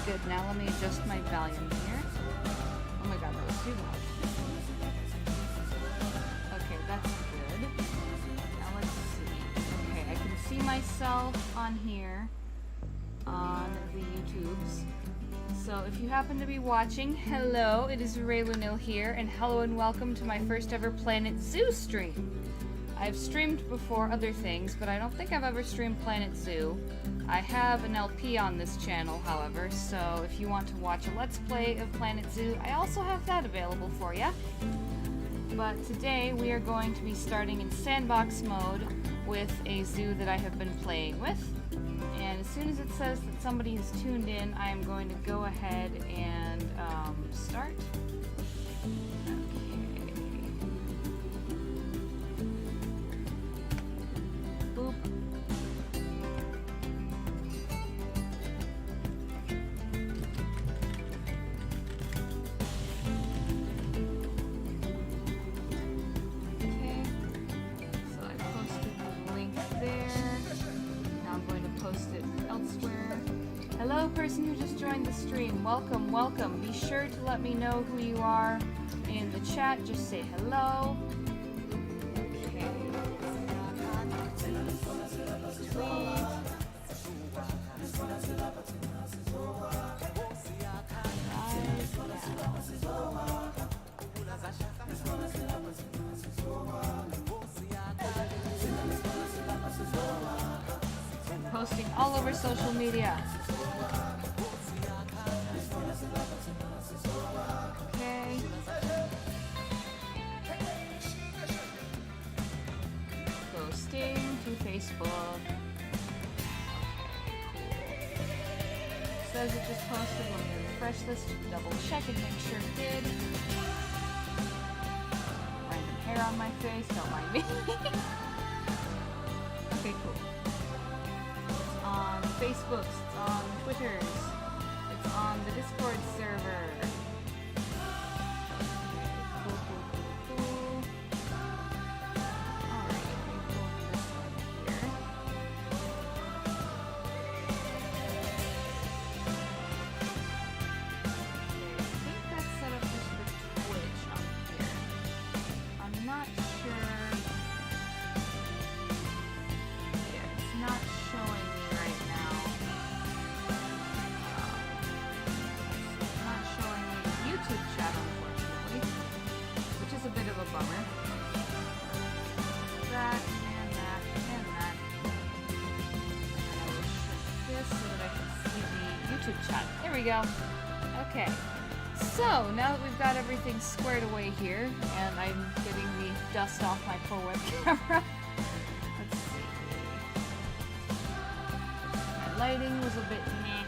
good. Now let me adjust my volume here. Oh my god, that was too loud. Okay, that's good. Now let's see. Okay, I can see myself on here on the YouTubes. So if you happen to be watching, hello, it is Raelunil here, and hello and welcome to my first ever Planet Zoo stream. I've streamed before other things, but I don't think I've ever streamed Planet Zoo. I have an LP on this channel, however, so if you want to watch a Let's Play of Planet Zoo, I also have that available for you. But today we are going to be starting in Sandbox mode with a zoo that I have been playing with. And as soon as it says that somebody has tuned in, I am going to go ahead and start. Okay. Boop. Okay. So I posted the link there. Now I'm going to post it elsewhere. Hello, person who just joined the stream. Welcome, welcome. Be sure to let me know who you are in the chat. Just say hello. Okay. Posting all over social media. Okay. Posting to Facebook. Okay, cool. Says it just posted. Let me refresh this to double check and make sure it did. Random hair on my face, don't mind me. Okay, cool. On Facebooks, it's on Twitters, it's on the Discord server. Cool, cool, cool, cool. Alright, let me pull this one here. Okay, I think that's set up just for Twitch on here. I'm not sure. Yeah, it's not showing me right now. It's not showing me the YouTube chat, unfortunately, which is a bit of a bummer. That, and that, and that. And I will shrink this so that I can see the YouTube chat. There we go. Okay. So, now that we've got everything squared away here, and I'm getting the dust off my full web camera, let's see. My lighting was a bit meh.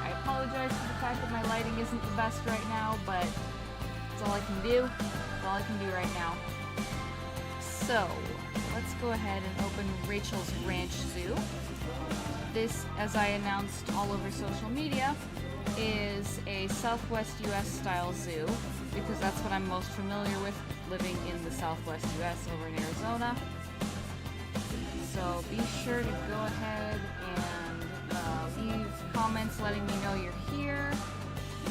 I apologize for the fact that my lighting isn't the best right now, but it's all I can do. It's all I can do right now. So, let's go ahead and open Rachel's Ranch Zoo. This, as I announced all over social media, is a Southwest US style zoo, because that's what I'm most familiar with living in the Southwest US over in Arizona. So be sure to go ahead and leave comments letting me know you're here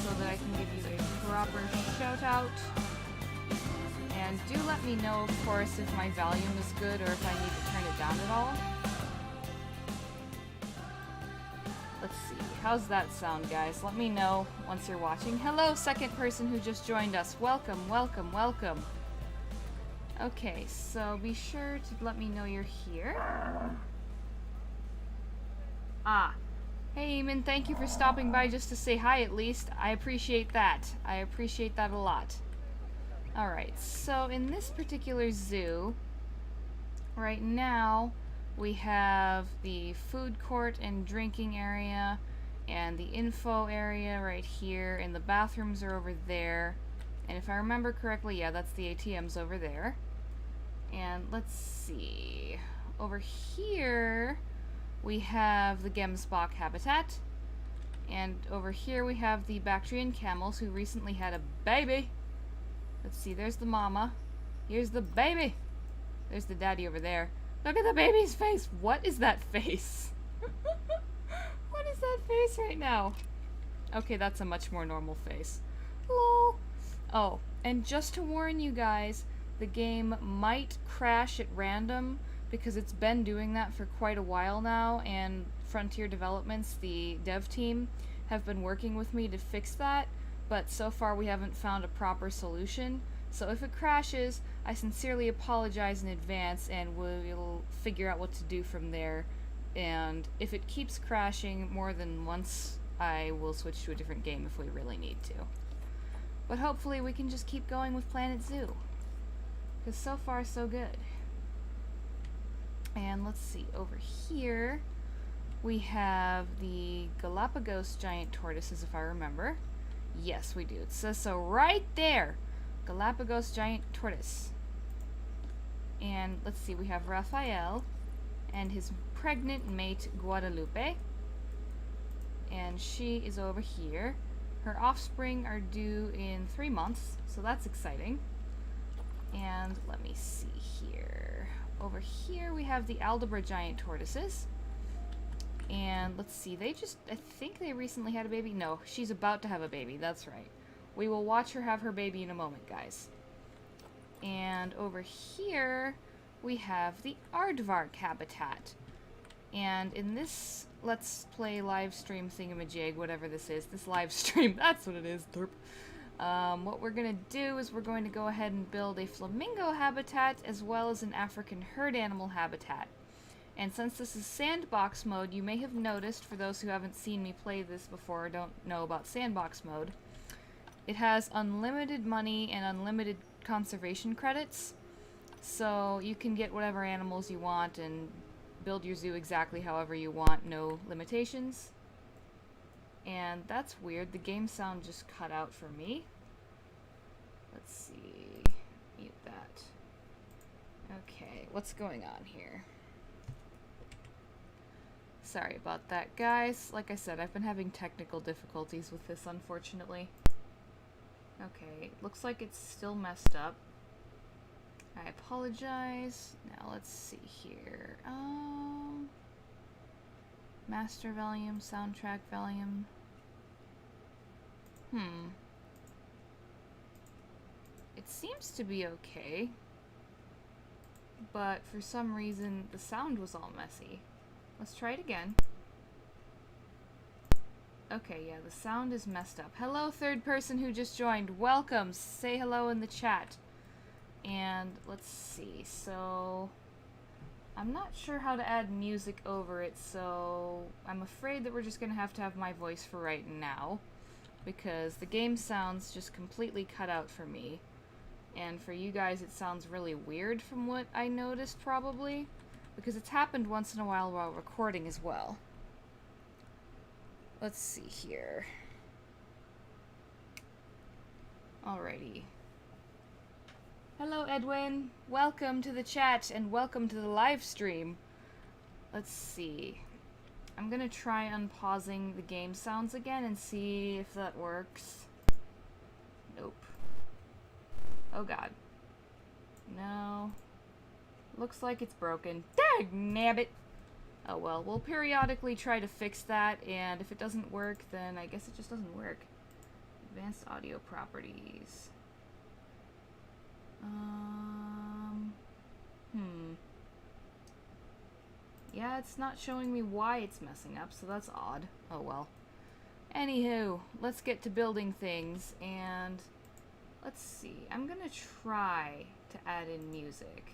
so that I can give you a proper shout out. And do let me know, of course, if my volume is good or if I need to turn it down at all. Let's see. How's that sound, guys? Let me know once you're watching. Hello, second person who just joined us. Welcome, welcome, welcome. Okay, so be sure to let me know you're here. Ah. Hey, Eamon, thank you for stopping by just to say hi at least. I appreciate that. I appreciate that a lot. Alright, so in this particular zoo, right now, we have the food court and drinking area, and the info area right here, and the bathrooms are over there. And if I remember correctly, yeah, that's the ATMs over there. And let's see. Over here, we have the Gemsbach habitat. And over here we have the Bactrian camels who recently had a baby. Let's see, there's the mama. Here's the baby. There's the daddy over there. Look at the baby's face. What is that face? What is that face right now? Okay, that's a much more normal face. Lol. Oh, and just to warn you guys, the game might crash at random because it's been doing that for quite a while now, and Frontier Developments, the dev team, have been working with me to fix that, but so far we haven't found a proper solution. So if it crashes, I sincerely apologize in advance, and we'll figure out what to do from there. And if it keeps crashing more than once, I will switch to a different game if we really need to. But hopefully we can just keep going with Planet Zoo, because so far so good. And let's see, over here we have the Galapagos giant tortoises, if I remember. Yes, we do. It says so right there. Galapagos giant tortoise. And let's see, we have Raphael and his pregnant mate Guadalupe. And she is over here. Her offspring are due in 3 months, so that's exciting. And let me see here. Over here we have the Aldabra giant tortoises. And let's see, I think they recently had a baby. No, she's about to have a baby, that's right. We will watch her have her baby in a moment, guys. And over here we have the Aardvark habitat. And in this Let's Play live stream thingamajig, whatever this is, this live stream, that's what it is, derp. What we're going to do is we're going to go ahead and build a flamingo habitat as well as an African herd animal habitat. And since this is Sandbox mode, you may have noticed, for those who haven't seen me play this before or don't know about Sandbox mode, it has unlimited money and unlimited conservation credits. So you can get whatever animals you want and build your zoo exactly however you want, no limitations. And that's weird, the game sound just cut out for me. Let's see, mute that. Okay, what's going on here? Sorry about that, guys. Like I said, I've been having technical difficulties with this, unfortunately. Okay, looks like it's still messed up. I apologize. Now let's see here. Master volume, soundtrack volume. It seems to be okay, but for some reason the sound was all messy. Let's try it again. Okay, yeah, the sound is messed up. Hello, third person who just joined. Welcome. Say hello in the chat. And let's see, so I'm not sure how to add music over it, so I'm afraid that we're just gonna have to have my voice for right now, because the game sounds just completely cut out for me, and for you guys it sounds really weird from what I noticed, probably, because it's happened once in a while recording as well. Let's see here. Alrighty. Hello, Edwin. Welcome to the chat and welcome to the live stream. Let's see. I'm gonna try unpausing the game sounds again and see if that works. Nope. Oh god. No. Looks like it's broken. Dagnabbit! Oh well, we'll periodically try to fix that, and if it doesn't work, then I guess it just doesn't work. Advanced audio properties. Yeah, it's not showing me why it's messing up, so that's odd. Oh well. Anywho, let's get to building things, and let's see. I'm gonna try to add in music.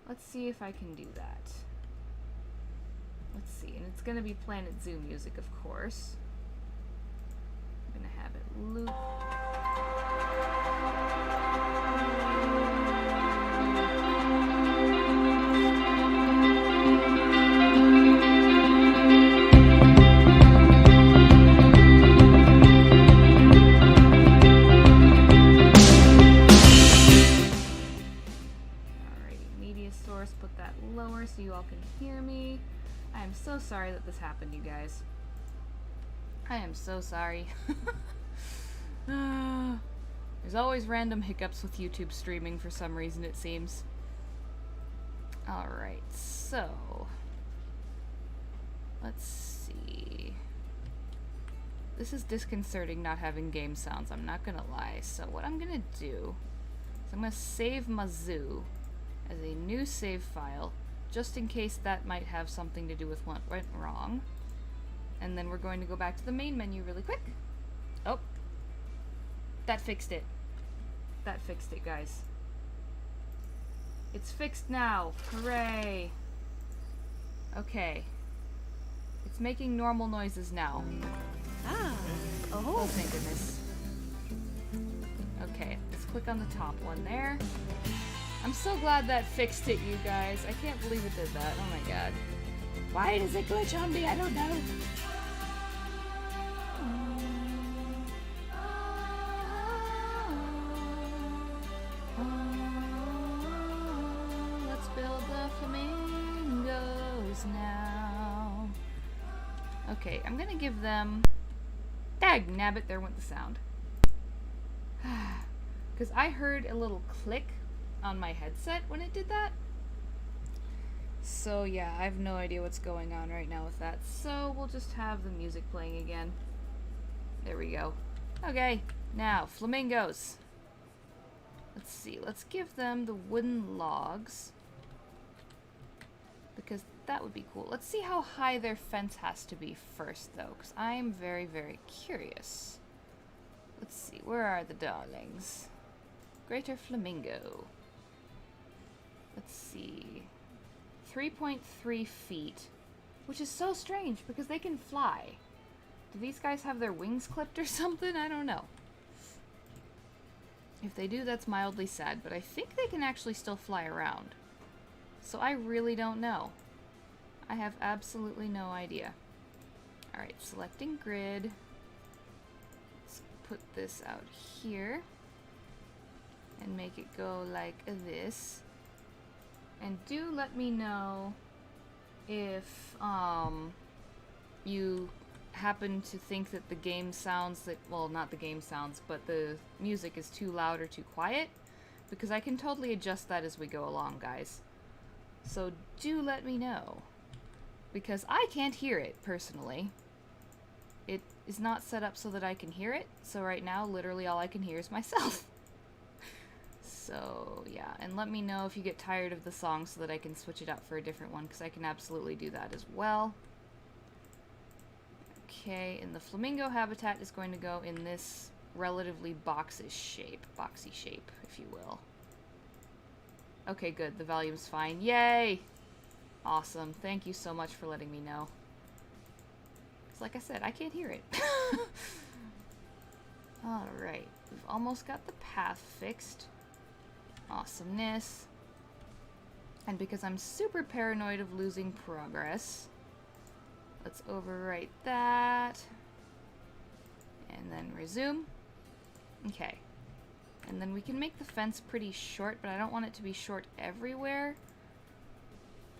Let's see if I can do that. Let's see, and it's gonna be Planet Zoo music, of course. I'm gonna have it loop. Put that lower so you all can hear me. I am so sorry that this happened, you guys. I am so sorry. There's always random hiccups with YouTube streaming for some reason, it seems. Alright, so let's see. This is disconcerting not having game sounds, I'm not gonna lie. So what I'm gonna do is I'm gonna save my zoo as a new save file, just in case that might have something to do with what went wrong. And then we're going to go back to the main menu really quick. Oh, that fixed it. That fixed it, guys. It's fixed now. Hooray. Okay. It's making normal noises now. Oh, thank goodness. Okay, let's click on the top one there. I'm so glad that fixed it, you guys. I can't believe it did that. Oh my god. Why does it glitch on me? I don't know. Let's build the flamingos now. Okay, I'm gonna give them... Dag nabbit, there went the sound. Because I heard a little click on my headset when it did that. So yeah, I have no idea what's going on right now with that. So we'll just have the music playing again. There we go. Okay, now flamingos. Let's see, let's give them the wooden logs, because that would be cool. Let's see how high their fence has to be first though, because I am very, very curious. Let's see, where are the darlings? Greater Flamingo. Let's see. 3.3 feet, which is so strange because they can fly. Do these guys have their wings clipped or something? I don't know. If they do, that's mildly sad, but I think they can actually still fly around. So I really don't know. I have absolutely no idea. Alright, selecting grid. Let's put this out here. And make it go like this. And do let me know if you happen to think that the game sounds that, well, not the game sounds, but the music is too loud or too quiet, because I can totally adjust that as we go along, guys. So do let me know, because I can't hear it personally. It is not set up so that I can hear it, so right now literally all I can hear is myself. So yeah, and let me know if you get tired of the song so that I can switch it up for a different one, because I can absolutely do that as well. Okay, and the flamingo habitat is going to go in this relatively boxy shape, if you will. Okay, good, the volume's fine. Yay! Awesome, thank you so much for letting me know. Because like I said, I can't hear it. Alright, we've almost got the path fixed. Awesomeness. And because I'm super paranoid of losing progress, let's overwrite that. And then resume. Okay. And then we can make the fence pretty short, but I don't want it to be short everywhere.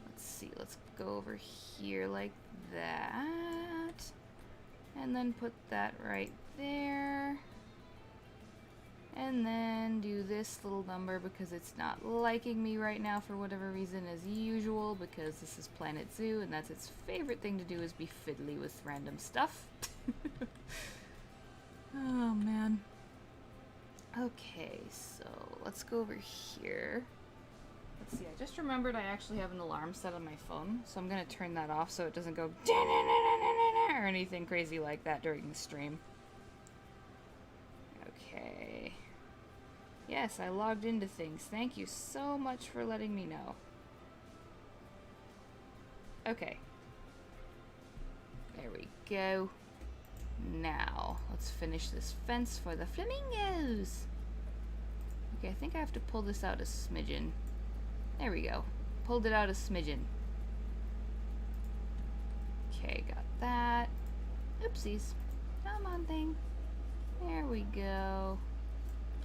Let's see, let's go over here like that. And then put that right there. And then do this little number because it's not liking me right now for whatever reason, as usual, because this is Planet Zoo and that's its favorite thing to do is be fiddly with random stuff. Oh man. Okay, so let's go over here. Let's see, I just remembered I actually have an alarm set on my phone, so I'm gonna turn that off so it doesn't go or anything crazy like that during the stream. Okay. Yes, I logged into things. Thank you so much for letting me know. Okay. There we go. Now, let's finish this fence for the flamingos. Okay, I think I have to pull this out a smidgen. There we go. Pulled it out a smidgen. Okay, got that. Oopsies. Come on, thing. There we go.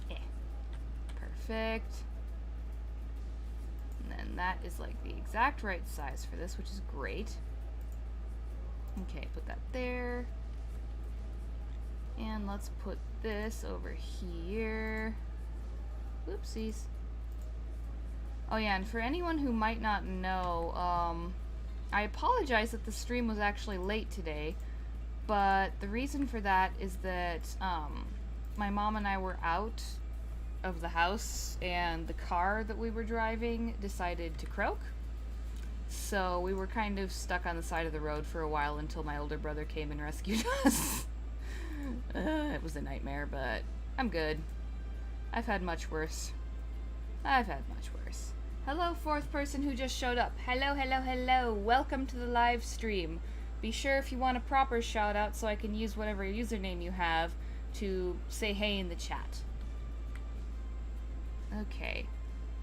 Yeah. Perfect. And then that is like the exact right size for this, which is great. Okay, put that there. And let's put this over here. Whoopsies. Oh yeah, and for anyone who might not know, I apologize that the stream was actually late today. But the reason for that is that my mom and I were out of the house, and the car that we were driving decided to croak. So we were kind of stuck on the side of the road for a while until my older brother came and rescued us. It was a nightmare, but I'm good. I've had much worse. Hello, fourth person who just showed up. Hello, hello, hello. Welcome to the live stream. Be sure if you want a proper shout out so I can use whatever username you have to say hey in the chat. Okay.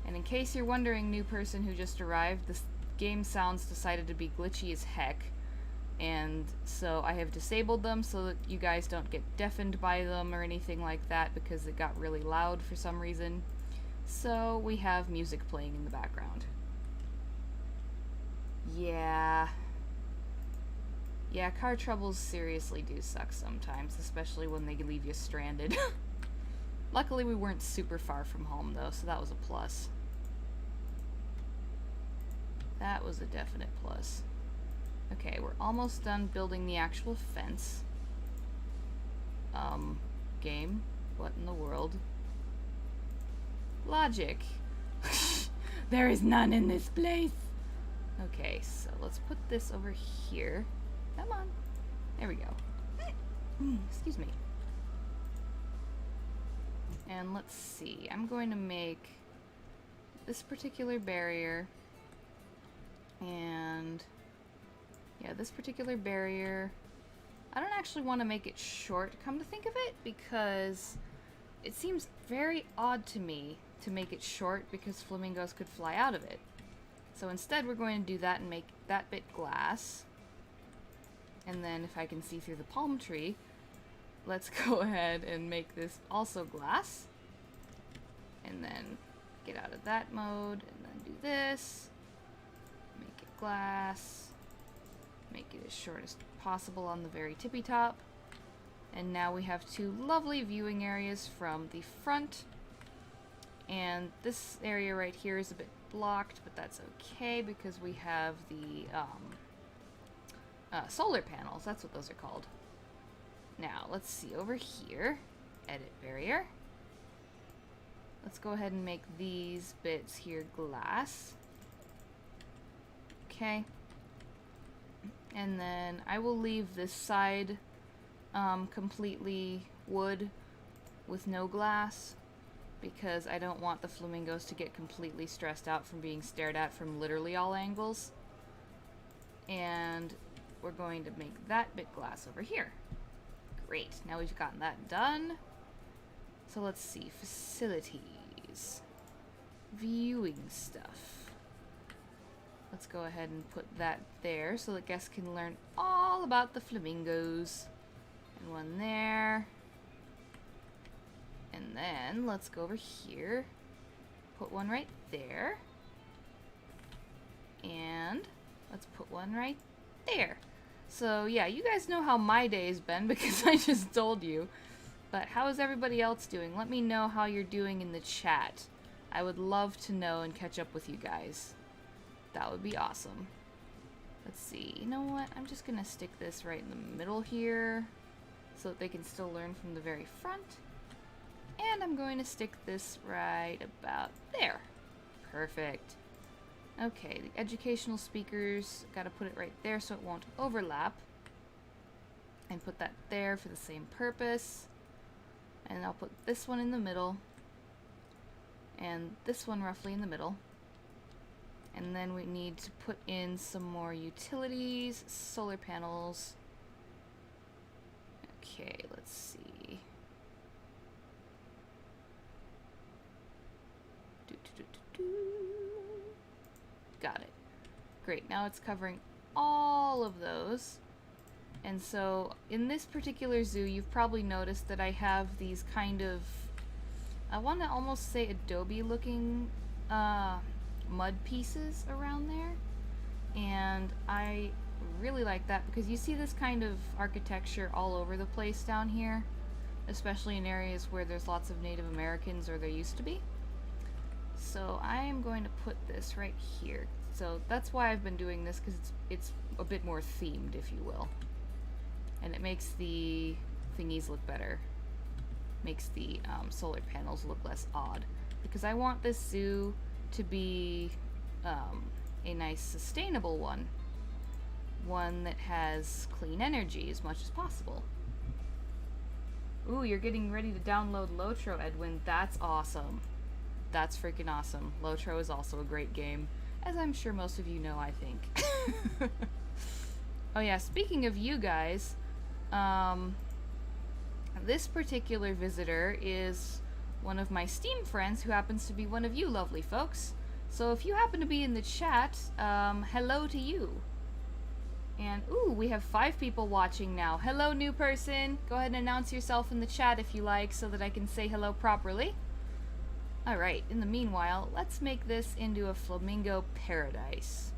And in case you're wondering, new person who just arrived, this game sounds decided to be glitchy as heck. And so I have disabled them so that you guys don't get deafened by them or anything like that because it got really loud for some reason. So we have music playing in the background. Yeah, car troubles seriously do suck sometimes, especially when they leave you stranded. Luckily we weren't super far from home though, so that was a plus. That was a definite plus. Okay, we're almost done building the actual fence. Game, what in the world? Logic. There is none in this place. Okay, so let's put this over here. Come on. There we go. Excuse me. And let's see. I'm going to make this particular barrier. And yeah, this particular barrier. I don't actually want to make it short, come to think of it, because it seems very odd to me to make it short because flamingos could fly out of it. So instead we're going to do that and make that bit glass. And then if I can see through the palm tree, let's go ahead and make this also glass. And then get out of that mode and then do this. Make it glass. Make it as short as possible on the very tippy top. And now we have two lovely viewing areas from the front. And this area right here is a bit blocked, but that's okay because we have the solar panels. That's what those are called. Now, let's see over here. Edit barrier. Let's go ahead and make these bits here glass. Okay. And then I will leave this side completely wood with no glass because I don't want the flamingos to get completely stressed out from being stared at from literally all angles. And we're going to make that bit glass over here. Great, now we've gotten that done. So let's see, facilities, viewing stuff. Let's go ahead and put that there so that guests can learn all about the flamingos. And one there. And then let's go over here, put one right there. And let's put one right there. So yeah, you guys know how my day has been because I just told you. But how is everybody else doing? Let me know how you're doing in the chat. I would love to know and catch up with you guys. That would be awesome. Let's see. You know what? I'm just going to stick this right in the middle here so that they can still learn from the very front. And I'm going to stick this right about there. Perfect. Okay, the educational speakers, got to put it right there so it won't overlap. And put that there for the same purpose. And I'll put this one in the middle. And this one roughly in the middle. And then we need to put in some more utilities, solar panels. Okay, let's see. Got it. Great, now it's covering all of those. And so in this particular zoo, you've probably noticed that I have these kind of, I want to almost say adobe looking mud pieces around there. And I really like that because you see this kind of architecture all over the place down here, especially in areas where there's lots of Native Americans, or there used to be. So I am going to put this right here. So that's why I've been doing this, because it's a bit more themed, if you will. And it makes the thingies look better. Makes the solar panels look less odd. Because I want this zoo to be a nice sustainable one. One that has clean energy as much as possible. Ooh, you're getting ready to download Lotro, Edwin. That's awesome. That's freaking awesome. Lotro is also a great game, as I'm sure most of you know, I think. Oh yeah, speaking of you guys, this particular visitor is one of my Steam friends who happens to be one of you lovely folks. So if you happen to be in the chat, hello to you. And, ooh, we have 5 people watching now. Hello, new person. Go ahead and announce yourself in the chat if you like, so that I can say hello properly. Alright, in the meanwhile, let's make this into a flamingo paradise.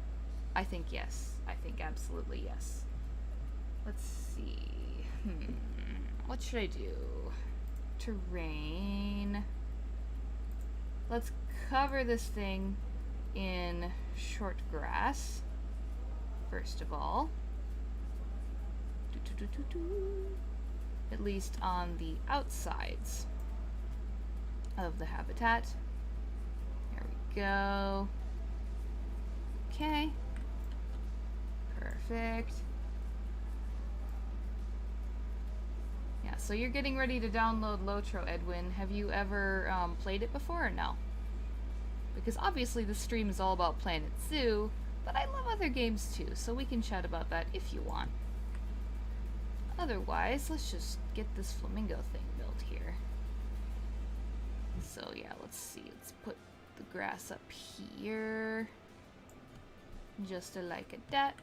I think yes. I think absolutely yes. Let's see. What should I do? Terrain. Let's cover this thing in short grass. First of all. At least on the outsides of the habitat. There we go. Okay. Perfect. Yeah, so you're getting ready to download Lotro, Edwin. Have you ever played it before or no? Because obviously this stream is all about Planet Zoo, but I love other games too, so we can chat about that if you want. Otherwise, let's just get this flamingo thing built here. So yeah, let's see. Let's put the grass up here. Just like that.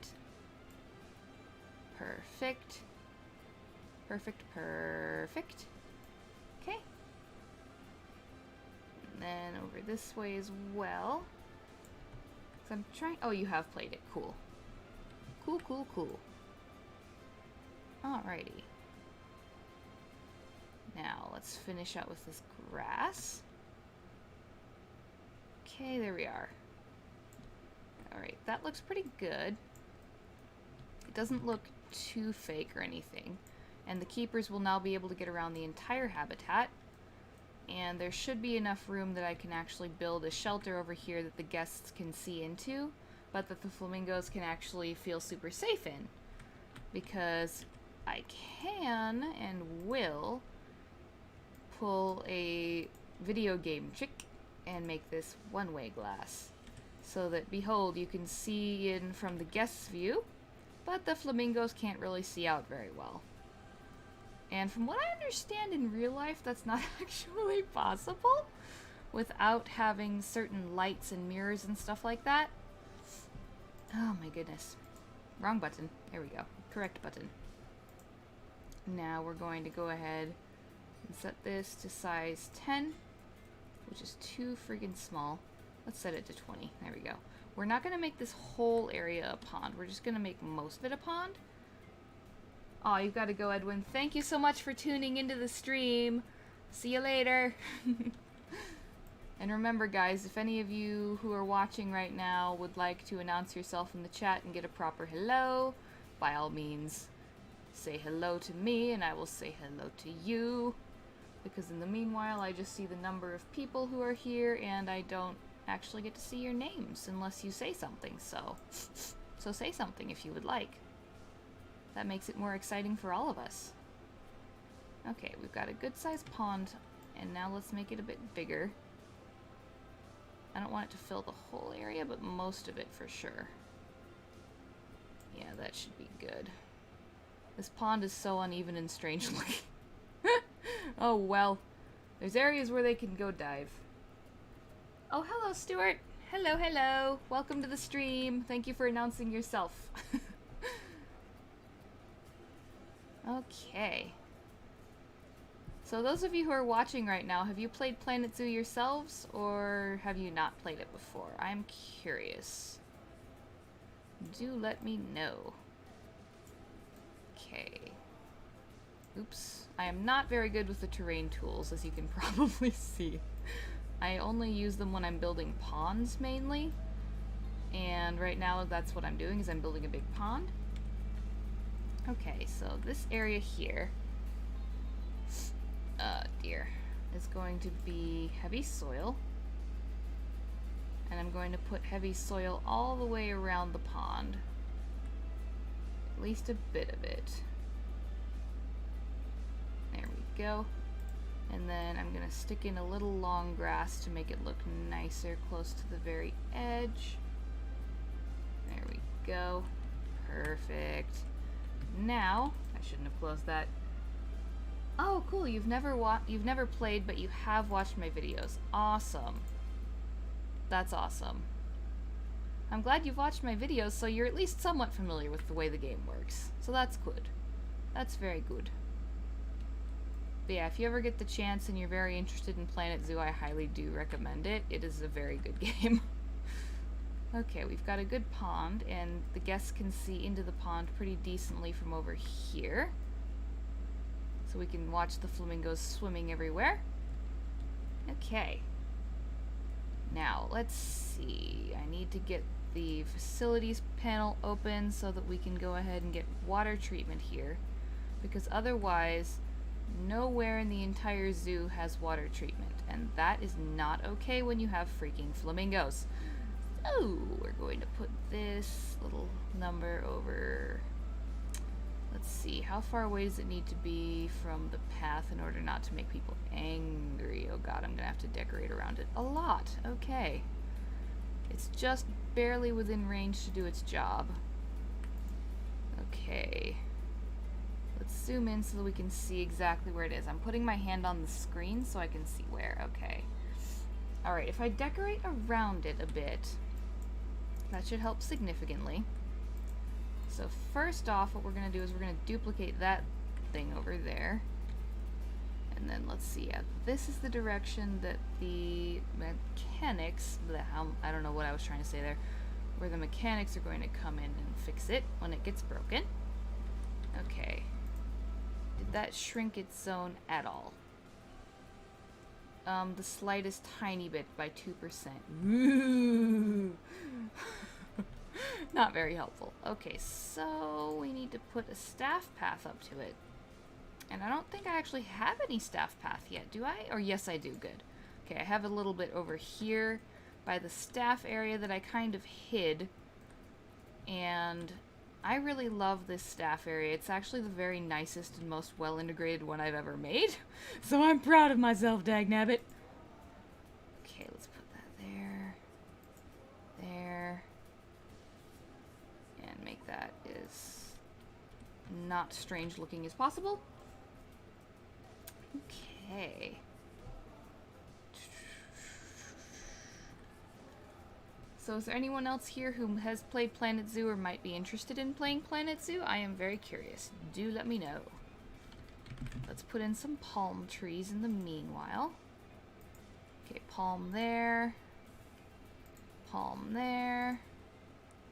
Perfect. Perfect, perfect. Okay. And then over this way as well. I'm trying. Oh, you have played it. Cool. Cool, cool, cool. Alrighty. Now, let's finish out with this grass. Okay, there we are. Alright, that looks pretty good. It doesn't look too fake or anything. And the keepers will now be able to get around the entire habitat. And there should be enough room that I can actually build a shelter over here that the guests can see into, but that the flamingos can actually feel super safe in. Because I can and will pull a video game trick and make this one-way glass. So that, behold, you can see in from the guest's view, but the flamingos can't really see out very well. And from what I understand in real life, that's not actually possible without having certain lights and mirrors and stuff like that. Oh my goodness. Wrong button. There we go. Correct button. Now we're going to go ahead and set this to size 10, which is too friggin' small. Let's set it to 20. There we go. We're not going to make this whole area a pond. We're just going to make most of it a pond. Oh, you've got to go, Edwin. Thank you so much for tuning into the stream. See you later. And remember, guys, if any of you who are watching right now would like to announce yourself in the chat and get a proper hello, by all means, say hello to me and I will say hello to you. Because in the meanwhile, I just see the number of people who are here and I don't actually get to see your names unless you say something. So say something if you would like. That makes it more exciting for all of us. Okay, we've got a good-sized pond, and now let's make it a bit bigger. I don't want it to fill the whole area, but most of it for sure. Yeah, that should be good. This pond is so uneven and strange looking. Oh, well. There's areas where they can go dive. Oh, hello, Stuart. Hello, hello. Welcome to the stream. Thank you for announcing yourself. Okay. So those of you who are watching right now, have you played Planet Zoo yourselves, or have you not played it before? I'm curious. Do let me know. Okay. Oops. I am not very good with the terrain tools, as you can probably see. I only use them when I'm building ponds, mainly. And right now, that's what I'm doing, is I'm building a big pond. Okay, so this area here, dear, is going to be heavy soil. And I'm going to put heavy soil all the way around the pond. At least a bit of it. There we go. And then I'm going to stick in a little long grass to make it look nicer close to the very edge. There we go. Perfect. Now, I shouldn't have closed that. Oh, cool. You've never played, but you have watched my videos. Awesome. That's awesome. I'm glad you've watched my videos, so you're at least somewhat familiar with the way the game works. So that's good. That's very good. But yeah, if you ever get the chance and you're very interested in Planet Zoo, I highly do recommend it. It is a very good game. Okay, we've got a good pond, and the guests can see into the pond pretty decently from over here. So we can watch the flamingos swimming everywhere. Okay. Now, let's see. I need to get the facilities panel open so that we can go ahead and get water treatment here. Because otherwise, nowhere in the entire zoo has water treatment. And that is not okay when you have freaking flamingos. So, we're going to put this little number over... Let's see, how far away does it need to be from the path in order not to make people angry? Oh god, I'm gonna have to decorate around it a lot. Okay. It's just barely within range to do its job. Okay. Let's zoom in so that we can see exactly where it is. I'm putting my hand on the screen so I can see where. Okay. Alright, if I decorate around it a bit, that should help significantly. So first off, what we're going to do is we're going to duplicate that thing over there. And then let's see, yeah, this is the direction that the mechanics, I don't know what I was trying to say there, where the mechanics are going to come in and fix it when it gets broken. Okay. Did that shrink its zone at all? The slightest tiny bit by 2%. Ooh. Not very helpful. Okay, so we need to put a staff path up to it. And I don't think I actually have any staff path yet, do I? Or yes, I do. Good. Okay, I have a little bit over here by the staff area that I kind of hid. And I really love this staff area. It's actually the very nicest and most well-integrated one I've ever made. So I'm proud of myself, dagnabbit. Okay, let's put that there. There. And make that as not strange looking as possible. Okay. So is there anyone else here who has played Planet Zoo or might be interested in playing Planet Zoo? I am very curious. Do let me know. Let's put in some palm trees in the meanwhile. Okay, palm there. Palm there.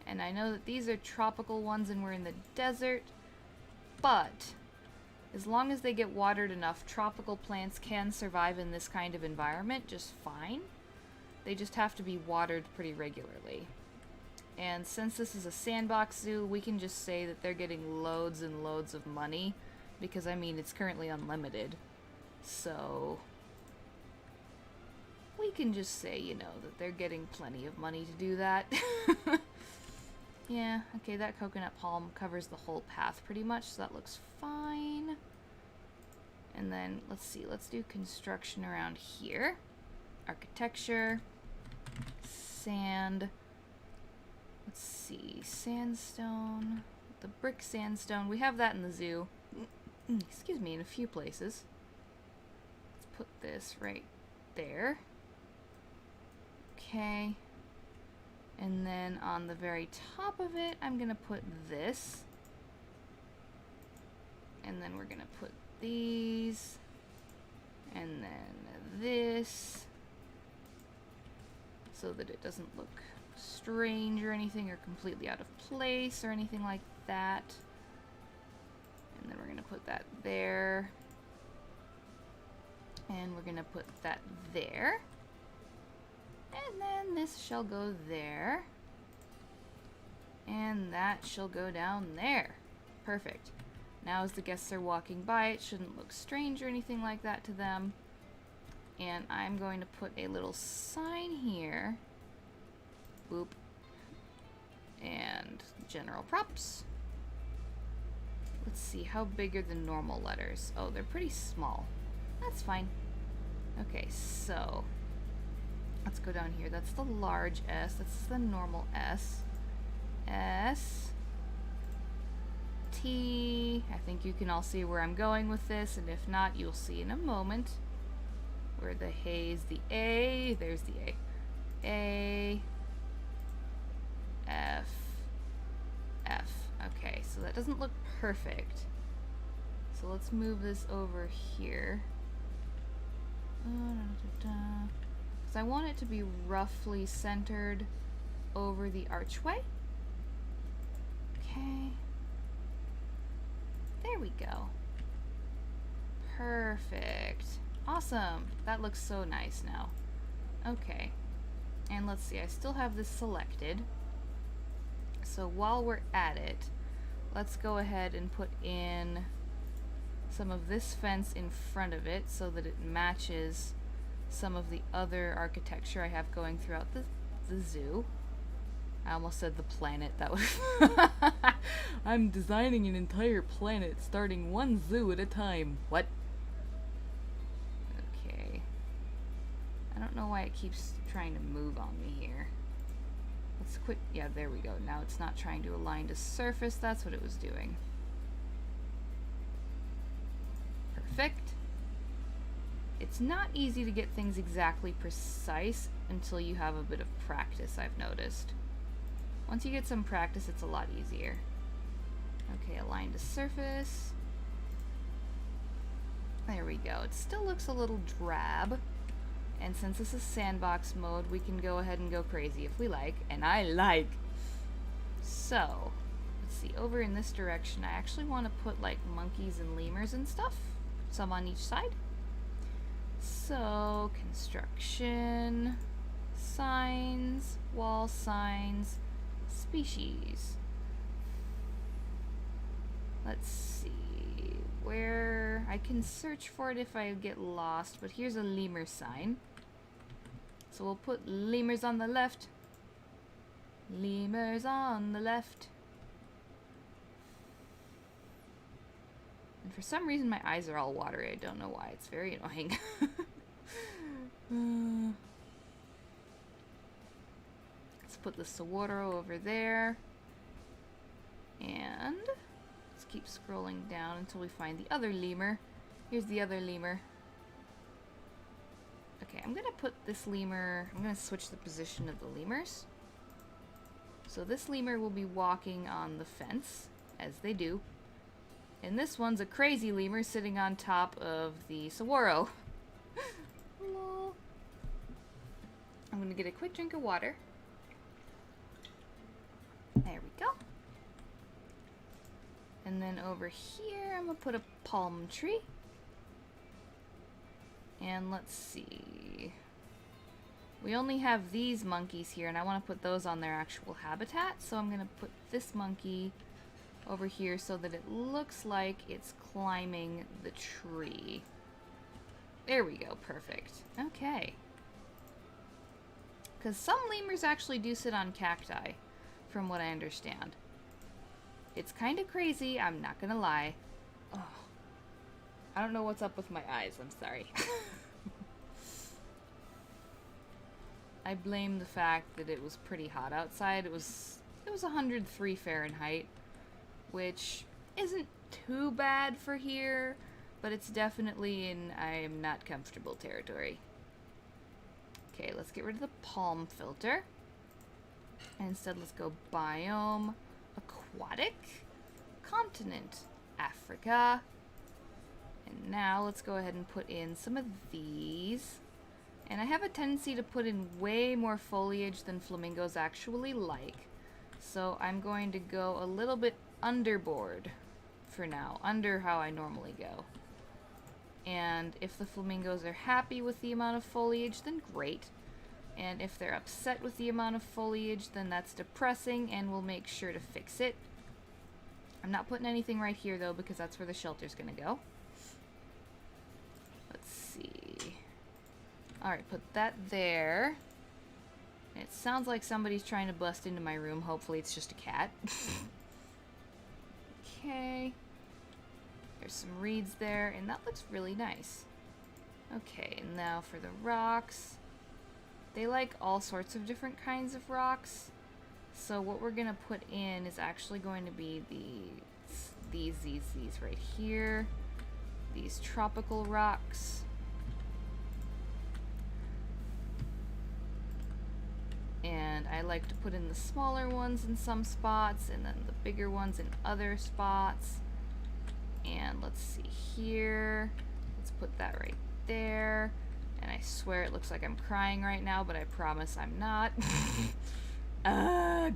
And I know that these are tropical ones and we're in the desert, but as long as they get watered enough, tropical plants can survive in this kind of environment just fine. They just have to be watered pretty regularly. And since this is a sandbox zoo, we can just say that they're getting loads and loads of money, because I mean, it's currently unlimited. So we can just say, you know, that they're getting plenty of money to do that. Yeah, okay, that coconut palm covers the whole path pretty much, so that looks fine. And then, let's see, let's do construction around here. Architecture. Sand. Let's see, sandstone. The brick sandstone, we have that in the zoo. Excuse me, in a few places. Let's put this right there. Okay. And then on the very top of it, I'm going to put this. And then we're going to put these. And then this. So that it doesn't look strange or anything, or completely out of place or anything like that. And then we're going to put that there. And we're going to put that there. And then this shall go there. And that shall go down there. Perfect. Now as the guests are walking by, it shouldn't look strange or anything like that to them. And I'm going to put a little sign here. Boop. And general props. Let's see, how big are the normal letters? Oh, they're pretty small. That's fine. Okay, so let's go down here. That's the large S. That's the normal S. S. T. I think you can all see where I'm going with this, and if not, you'll see in a moment. Where the hay is the A. There's the A. A. F. F. Okay, so that doesn't look perfect. So let's move this over here. Because I want it to be roughly centered over the archway. Okay. There we go. Perfect. Awesome. That looks so nice now. Okay. And let's see, I still have this selected. So while we're at it, let's go ahead and put in some of this fence in front of it so that it matches some of the other architecture I have going throughout the zoo. I almost said the planet. That was I'm designing an entire planet starting one zoo at a time. What? Okay. I don't know why it keeps trying to move on me here. Let's quit. Yeah, there we go. Now it's not trying to align to surface. That's what it was doing. Perfect. It's not easy to get things exactly precise until you have a bit of practice, I've noticed. Once you get some practice, it's a lot easier. Okay, align to surface. There we go. It still looks a little drab. And since this is sandbox mode, we can go ahead and go crazy if we like. And I like. So, let's see. Over in this direction, I actually want to put like monkeys and lemurs and stuff. Some on each side. So, construction, signs, wall signs, species. Let's see where I can search for it if I get lost, but here's a lemur sign. So we'll put lemurs on the left. Lemurs on the left. And for some reason my eyes are all watery. I don't know why. It's very annoying. Let's put the saguaro over there. And let's keep scrolling down until we find the other lemur. Here's the other lemur. Okay, I'm gonna put this lemur, I'm gonna switch the position of the lemurs. So this lemur will be walking on the fence, as they do. And this one's a crazy lemur sitting on top of the saguaro. Lol. I'm gonna get a quick drink of water. There we go. And then over here, I'm gonna put a palm tree. And let's see. We only have these monkeys here, and I want to put those on their actual habitat. So I'm gonna put this monkey over here so that it looks like it's climbing the tree. There we go, perfect. Okay. Because some lemurs actually do sit on cacti, from what I understand. It's kind of crazy, I'm not gonna lie. Oh, I don't know what's up with my eyes, I'm sorry. I blame the fact that it was pretty hot outside. It was 103 Fahrenheit. Which isn't too bad for here, but it's definitely in I'm not comfortable territory. Okay, let's get rid of the palm filter. And instead, let's go biome, aquatic, continent, Africa. And now let's go ahead and put in some of these. And I have a tendency to put in way more foliage than flamingos actually like. So I'm going to go a little bit underboard for now, under how I normally go. And if the flamingos are happy with the amount of foliage, then great. And if they're upset with the amount of foliage, then that's depressing, and we'll make sure to fix it. I'm not putting anything right here, though, because that's where the shelter's gonna go. Let's see. Alright, put that there. It sounds like somebody's trying to bust into my room. Hopefully it's just a cat. Okay. There's some reeds there, and that looks really nice. Okay, and now for the rocks. They like all sorts of different kinds of rocks. So what we're gonna put in is actually going to be these right here. These tropical rocks. And I like to put in the smaller ones in some spots, and then the bigger ones in other spots. And let's see here. Let's put that right there. And I swear it looks like I'm crying right now, but I promise I'm not. Ugh.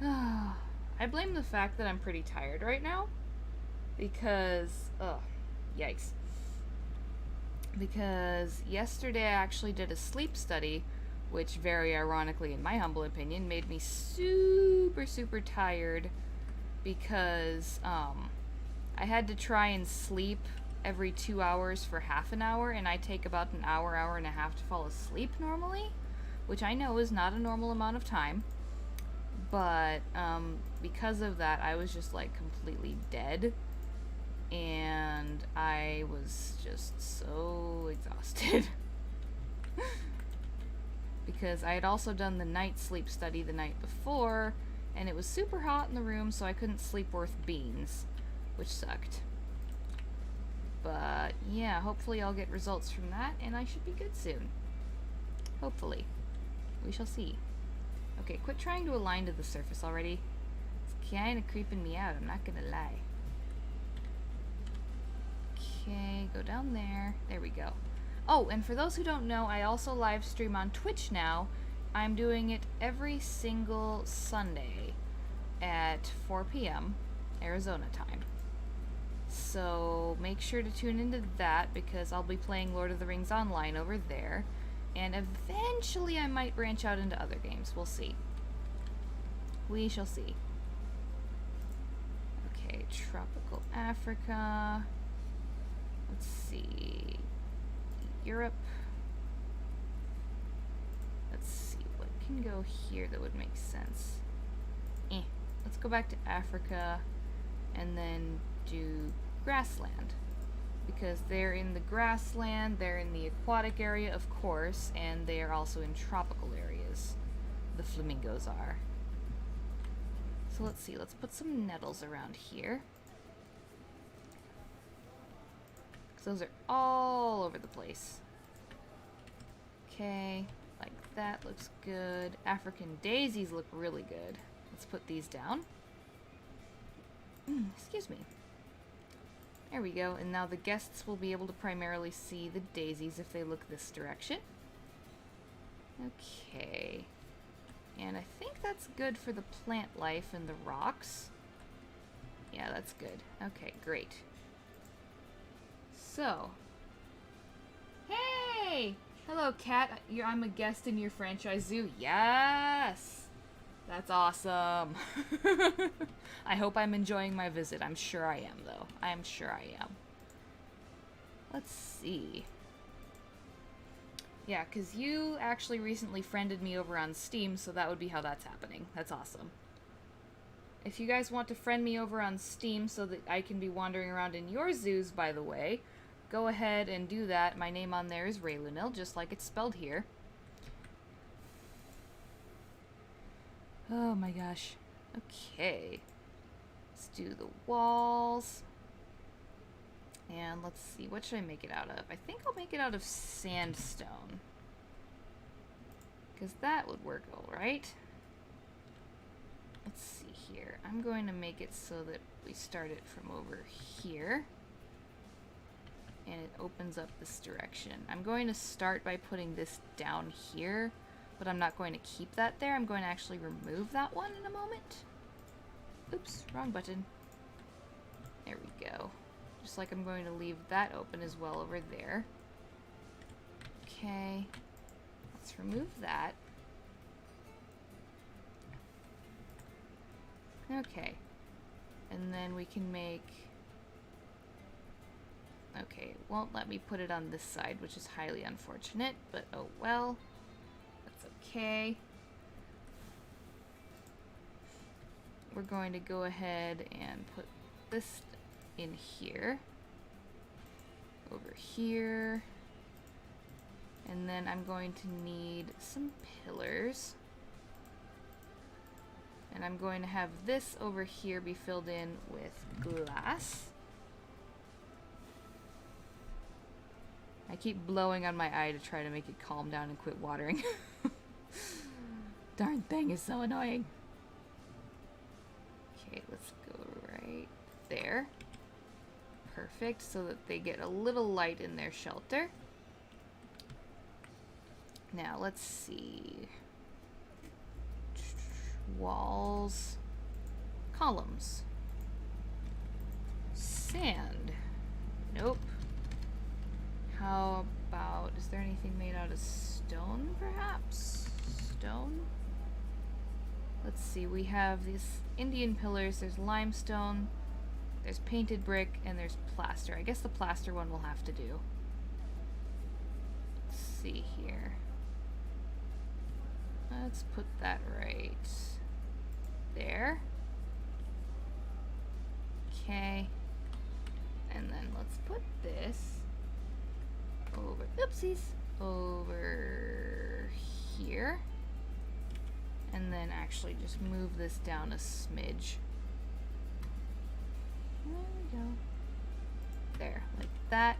I blame the fact that I'm pretty tired right now. Because, yikes. Because yesterday I actually did a sleep study, which very ironically, in my humble opinion, made me super, super tired because I had to try and sleep every 2 hours for half an hour, and I take about an hour, hour and a half to fall asleep normally, which I know is not a normal amount of time, but because of that, I was just like completely dead, and I was just so exhausted. Because I had also done the night sleep study the night before, and it was super hot in the room, so I couldn't sleep worth beans, which sucked. But yeah, hopefully I'll get results from that, and I should be good soon. Hopefully. We shall see. Okay, quit trying to align to the surface already. It's kinda creeping me out, I'm not gonna lie. Okay, go down there. There we go. Oh, and for those who don't know, I also live stream on Twitch now. I'm doing it every single Sunday at 4 p.m. Arizona time. So make sure to tune into that, because I'll be playing Lord of the Rings Online over there. And eventually I might branch out into other games. We'll see. We shall see. Okay, tropical Africa. Let's see. Europe. Let's see what can go here that would make sense. Let's go back to Africa and then do grassland, because they're in the grassland, they're in the aquatic area, of course, and they are also in tropical areas. The flamingos are. So let's see, let's put some nettles around here. Those are all over the place. Okay, like that looks good. African daisies look really good. Let's put these down. Excuse me. There we go, and now the guests will be able to primarily see the daisies if they look this direction. Okay. And I think that's good for the plant life and the rocks. Yeah, that's good. Okay, great. So, hey! Hello, cat. I'm a guest in your franchise zoo. Yes! That's awesome. I hope I'm enjoying my visit. I'm sure I am, though. I'm sure I am. Let's see. Yeah, because you actually recently friended me over on Steam, so that would be how that's happening. That's awesome. If you guys want to friend me over on Steam so that I can be wandering around in your zoos, by the way, go ahead and do that. My name on there is Raelunil, just like it's spelled here. Oh my gosh. Okay. Let's do the walls. And let's see, what should I make it out of? I think I'll make it out of sandstone, because that would work all right. Let's see here. I'm going to make it so that we start it from over here. And it opens up this direction. I'm going to start by putting this down here, but I'm not going to keep that there. I'm going to actually remove that one in a moment. Oops, wrong button. There we go. Just like I'm going to leave that open as well over there. Okay. Let's remove that. Okay. And then we can make... Okay, it won't let me put it on this side, which is highly unfortunate, but oh well. That's okay. We're going to go ahead and put this in here. Over here. And then I'm going to need some pillars. And I'm going to have this over here be filled in with glass. I keep blowing on my eye to try to make it calm down and quit watering. Darn thing is so annoying. Okay, let's go right there. Perfect, so that they get a little light in their shelter. Now, let's see. Walls. Columns. Sand. Nope. How about, is there anything made out of stone, perhaps? Stone? Let's see, we have these Indian pillars, there's limestone, there's painted brick, and there's plaster. I guess the plaster one will have to do. Let's see here. Let's put that right there. Okay. And then let's put this over, oopsies, over here. And then actually just move this down a smidge. There we go. There, like that.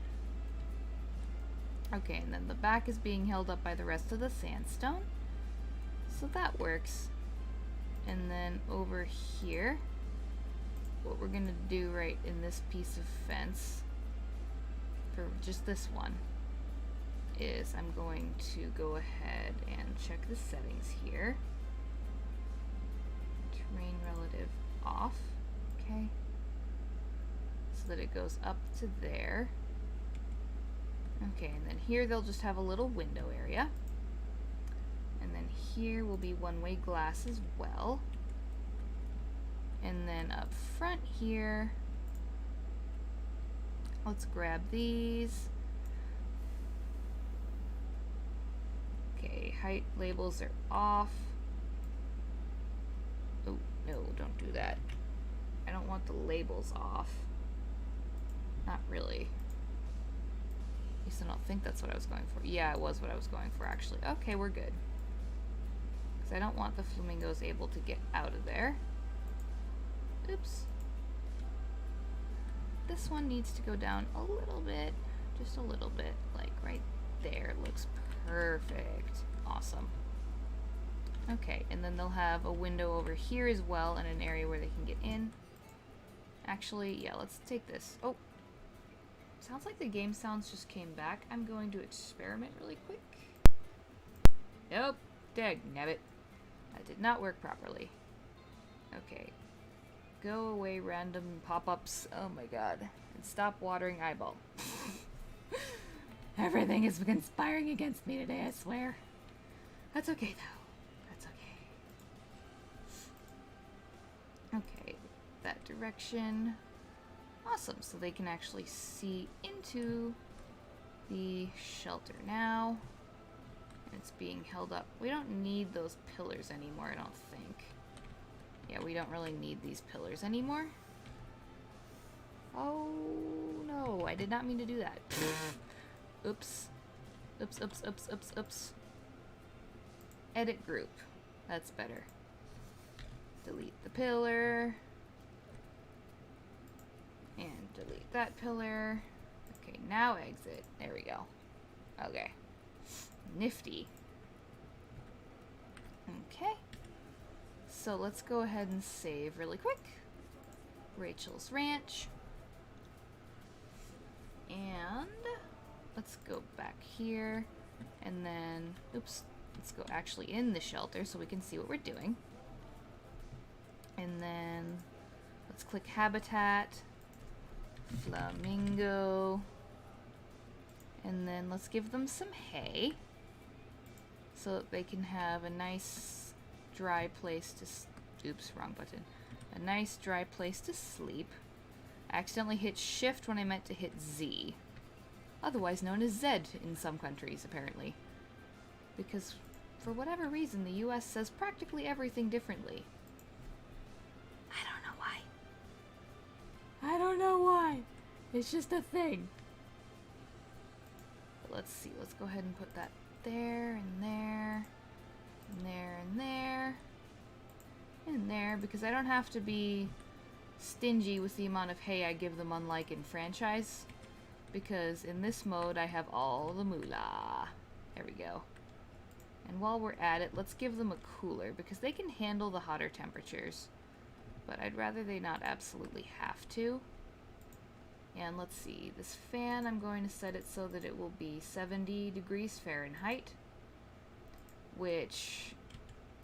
Okay, and then the back is being held up by the rest of the sandstone. So that works. And then over here, what we're gonna do right in this piece of fence, for just this one, is I'm going to go ahead and check the settings here. Terrain relative off, okay, so that it goes up to there. Okay, and then here they'll just have a little window area, and then here will be one-way glass as well, and then up front here, let's grab these. Okay, height labels are off. Oh, no, don't do that. I don't want the labels off. Not really. At least I don't think that's what I was going for. Yeah, it was what I was going for, actually. Okay, we're good. Because I don't want the flamingos able to get out of there. Oops. This one needs to go down a little bit. Just a little bit. Like right there. Looks perfect. Awesome. Okay, and then they'll have a window over here as well and an area where they can get in. Actually, yeah, let's take this. Oh, sounds like the game sounds just came back. I'm going to experiment really quick. Nope, dagnabbit. That did not work properly. Okay, go away random pop-ups. Oh my god. And stop watering eyeball. Everything is conspiring against me today, I swear. That's okay though. Okay, that direction. Awesome, so they can actually see into the shelter now. And it's being held up. We don't need those pillars anymore, I don't think. Yeah, we don't really need these pillars anymore. Oh no, I did not mean to do that. Oops. Oops, oops, oops, oops, oops. Edit group. That's better. Delete the pillar. And delete that pillar. Okay, now exit. There we go. Okay. Nifty. Okay. So let's go ahead and save really quick. Rachel's Ranch. And let's go back here. And then, oops, let's go actually in the shelter so we can see what we're doing. And then let's click habitat, flamingo, and then let's give them some hay so that they can have a nice dry place to, oops, wrong button, A nice dry place to sleep. I accidentally hit shift when I meant to hit Z. Otherwise known as Z in some countries, apparently. Because, for whatever reason, the US says practically everything differently. I don't know why. I don't know why. It's just a thing. But let's see. Let's go ahead and put that there and there. And there and there. And there. Because I don't have to be stingy with the amount of hay I give them, unlike in franchise. Because in this mode, I have all the moolah. There we go. And while we're at it, let's give them a cooler, because they can handle the hotter temperatures. But I'd rather they not absolutely have to. And let's see, this fan, I'm going to set it so that it will be 70 degrees Fahrenheit, which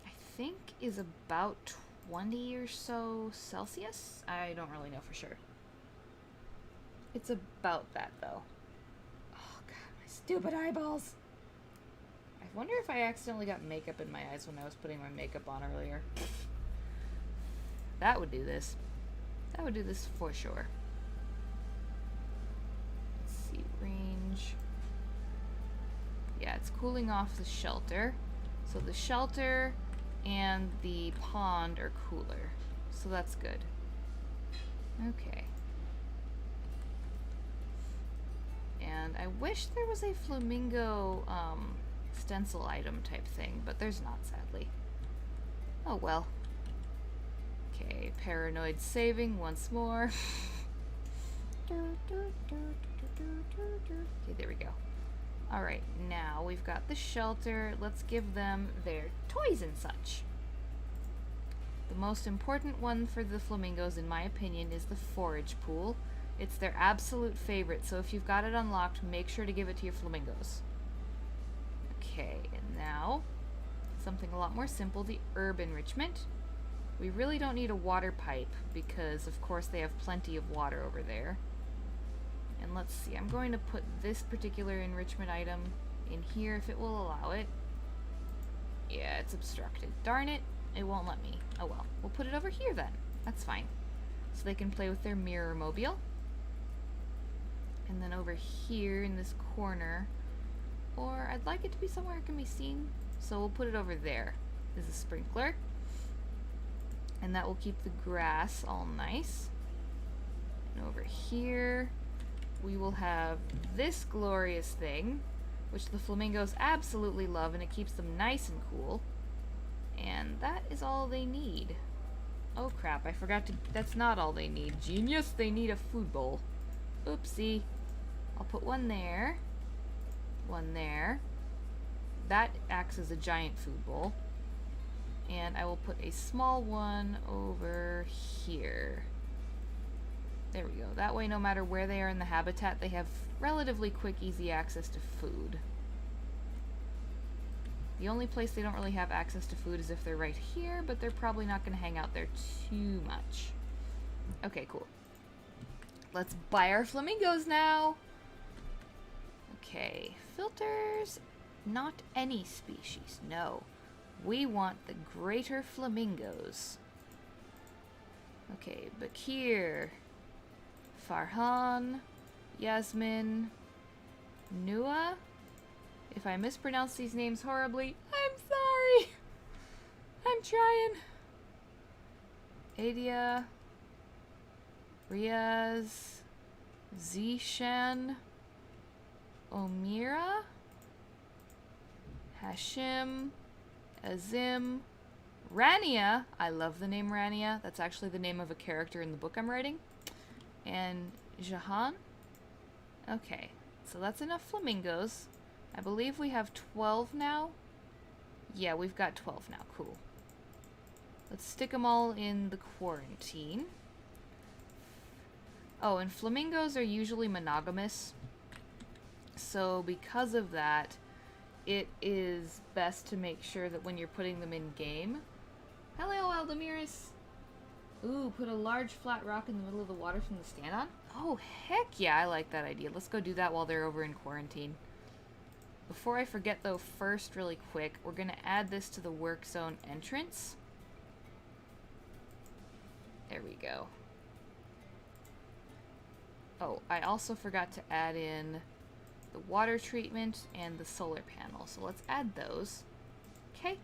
I think is about 20 or so Celsius? I don't really know for sure. It's about that, though. Oh, God, my stupid eyeballs. I wonder if I accidentally got makeup in my eyes when I was putting my makeup on earlier. That would do this. That would do this for sure. Let's see, range. Yeah, it's cooling off the shelter. So the shelter and the pond are cooler. So that's good. Okay. And I wish there was a flamingo stencil item type thing, but there's not, sadly. Oh well. Okay, paranoid saving once more. Okay, there we go. Alright, now we've got the shelter. Let's give them their toys and such. The most important one for the flamingos, in my opinion, is the forage pool. It's their absolute favorite, so if you've got it unlocked, make sure to give it to your flamingos. Okay, and now, something a lot more simple, the herb enrichment. We really don't need a water pipe, because of course they have plenty of water over there. And let's see, I'm going to put this particular enrichment item in here if it will allow it. Yeah, it's obstructed. Darn it, it won't let me. Oh well, we'll put it over here then. That's fine. So they can play with their mirror mobile. And then over here in this corner, or I'd like it to be somewhere it can be seen, so we'll put it over there. This is a sprinkler. And that will keep the grass all nice. And over here, we will have this glorious thing, which the flamingos absolutely love, and it keeps them nice and cool. And that is all they need. Oh crap, I forgot to... That's not all they need. Genius, they need a food bowl. Oopsie. I'll put one there. One there. That acts as a giant food bowl. And I will put a small one over here. There we go. That way, no matter where they are in the habitat, they have relatively quick, easy access to food. The only place they don't really have access to food is if they're right here, but they're probably not going to hang out there too much. Okay, cool. Let's buy our flamingos now! Okay, filters. Not any species, no. We want the greater flamingos. Okay, Bakir, Farhan, Yasmin, Nua. If I mispronounce these names horribly, I'm sorry. I'm trying. Adia, Riaz, Zishan, Omira, Hashim, Azim, Rania. I love the name Rania. That's actually the name of a character in the book I'm writing. And Jahan. Okay, so that's enough flamingos. I believe we have 12 now. Yeah, we've got 12 now. Cool. Let's stick them all in the quarantine. Oh, and flamingos are usually monogamous. So because of that, it is best to make sure that when you're putting them in game... Hello, Aldemiris! Ooh, put a large flat rock in the middle of the water from the stand on? Oh, heck yeah, I like that idea. Let's go do that while they're over in quarantine. Before I forget though, first, really quick, we're going to add this to the work zone entrance. There we go. Oh, I also forgot to add in the water treatment and the solar panel. So let's add those. Okay.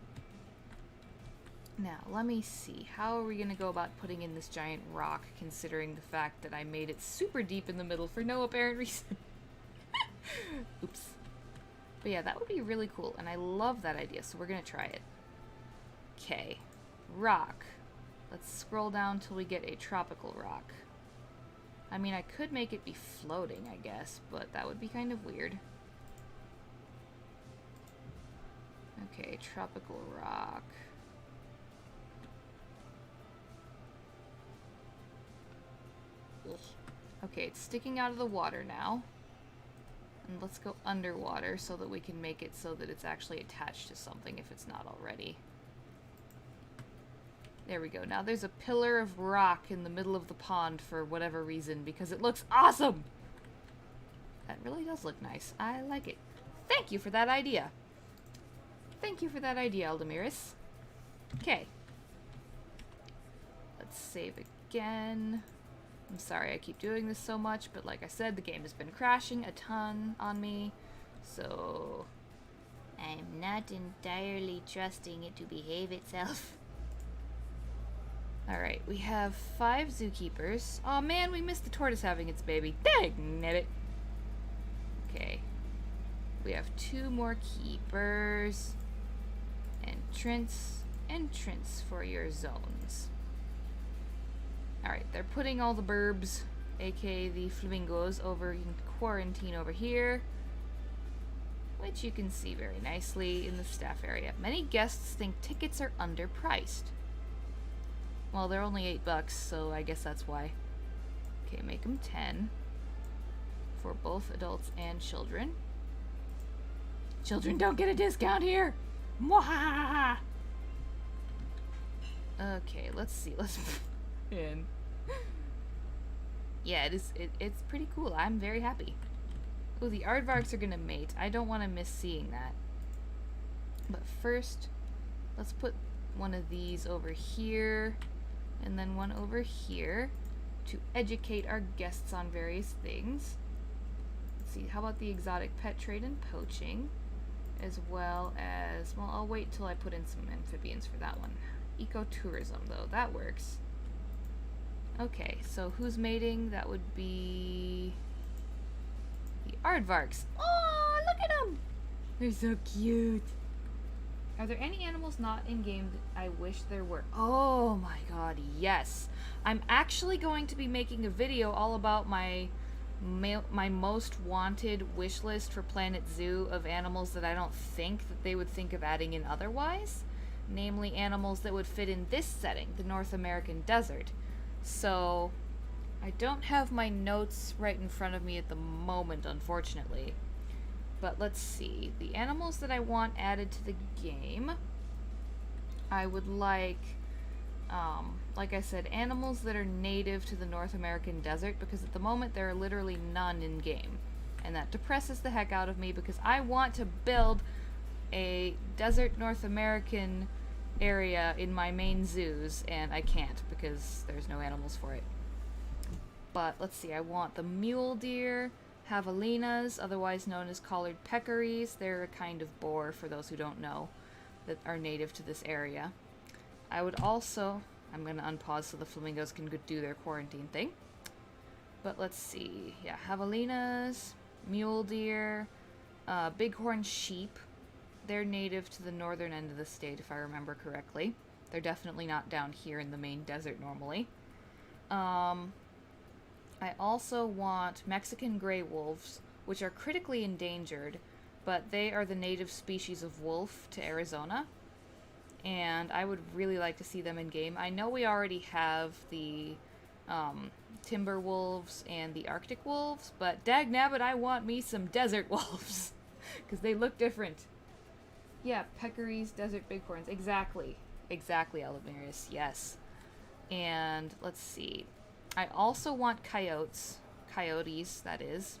Now, let me see. How are we going to go about putting in this giant rock, considering the fact that I made it super deep in the middle for no apparent reason? Oops. But yeah, that would be really cool, and I love that idea, so we're going to try it. Okay. Rock. Let's scroll down till we get a tropical rock. I mean, I could make it be floating, I guess, but that would be kind of weird. Okay, tropical rock. Okay, it's sticking out of the water now. And let's go underwater so that we can make it so that it's actually attached to something if it's not already. There we go. Now there's a pillar of rock in the middle of the pond for whatever reason because it looks awesome! That really does look nice. I like it. Thank you for that idea. Thank you for that idea, Aldemiris. Okay. Let's save again. I'm sorry I keep doing this so much, but like I said, the game has been crashing a ton on me, so I'm not entirely trusting it to behave itself. Alright, we have 5 zookeepers. Aw man, we missed the tortoise having its baby. Dang it! Okay. We have 2 more keepers. Entrance for your zones. Alright, they're putting all the burbs, aka the flamingos, over in quarantine over here, which you can see very nicely in the staff area. Many guests think tickets are underpriced. Well, they're only $8, so I guess that's why. Okay, make them 10 for both adults and children. Children don't get a discount here! Mwahaha! Okay, let's see. Let's in. Yeah, it's pretty cool. I'm very happy. Oh, the aardvarks are gonna mate. I don't want to miss seeing that. But first, let's put one of these over here, and then one over here to educate our guests on various things. Let's see, how about the exotic pet trade and poaching, as well as, well, I'll wait till I put in some amphibians for that one. Ecotourism, though, that works. Okay, so who's mating? That would be the aardvarks. Oh, look at them! They're so cute. Are there any animals not in game that I wish there were? Oh my god, yes. I'm actually going to be making a video all about my most wanted wish list for Planet Zoo of animals that I don't think that they would think of adding in otherwise. Namely, animals that would fit in this setting, the North American desert. So, I don't have my notes right in front of me at the moment, unfortunately. But let's see. The animals that I want added to the game, I would like I said, animals that are native to the North American desert, because at the moment there are literally none in game. And that depresses the heck out of me, because I want to build a desert North American area in my main zoos, and I can't because there's no animals for it. But let's see, I want the mule deer, javelinas, otherwise known as collared peccaries. They're a kind of boar, for those who don't know, that are native to this area. I would also, I'm going to unpause so the flamingos can go do their quarantine thing. But let's see, yeah, javelinas, mule deer, bighorn sheep. They're native to the northern end of the state, if I remember correctly. They're definitely not down here in the main desert normally. I also want Mexican gray wolves, which are critically endangered, but they are the native species of wolf to Arizona. And I would really like to see them in game. I know we already have the timber wolves and the Arctic wolves, but dagnabbit, I want me some desert wolves, because they look different. Yeah, peccaries, desert bighorns. Exactly. Exactly, Aldemiris. Yes. And let's see. I also want coyotes. Coyotes, that is.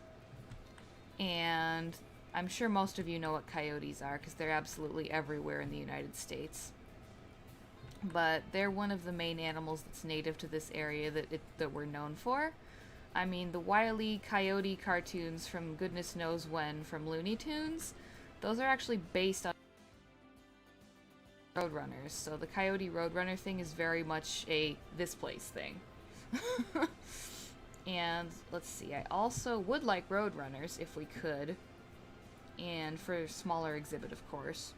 And I'm sure most of you know what coyotes are, because they're absolutely everywhere in the United States. but they're one of the main animals that's native to this area that we're known for. I mean, the Wile E. Coyote cartoons from goodness knows when from Looney Tunes, those are actually based on Roadrunners. So the Coyote Roadrunner thing is very much a this place thing. And let's see, I also would like Roadrunners if we could. And for a smaller exhibit, of course.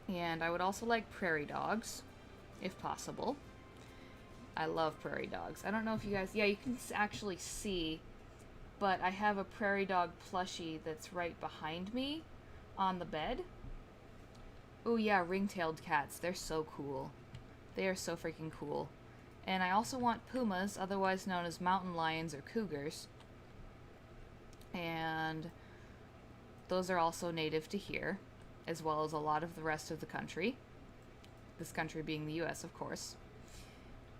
And I would also like prairie dogs, if possible. I love prairie dogs. I don't know if you guys... Yeah, you can actually see, but I have a prairie dog plushie that's right behind me on the bed. Oh yeah, ring-tailed cats. They're so cool. They are so freaking cool. And I also want pumas, otherwise known as mountain lions or cougars. And those are also native to here, as well as a lot of the rest of the country. This country being the US, of course.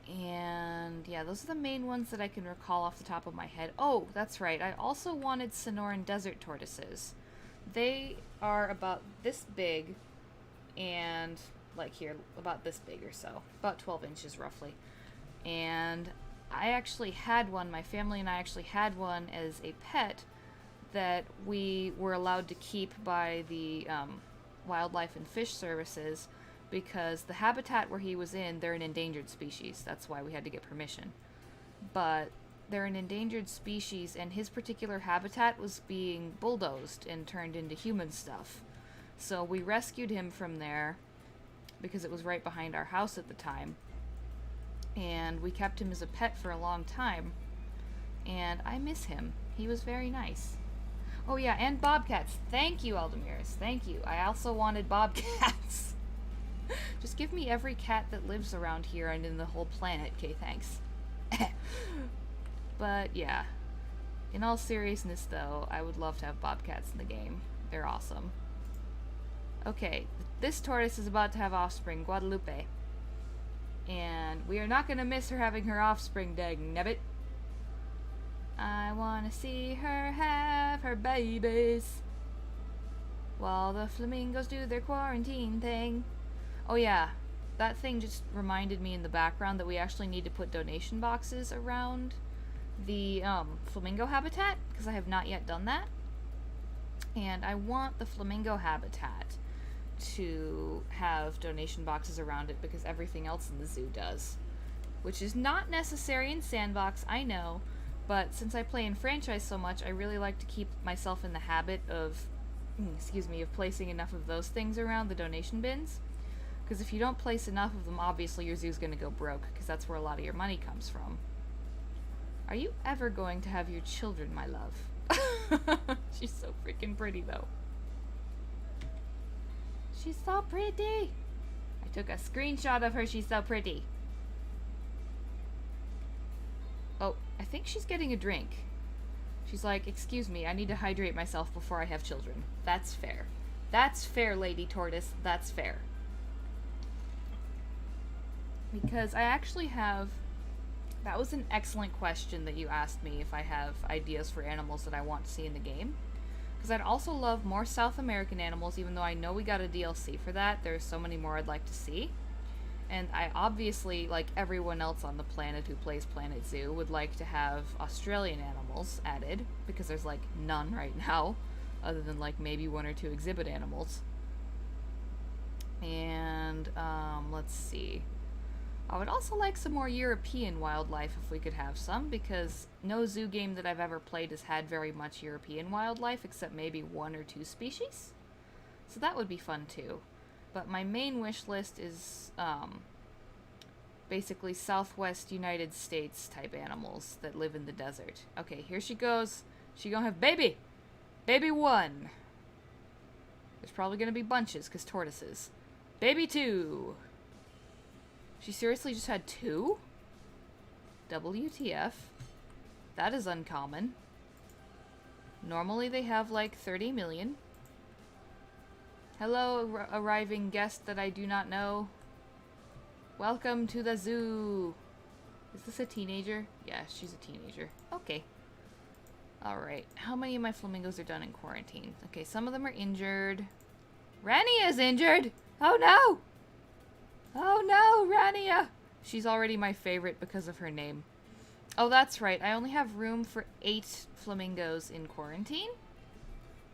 And yeah, those are the main ones that I can recall off the top of my head. Oh, that's right. I also wanted Sonoran desert tortoises. They are about this big and like here, about this big or so. About 12 inches roughly. And I actually had one, my family and I actually had one as a pet that we were allowed to keep by the Wildlife and Fish Services, because the habitat where he was in, they're an endangered species. That's why we had to get permission. But they're an endangered species, and his particular habitat was being bulldozed and turned into human stuff. So we rescued him from there, because it was right behind our house at the time. And we kept him as a pet for a long time. And I miss him. He was very nice. Oh yeah, and bobcats. Thank you, Aldemiris. Thank you. I also wanted bobcats. Just give me every cat that lives around here and in the whole planet. Okay, thanks. But yeah, in all seriousness though, I would love to have bobcats in the game. They're awesome. Okay, this tortoise is about to have offspring, Guadalupe. And we are not going to miss her having her offspring, dagnabbit. I want to see her have her babies while the flamingos do their quarantine thing. Oh yeah, that thing just reminded me in the background that we actually need to put donation boxes around the flamingo habitat, because I have not yet done that. And I want the flamingo habitat to have donation boxes around it because everything else in the zoo does. Which is not necessary in Sandbox, I know, but since I play in franchise so much, I really like to keep myself in the habit of, of placing enough of those things around the donation bins. Because if you don't place enough of them, obviously your zoo's going to go broke, because that's where a lot of your money comes from. Are you ever going to have your children, my love? She's so freaking pretty, though. She's so pretty! I took a screenshot of her, she's so pretty. Oh, I think she's getting a drink. She's like, excuse me, I need to hydrate myself before I have children. That's fair. That's fair, Lady Tortoise. That's fair. Because I actually have... That was an excellent question that you asked me, if I have ideas for animals that I want to see in the game. Because I'd also love more South American animals, even though I know we got a DLC for that. There's so many more I'd like to see. And I obviously, like everyone else on the planet who plays Planet Zoo, would like to have Australian animals added, because there's like none right now, other than like maybe one or two exhibit animals. And, let's see. I would also like some more European wildlife if we could have some, because no zoo game that I've ever played has had very much European wildlife, except maybe one or two species. So that would be fun too. But my main wish list is, basically Southwest United States type animals that live in the desert. Okay, here she goes. She gonna have baby! Baby 1! There's probably gonna be bunches, because tortoises. Baby 2! She seriously just had 2? WTF. That is uncommon. Normally they have like 30 million. Hello, arriving guest that I do not know. Welcome to the zoo. Is this a teenager? Yeah, she's a teenager. Okay. Alright, how many of my flamingos are done in quarantine? Okay, some of them are injured. Rania is injured! Oh no! Oh no, Rania! She's already my favorite because of her name. Oh, that's right. I only have room for 8 flamingos in quarantine.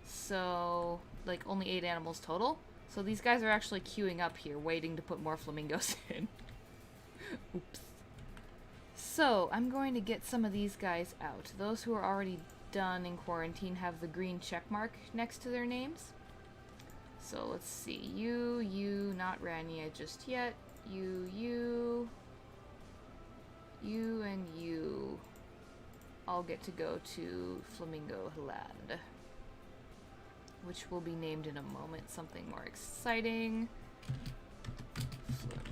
So, like, only 8 animals total. So these guys are actually queuing up here, waiting to put more flamingos in. Oops. So, I'm going to get some of these guys out. Those who are already done in quarantine have the green check mark next to their names. So, let's see. You, not Rania just yet. You, and you all get to go to Flamingo Land, which will be named in a moment. Something more exciting.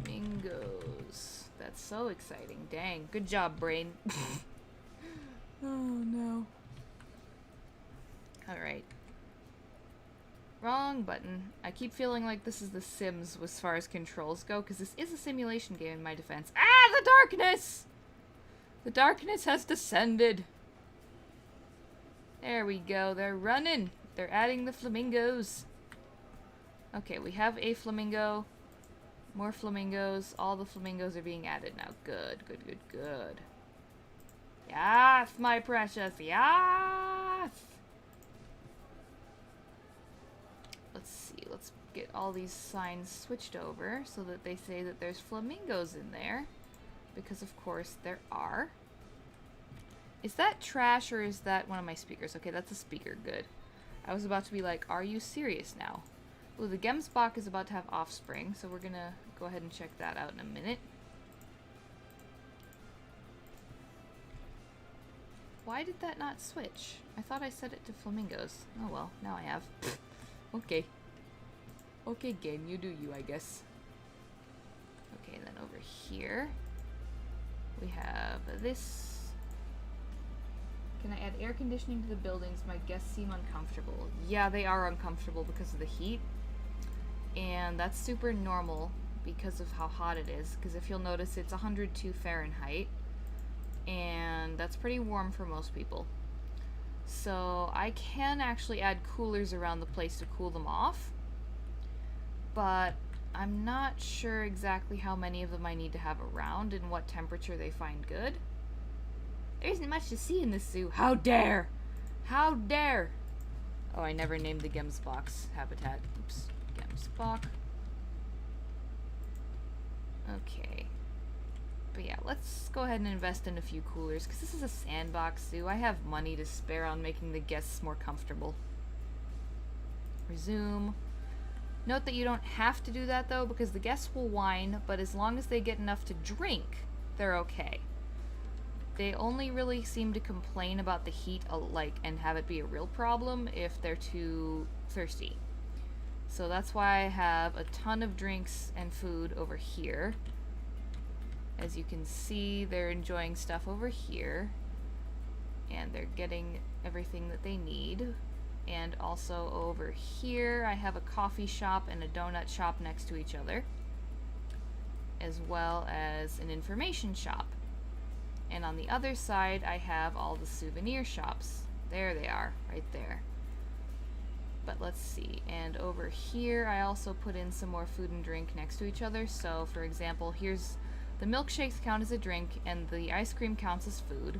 Flamingos. That's so exciting. Dang. Good job, brain. Oh, no. Alright. Wrong button. I keep feeling like this is The Sims as far as controls go, because this is a simulation game in my defense. Ah, the darkness! The darkness has descended. There we go. They're running. They're adding the flamingos. Okay, we have a flamingo. More flamingos. All the flamingos are being added now. Good, good, good, good. Yes, my precious. Yes! Let's see. Let's get all these signs switched over so that they say that there's flamingos in there. Because, of course, there are. Is that trash or is that one of my speakers? Okay, that's a speaker. Good. I was about to be like, are you serious now? Ooh, the Gemsbach is about to have offspring, so we're gonna go ahead and check that out in a minute. Why did that not switch? I thought I set it to flamingos. Oh well, now I have. Okay. Okay, game, you do you, I guess. Okay, then over here, we have this. Can I add air conditioning to the buildings? My guests seem uncomfortable. Yeah, they are uncomfortable because of the heat. And that's super normal because of how hot it is. Because if you'll notice, it's 102 Fahrenheit. And that's pretty warm for most people. So I can actually add coolers around the place to cool them off. But I'm not sure exactly how many of them I need to have around and what temperature they find good. There isn't much to see in this zoo. How dare! How dare! Oh, I never named the Gemsbox habitat. Oops. Gemsbach. Okay. But yeah, let's go ahead and invest in a few coolers, because this is a sandbox zoo. I have money to spare on making the guests more comfortable. Resume. Note that you don't have to do that, though, because the guests will whine, but as long as they get enough to drink, they're okay. They only really seem to complain about the heat, and have it be a real problem if they're too thirsty. So that's why I have a ton of drinks and food over here. As you can see, they're enjoying stuff over here. And they're getting everything that they need. And also over here, I have a coffee shop and a donut shop next to each other. As well as an information shop. And on the other side, I have all the souvenir shops. There they are, right there. But let's see. And over here, I also put in some more food and drink next to each other. So, for example, here's the milkshakes count as a drink, and the ice cream counts as food.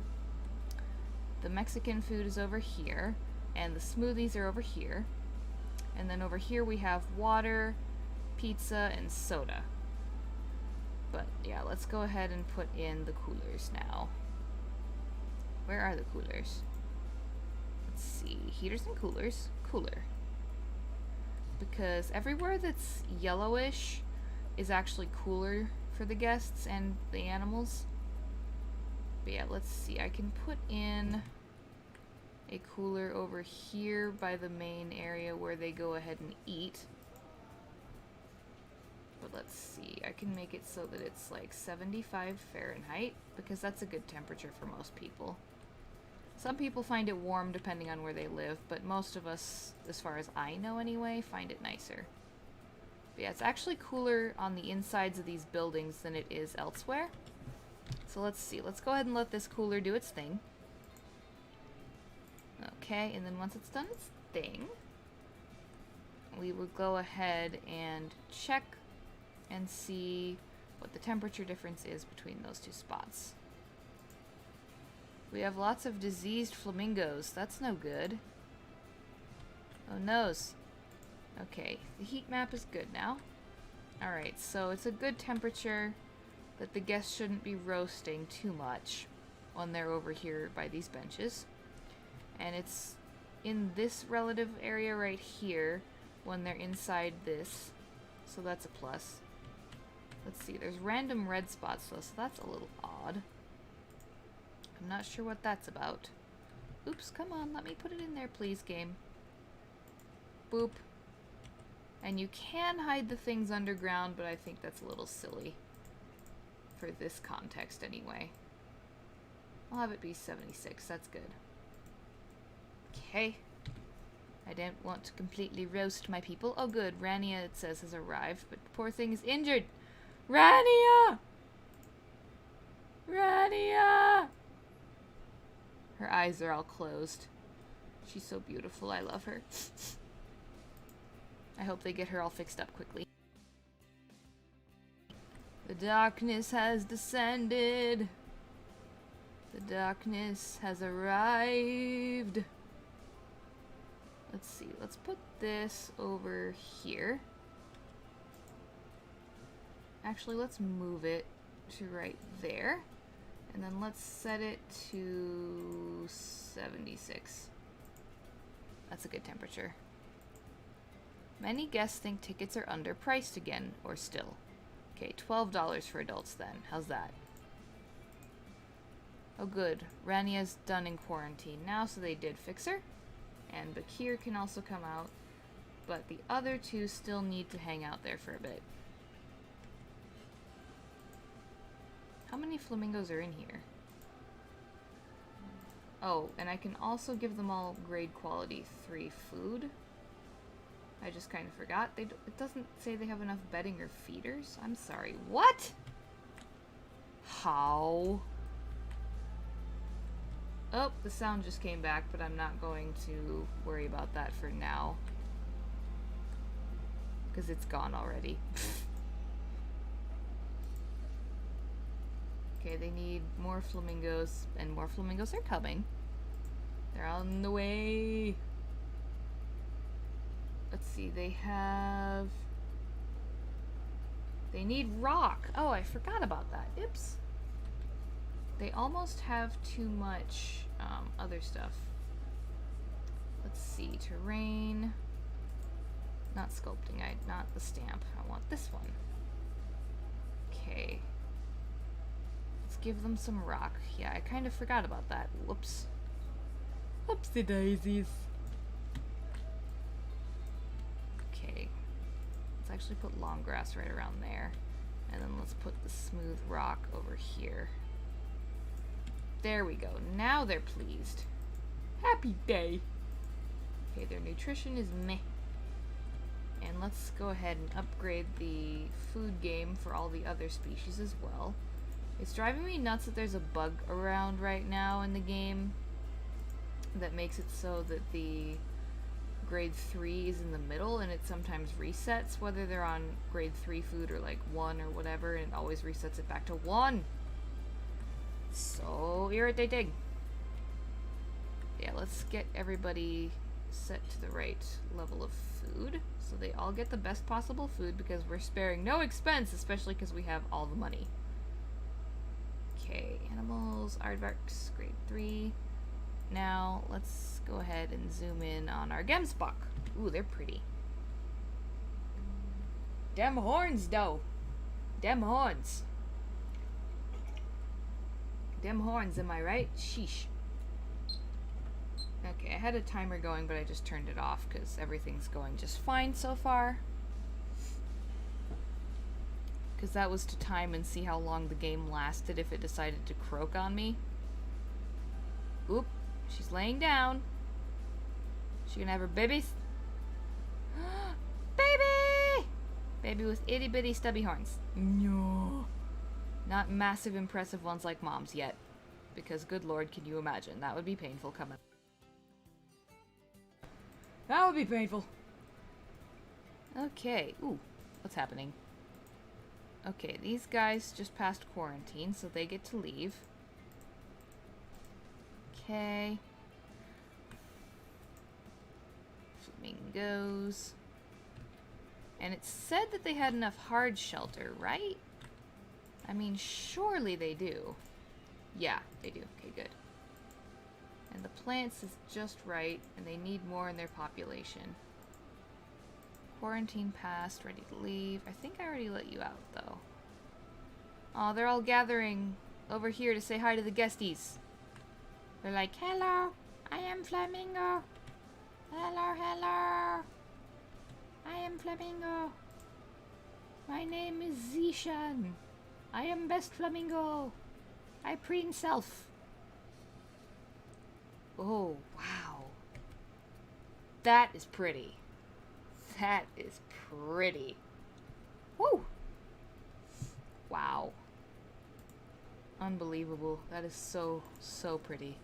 The Mexican food is over here, and the smoothies are over here. And then over here we have water, pizza, and soda. But yeah, let's go ahead and put in the coolers now. Where are the coolers? Let's see. Heaters and coolers. Cooler. Because everywhere that's yellowish is actually cooler for the guests and the animals. But yeah, let's see. I can put in a cooler over here by the main area where they go ahead and eat. But let's see, I can make it so that it's like 75 Fahrenheit, because that's a good temperature for most people. Some people find it warm depending on where they live, but most of us, as far as I know anyway, find it nicer. But yeah, it's actually cooler on the insides of these buildings than it is elsewhere. So let's see, let's go ahead and let this cooler do its thing. Okay, and then once it's done its thing, we will go ahead and check and see what the temperature difference is between those two spots. We have lots of diseased flamingos. That's no good. Oh noes. Okay, the heat map is good now. Alright, so it's a good temperature that the guests shouldn't be roasting too much when they're over here by these benches. And it's in this relative area right here when they're inside this. So that's a plus. Let's see, there's random red spots though, so that's a little odd. I'm not sure what that's about. Oops, come on, let me put it in there please, game. Boop. And you can hide the things underground, but I think that's a little silly. For this context, anyway. I'll have it be 76, that's good. Okay. I don't want to completely roast my people. Oh good, Rania, it says, has arrived, but the poor thing is injured. Rania! Rania! Her eyes are all closed. She's so beautiful, I love her. I hope they get her all fixed up quickly. The darkness has descended. The darkness has arrived. Let's see, let's put this over here. Actually, let's move it to right there. And then let's set it to 76. That's a good temperature. Many guests think tickets are underpriced again, or still. Okay, $12 for adults then. How's that? Oh good, Rania's done in quarantine now, so they did fix her. And Bakir can also come out, but the other two still need to hang out there for a bit. How many flamingos are in here? Oh, and I can also give them all grade quality 3 food. I just kind of forgot. It doesn't say they have enough bedding or feeders. I'm sorry. What? How? Oh, the sound just came back, but I'm not going to worry about that for now. Because it's gone already. Okay, they need more flamingos, and more flamingos are coming. They're on the way. Let's see, they need rock. Oh, I forgot about that. Oops. They almost have too much other stuff. Let's see, terrain. Not sculpting, not the stamp. I want this one. Okay. Let's give them some rock. Yeah, I kind of forgot about that. Whoops. Whoopsie daisies. Okay. Let's actually put long grass right around there. And then let's put the smooth rock over here. There we go. Now they're pleased. Happy day. Okay, their nutrition is meh. And let's go ahead and upgrade the food game for all the other species as well. It's driving me nuts that there's a bug around right now in the game that makes it so that the grade 3 is in the middle, and it sometimes resets whether they're on grade 3 food or like 1 or whatever, and it always resets it back to 1. So irritating. Yeah, let's get everybody set to the right level of food so they all get the best possible food, because we're sparing no expense, especially because we have all the money. Okay, animals, aardvarks, grade 3. Now let's go ahead and zoom in on our gemsbok. Ooh, they're pretty. Dem horns though. Dem horns. Dem horns, am I right? Sheesh. Okay, I had a timer going, but I just turned it off because everything's going just fine so far. Because that was to time and see how long the game lasted if it decided to croak on me. Oop, she's laying down. She gonna have her babies? Baby! Baby with itty bitty stubby horns. No. Not massive impressive ones like mom's yet. Because good lord, can you imagine? That would be painful coming. That would be painful. Okay. Ooh, what's happening? Okay, these guys just passed quarantine, so they get to leave. Okay. Flamingos. And it said that they had enough hard shelter, right? I mean, surely they do. Yeah, they do. Okay, good. And the plants is just right, and they need more in their population. Quarantine passed, ready to leave. I think I already let you out, though. Oh, they're all gathering over here to say hi to the guesties. They're like, hello, I am Flamingo. Hello, hello. I am Flamingo. My name is Zishan. I am best Flamingo. I preen self. Oh, wow. That is pretty. That is pretty. Woo! Wow. Unbelievable. That is so, so pretty.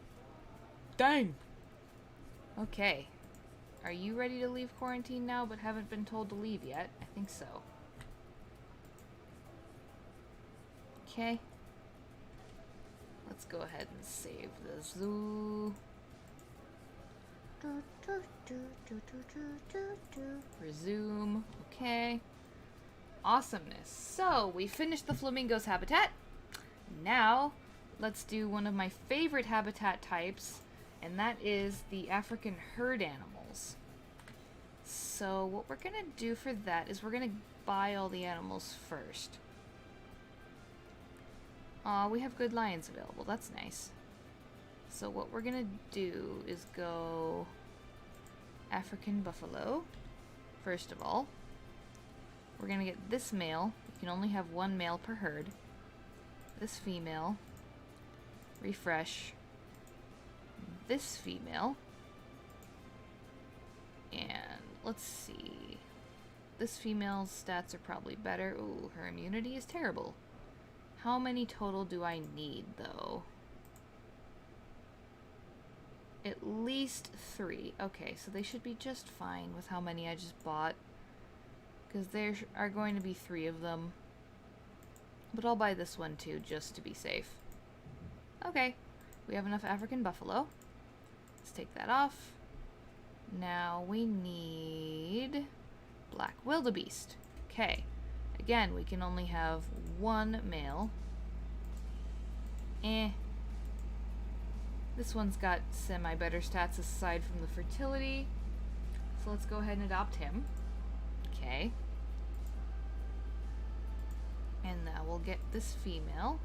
Dang! Okay. Are you ready to leave quarantine now but haven't been told to leave yet? I think so. Okay. Let's go ahead and save the zoo. Resume. Okay. Awesomeness. So, we finished the flamingo's habitat. Now, let's do one of my favorite habitat types, and that is the African herd animals. So, what we're going to do for that is we're going to buy all the animals first. We have good lions available. That's nice. So what we're gonna do is go African buffalo, first of all. We're gonna get this male. You can only have one male per herd. This female. Refresh. This female. And let's see. This female's stats are probably better. Ooh, her immunity is terrible. How many total do I need, though? At least 3. Okay, so they should be just fine with how many I just bought. Because there are going to be 3 of them. But I'll buy this one too, just to be safe. Okay, we have enough African buffalo. Let's take that off. Now we need black wildebeest. Okay. Again, we can only have one male. This one's got semi-better stats aside from the fertility. So let's go ahead and adopt him. Okay. And now we'll get this female.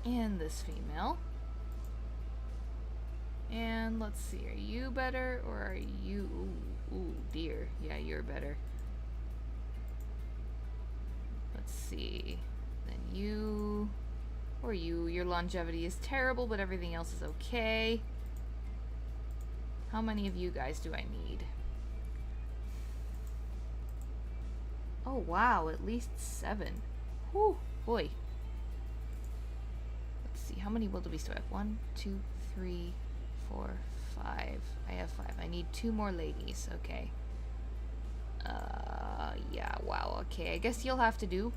And this female. And let's see, are you better or are you... Ooh, dear. Yeah, you're better. Let's see. Then you... Or you. Your longevity is terrible, but everything else is okay. How many of you guys do I need? Oh, wow. At least 7. Whew. Boy. Let's see. How many wildebeest do I have? 1, 2, 3, 4, 5. I have 5. I need 2 more ladies. Okay. Yeah, wow, okay, I guess you'll have to do.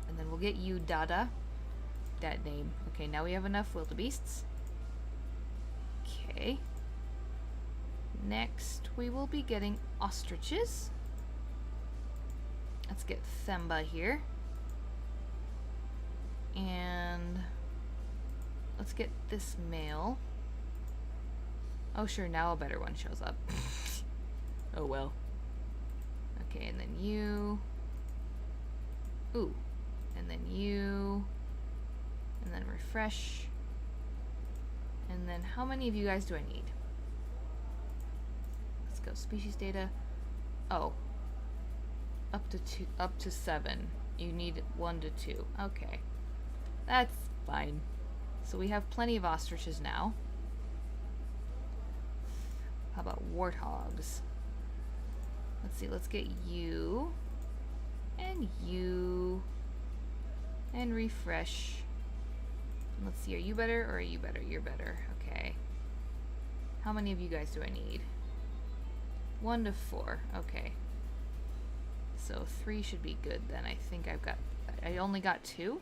And then we'll get you Dada. That name. Okay, now we have enough wildebeests. Okay. Next, we will be getting ostriches. Let's get Themba here. And let's get this male. Oh, sure, now a better one shows up. Oh, well. Okay, and then you. Ooh. And then you. And then refresh. And then how many of you guys do I need? Let's go species data. Oh. Up to 7. You need 1 to 2. Okay. That's fine. So we have plenty of ostriches now. How about warthogs? Let's see, let's get you. And you. And refresh. And let's see, are you better or are you better? You're better. Okay. How many of you guys do I need? 1 to 4. Okay. So 3 should be good then. I think I only got 2?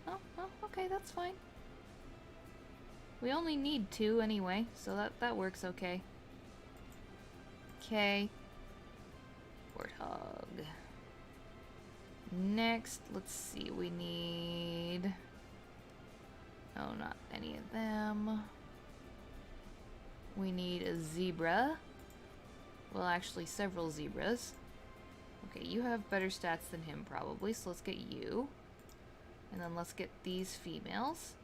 Oh, okay, that's fine. We only need 2 anyway, so that works okay. Okay. Warthog. Next, let's see, we need... Oh, not any of them. We need a zebra. Well, actually, several zebras. Okay, you have better stats than him, probably, so let's get you. And then let's get these females.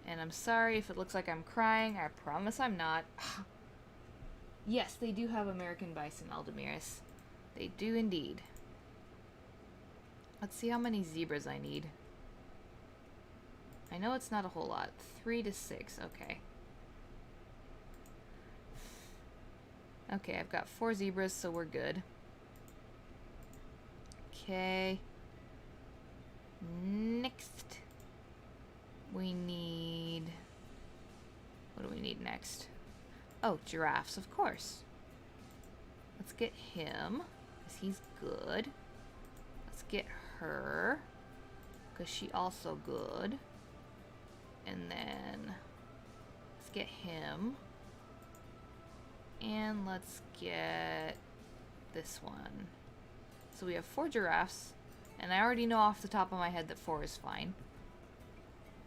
And I'm sorry if it looks like I'm crying. I promise I'm not. Yes, they do have American bison, Aldemiris. They do indeed. Let's see how many zebras I need. I know it's not a whole lot. 3 to 6, okay. Okay, I've got 4 zebras, so we're good. Okay. Next. We need... What do we need next? Oh, giraffes, of course. Let's get him, because he's good. Let's get her, because she also good. And then let's get him. And let's get this one. So we have 4 giraffes, and I already know off the top of my head that 4 is fine.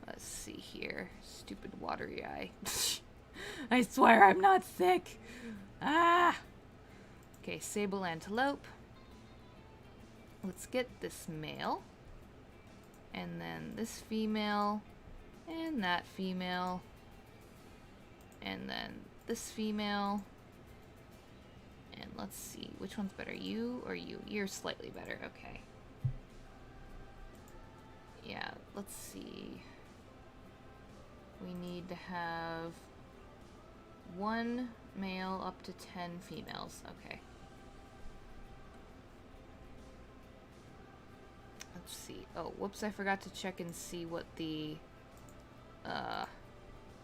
Let's see here. Stupid watery eye. I swear I'm not sick. Ah! Okay, sable antelope. Let's get this male. And then this female. And that female. And then this female. And let's see, which one's better, you or you? You're slightly better, okay. Yeah, let's see. We need to have 1 male up to 10 females, okay. Let's see. Oh, whoops, I forgot to check and see what the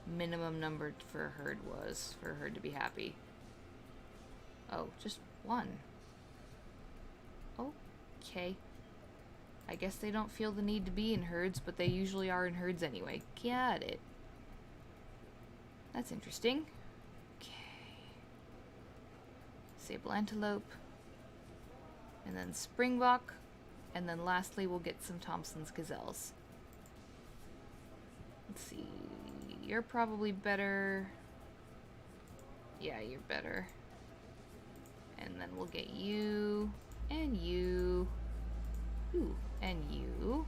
minimum number for a herd was for a herd to be happy. Oh, just 1. Okay. I guess they don't feel the need to be in herds, but they usually are in herds anyway. Got it. That's interesting. Okay. Sable antelope. And then springbok. And then lastly, we'll get some Thompson's gazelles. Let's see. You're probably better. Yeah, you're better. And then we'll get you. And you. Ooh, and you.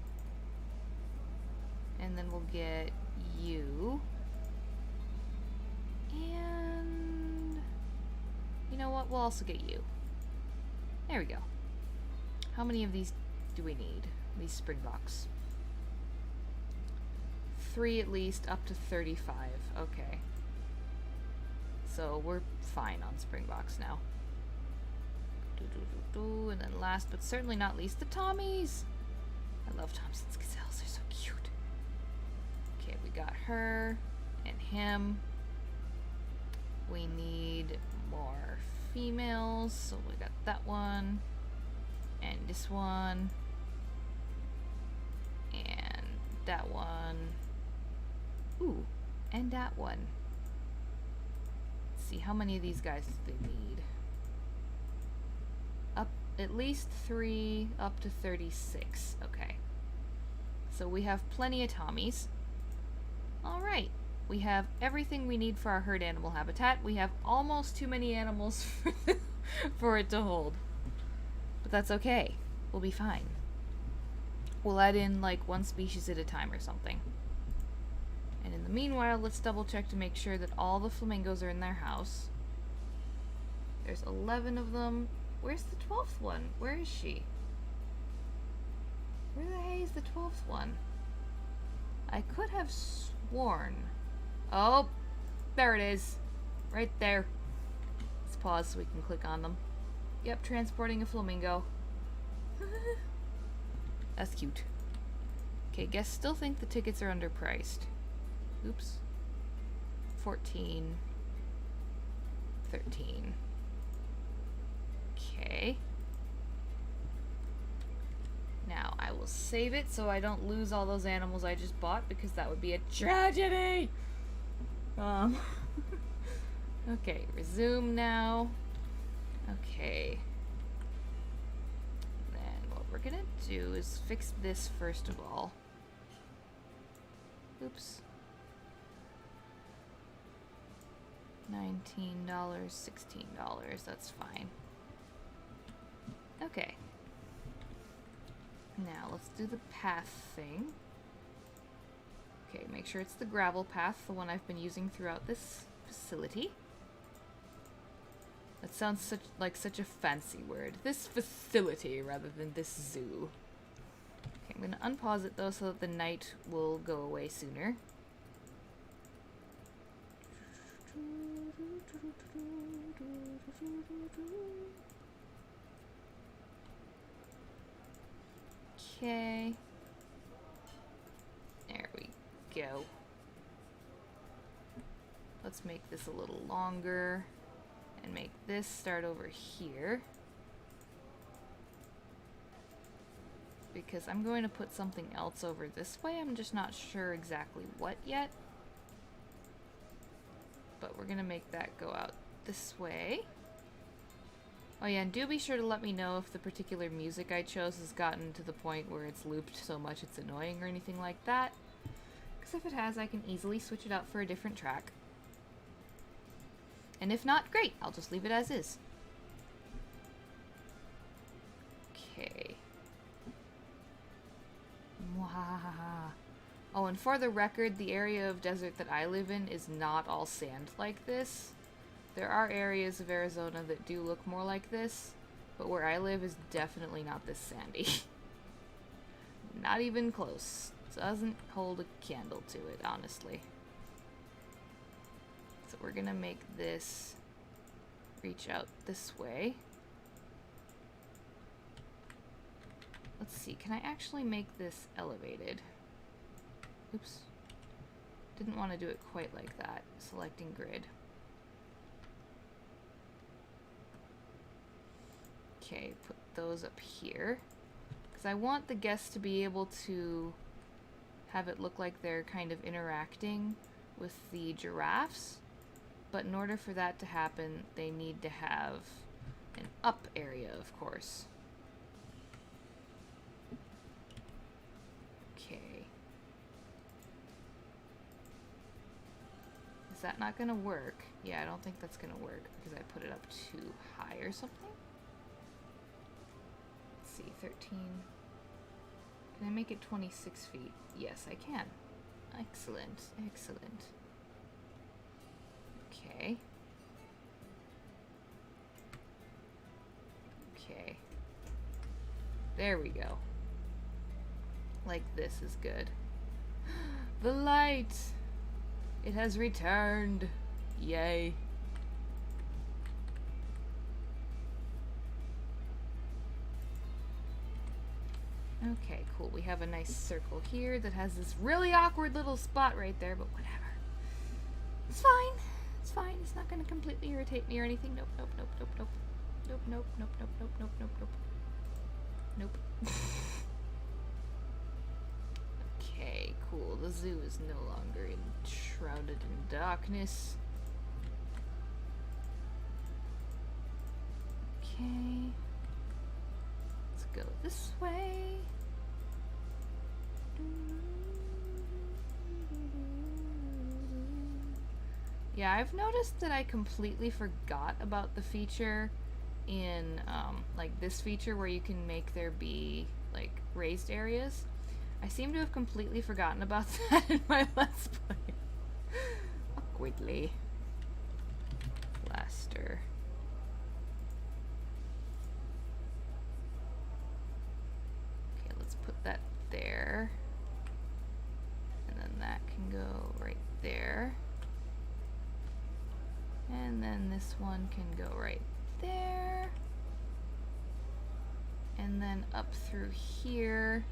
And then we'll get you. And you know what? We'll also get you. There we go. How many of these do we need? These springboks. 3 at least, up to 35. Okay. So we're fine on springboks now. And then last but certainly not least, the Tommies. I love Thompson's gazelles. They're so cute. Okay, we got her and him. We need more females. So we got that one. And this one. And that one. Ooh, and that one. Let's see, how many of these guys do they need? Up at least 3 up to 36. Okay. So we have plenty of Tommies. Alright. We have everything we need for our herd animal habitat. We have almost too many animals for it to hold. But that's okay. We'll be fine. We'll add in like 1 species at a time or something. And in the meanwhile, let's double check to make sure that all the flamingos are in their house. There's 11 of them. Where's the 12th one? Where is she? Where the heck is the 12th one? I could have sworn. Oh, there it is. Right there. Let's pause so we can click on them. Yep, transporting a flamingo. That's cute. Okay, guests still think the tickets are underpriced. Oops. 14. 13. Okay. save it so I don't lose all those animals I just bought, because that would be a tragedy. Okay, resume now. Okay. Then what we're gonna do is fix this first of all. Oops. $19, $16, that's fine. Okay. Now, let's do the path thing. Okay, make sure it's the gravel path, the one I've been using throughout this facility. That sounds like such a fancy word. This facility, rather than this zoo. Okay, I'm gonna unpause it though, so that the night will go away sooner. Okay. There we go. Let's make this a little longer and make this start over here. Because I'm going to put something else over this way. I'm just not sure exactly what yet. But we're gonna make that go out this way. Oh yeah, and do be sure to let me know if the particular music I chose has gotten to the point where it's looped so much it's annoying or anything like that. Because if it has, I can easily switch it out for a different track. And if not, great, I'll just leave it as is. Okay. Mwahaha. Oh, and for the record, the area of desert that I live in is not all sand like this. There are areas of Arizona that do look more like this, but where I live is definitely not this sandy. Not even close. Doesn't hold a candle to it, honestly. So we're gonna make this reach out this way. Let's see, can I actually make this elevated? Oops. Didn't want to do it quite like that. Selecting grid. Okay, put those up here. Because I want the guests to be able to have it look like they're kind of interacting with the giraffes. But in order for that to happen, they need to have an up area, of course. Okay. Is that not gonna work? Yeah, I don't think that's gonna work because I put it up too high or something. Let's see, 13. Can I make it 26 feet? Yes, I can. Excellent, excellent. Okay. Okay. There we go. Like this is good. The light! It has returned. Yay. Okay, cool. We have a nice circle here that has this really awkward little spot right there, but whatever. It's fine. It's fine. It's not going to completely irritate me or anything. Nope, nope, nope, nope, nope. Nope, nope, nope, nope, nope, nope, nope, nope. Nope. Okay, cool. The zoo is no longer shrouded in darkness. Okay. Let's go this way. Yeah, I've noticed that I completely forgot about the feature in, like this feature where you can make there be, like, raised areas. I seem to have completely forgotten about that in my Let's Play. Awkwardly. Blaster. Okay, let's put that there. And then that can go right there. And then this one can go right there. And then up through here.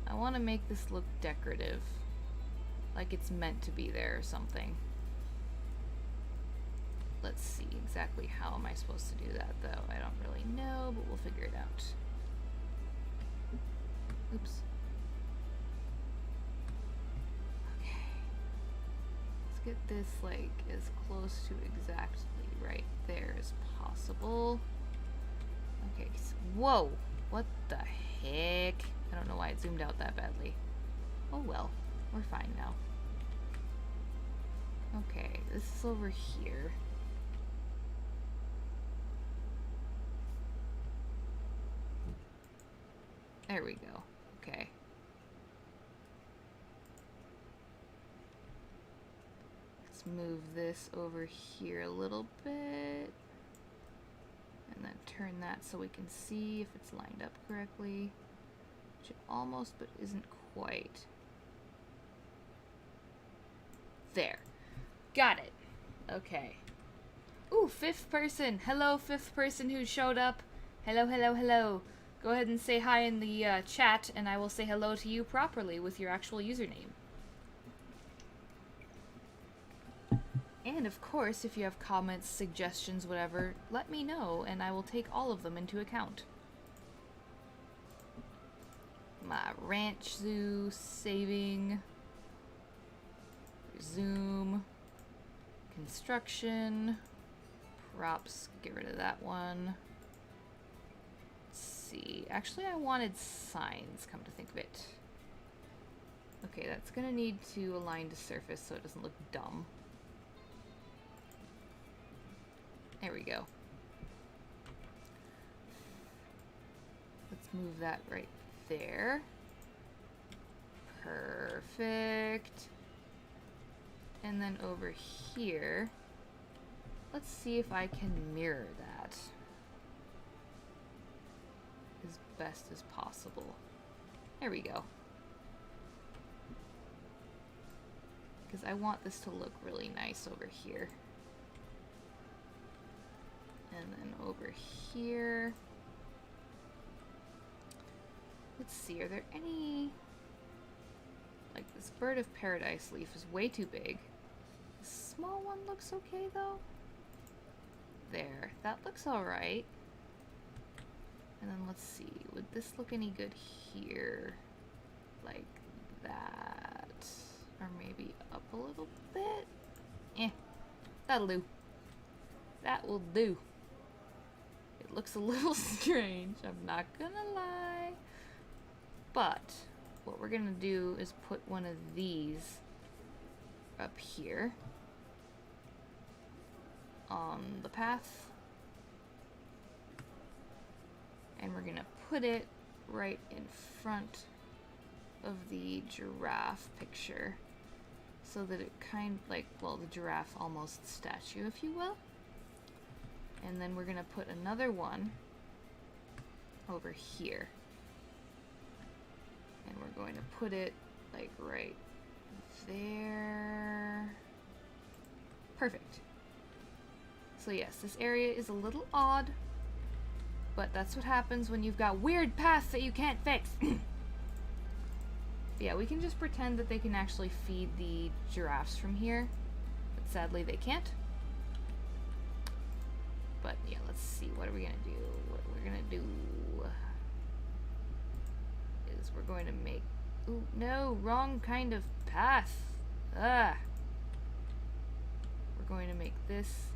I want to make this look decorative. Like it's meant to be there or something. let's see exactly how am I supposed to do that, though. I don't really know, but we'll figure it out. Oops. Okay. Let's get this, like, as close to exactly right there as possible. Okay, so, whoa! What the heck? I don't know why it zoomed out that badly. Oh well, we're fine now. Okay, this is over here. There we go. Okay. Let's move this over here a little bit. And then turn that so we can see if it's lined up correctly. Which it almost, but isn't quite. There. Got it. Okay. Ooh, 5th person. Hello, 5th person who showed up. Hello, hello, hello. Go ahead and say hi in the chat, and I will say hello to you properly with your actual username. And of course, if you have comments, suggestions, whatever, let me know, and I will take all of them into account. My ranch zoo, saving, resume, construction, props, get rid of that one. Let's see, actually I wanted signs, come to think of it. Okay, that's gonna need to align to surface so it doesn't look dumb. There we go. Let's move that right there. Perfect. And then over here, let's see if I can mirror that as best as possible. There we go. Because I want this to look really nice over here. And then over here, let's see, are there any, like this bird of paradise leaf is way too big. The small one looks okay though. There, that looks alright. And then let's see, would this look any good here? Like that. Or maybe up a little bit? Eh, that'll do. That will do. It looks a little strange, I'm not gonna lie. But what we're gonna do is put one of these up here on the path. And we're gonna put it right in front of the giraffe picture so that it kind of like, well, the giraffe almost statue, if you will. And then we're gonna put another one over here. And we're going to put it like right there. Perfect. So yes, this area is a little odd, but that's what happens when you've got weird paths that you can't fix. Yeah, we can just pretend that they can actually feed the giraffes from here, but sadly they can't. But yeah, let's see, what are we gonna do? What we're gonna do is we're going to make, ooh, no, wrong kind of path. Ah. We're going to make this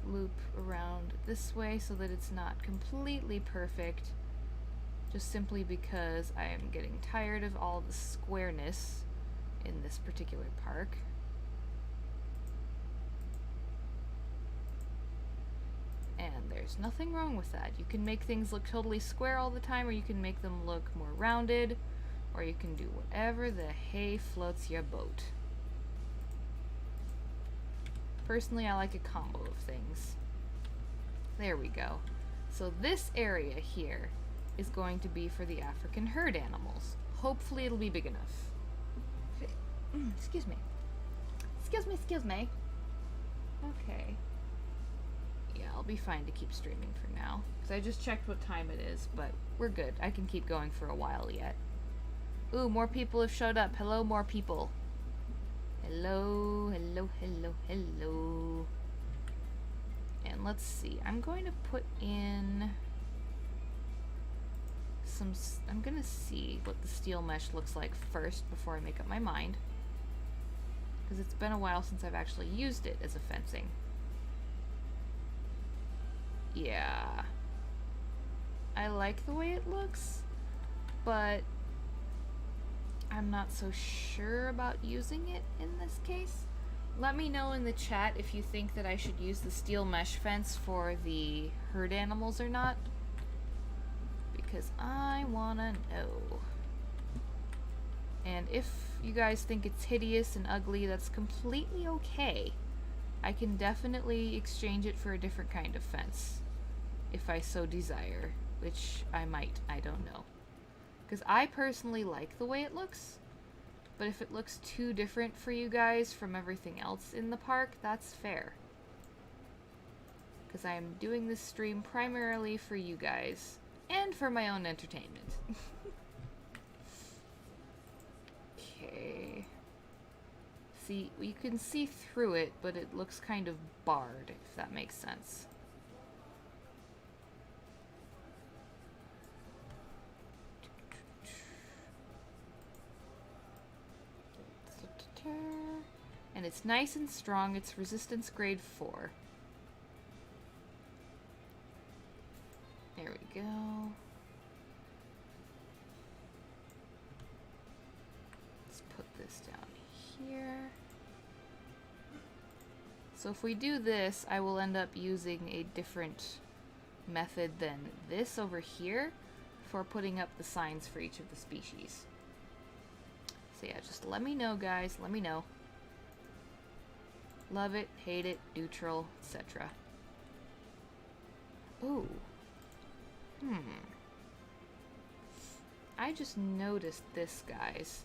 loop around this way so that it's not completely perfect, just simply because I am getting tired of all the squareness in this particular park. And there's nothing wrong with that. You can make things look totally square all the time, or you can make them look more rounded, or you can do whatever the hay floats your boat. Personally, I like a combo of things. There we go. So this area here is going to be for the African herd animals. Hopefully it'll be big enough. Excuse me. Excuse me. Okay. Yeah, I'll be fine to keep streaming for now. Because I just checked what time it is, but we're good. I can keep going for a while yet. Ooh, more people have showed up. Hello, more people. Hello, hello, hello, hello. let's see. I'm going to put in some... I'm going to see what the steel mesh looks like first before I make up my mind. Because it's been a while since I've actually used it as a fencing. Yeah. I like the way it looks, but I'm not so sure about using it in this case. Let me know in the chat if you think that I should use the steel mesh fence for the herd animals or not, because I wanna know. And if you guys think it's hideous and ugly, that's completely okay. I can definitely exchange it for a different kind of fence, if I so desire, which I might, I don't know. Because I personally like the way it looks, but if it looks too different for you guys from everything else in the park, that's fair. Because I am doing this stream primarily for you guys, and for my own entertainment. Okay. See, you can see through it, but it looks kind of barred, if that makes sense. And it's nice and strong. It's resistance grade 4. There we go. Let's put this down here. So if we do this, I will end up using a different method than this over here for putting up the signs for each of the species. So yeah, just let me know, guys. Let me know. Love it, hate it, neutral, etc. Ooh. I just noticed this, guys.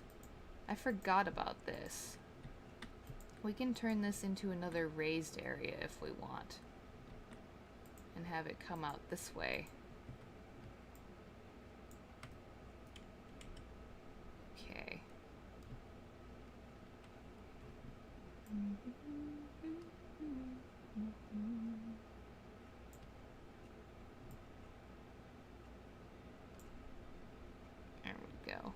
I forgot about this. We can turn this into another raised area if we want. And have it come out this way. Okay. There we go.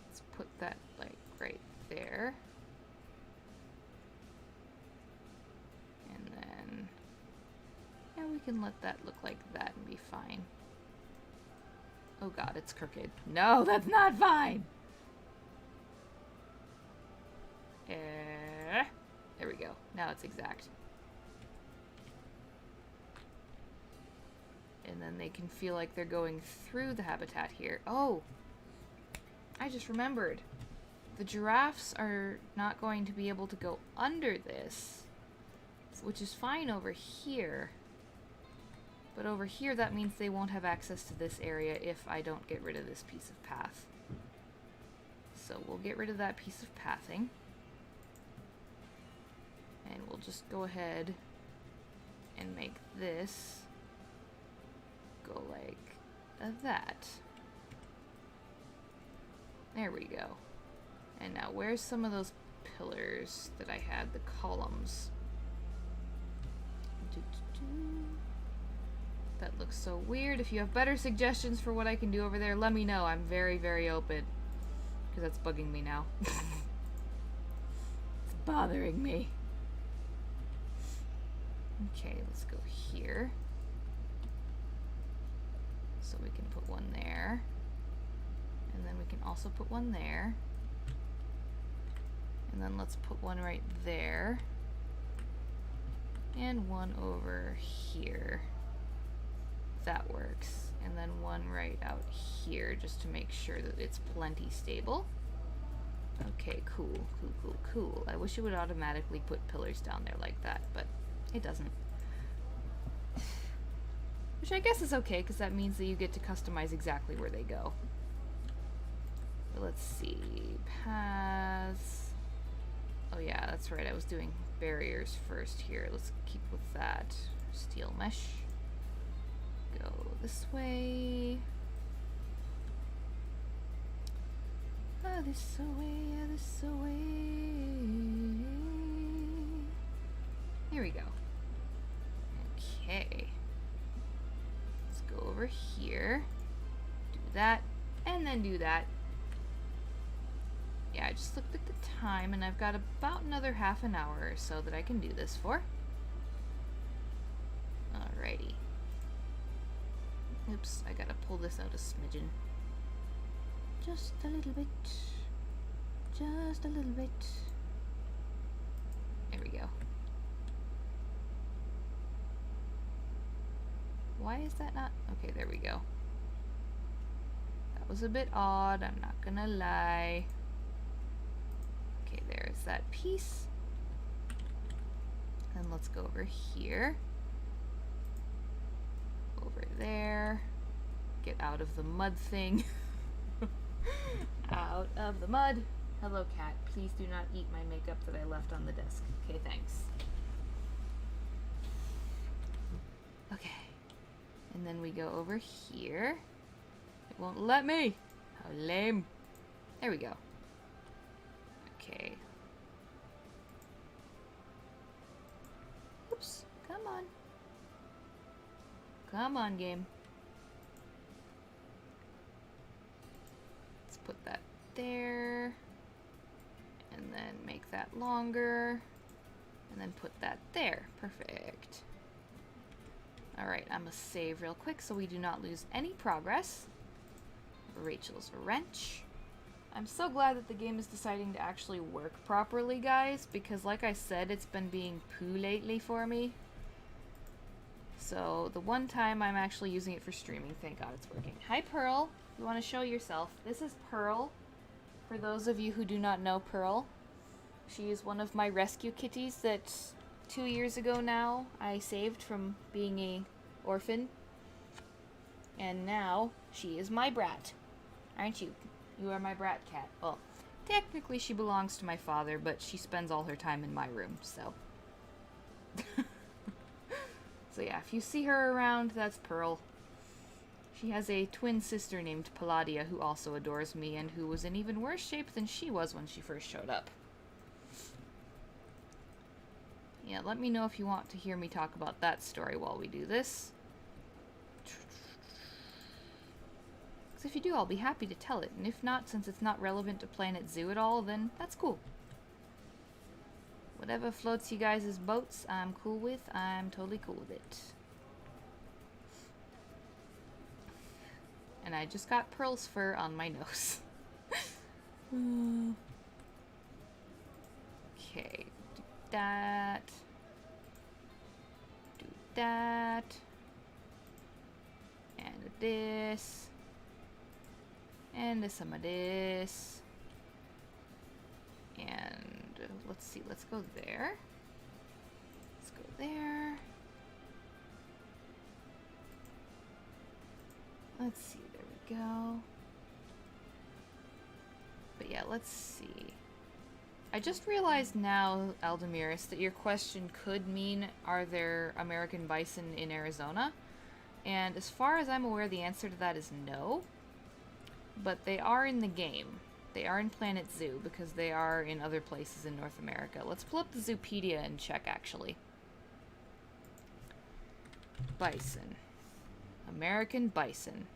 Let's put that like right there. And then, yeah, we can let that look like that and be fine. Oh god, it's crooked. No, that's not fine! There we go. Now it's exact. And then they can feel like they're going through the habitat here. Oh! I just remembered. The giraffes are not going to be able to go under this, which is fine over here. But over here, that means they won't have access to this area if I don't get rid of this piece of path. So we'll get rid of that piece of pathing. And we'll just go ahead and make this go like that. There we go. And now where's some of those pillars that I had, the columns? That looks so weird. If you have better suggestions for what I can do over there, let me know. I'm very, very open. Because that's bugging me now. It's bothering me. Okay, let's go here. So we can put one there. And then we can also put one there. And then let's put one right there. And one over here. That works. And then one right out here just to make sure that it's plenty stable. Okay, cool, cool, cool, cool. I wish it would automatically put pillars down there like that, but it doesn't. Which I guess is okay, because that means that you get to customize exactly where they go. But let's see. Paths. Oh yeah, that's right. I was doing barriers first here. Let's keep with that. Steel mesh. Go this way. This way, this way. There we go. Okay. Let's go over here. Do that. And then do that. Yeah, I just looked at the time and I've got about another half an hour or so that I can do this for. Alrighty. Oops, I gotta pull this out a smidgen. Just a little bit. Just a little bit. There we go. Why is that not? Okay, there we go. That was a bit odd, I'm not gonna lie. Okay, there's that piece. And let's go over here. Over there. Get out of the mud thing. Out of the mud. Hello, cat. Please do not eat my makeup that I left on the desk. Okay, thanks. Okay. And then we go over here. It won't let me. How lame. There we go. Okay. Oops. Come on. Come on, game. Let's put that there. And then make that longer. And then put that there. Perfect. Alright, I'm gonna save real quick so we do not lose any progress. Rachel's wrench. I'm so glad that the game is deciding to actually work properly, guys, because like I said, it's been being poo lately for me. So the one time I'm actually using it for streaming, thank God it's working. Hi, Pearl. You want to show yourself? This is Pearl. For those of you who do not know Pearl, she is one of my rescue kitties that 2 years ago now I saved from being a orphan. And now she is my brat. Aren't you? You are my brat cat. Well, technically she belongs to my father, but she spends all her time in my room, so. So yeah, if you see her around, that's Pearl. She has a twin sister named Palladia who also adores me and who was in even worse shape than she was when she first showed up. Yeah, let me know if you want to hear me talk about that story while we do this. Because if you do, I'll be happy to tell it. And if not, since it's not relevant to Planet Zoo at all, then that's cool. Whatever floats you guys' boats, I'm cool with. I'm totally cool with it. And I just got Pearl's fur on my nose. Okay, do that. Do that. And this. And some of this. And let's see, let's go there. Let's go there. Let's see, there we go. But yeah, let's see. I just realized now, Aldemiris, that your question could mean, are there American bison in Arizona? And as far as I'm aware, the answer to that is no. But they are in the game. They are in Planet Zoo, because they are in other places in North America. Let's pull up the Zoopedia and check, actually. Bison. American bison.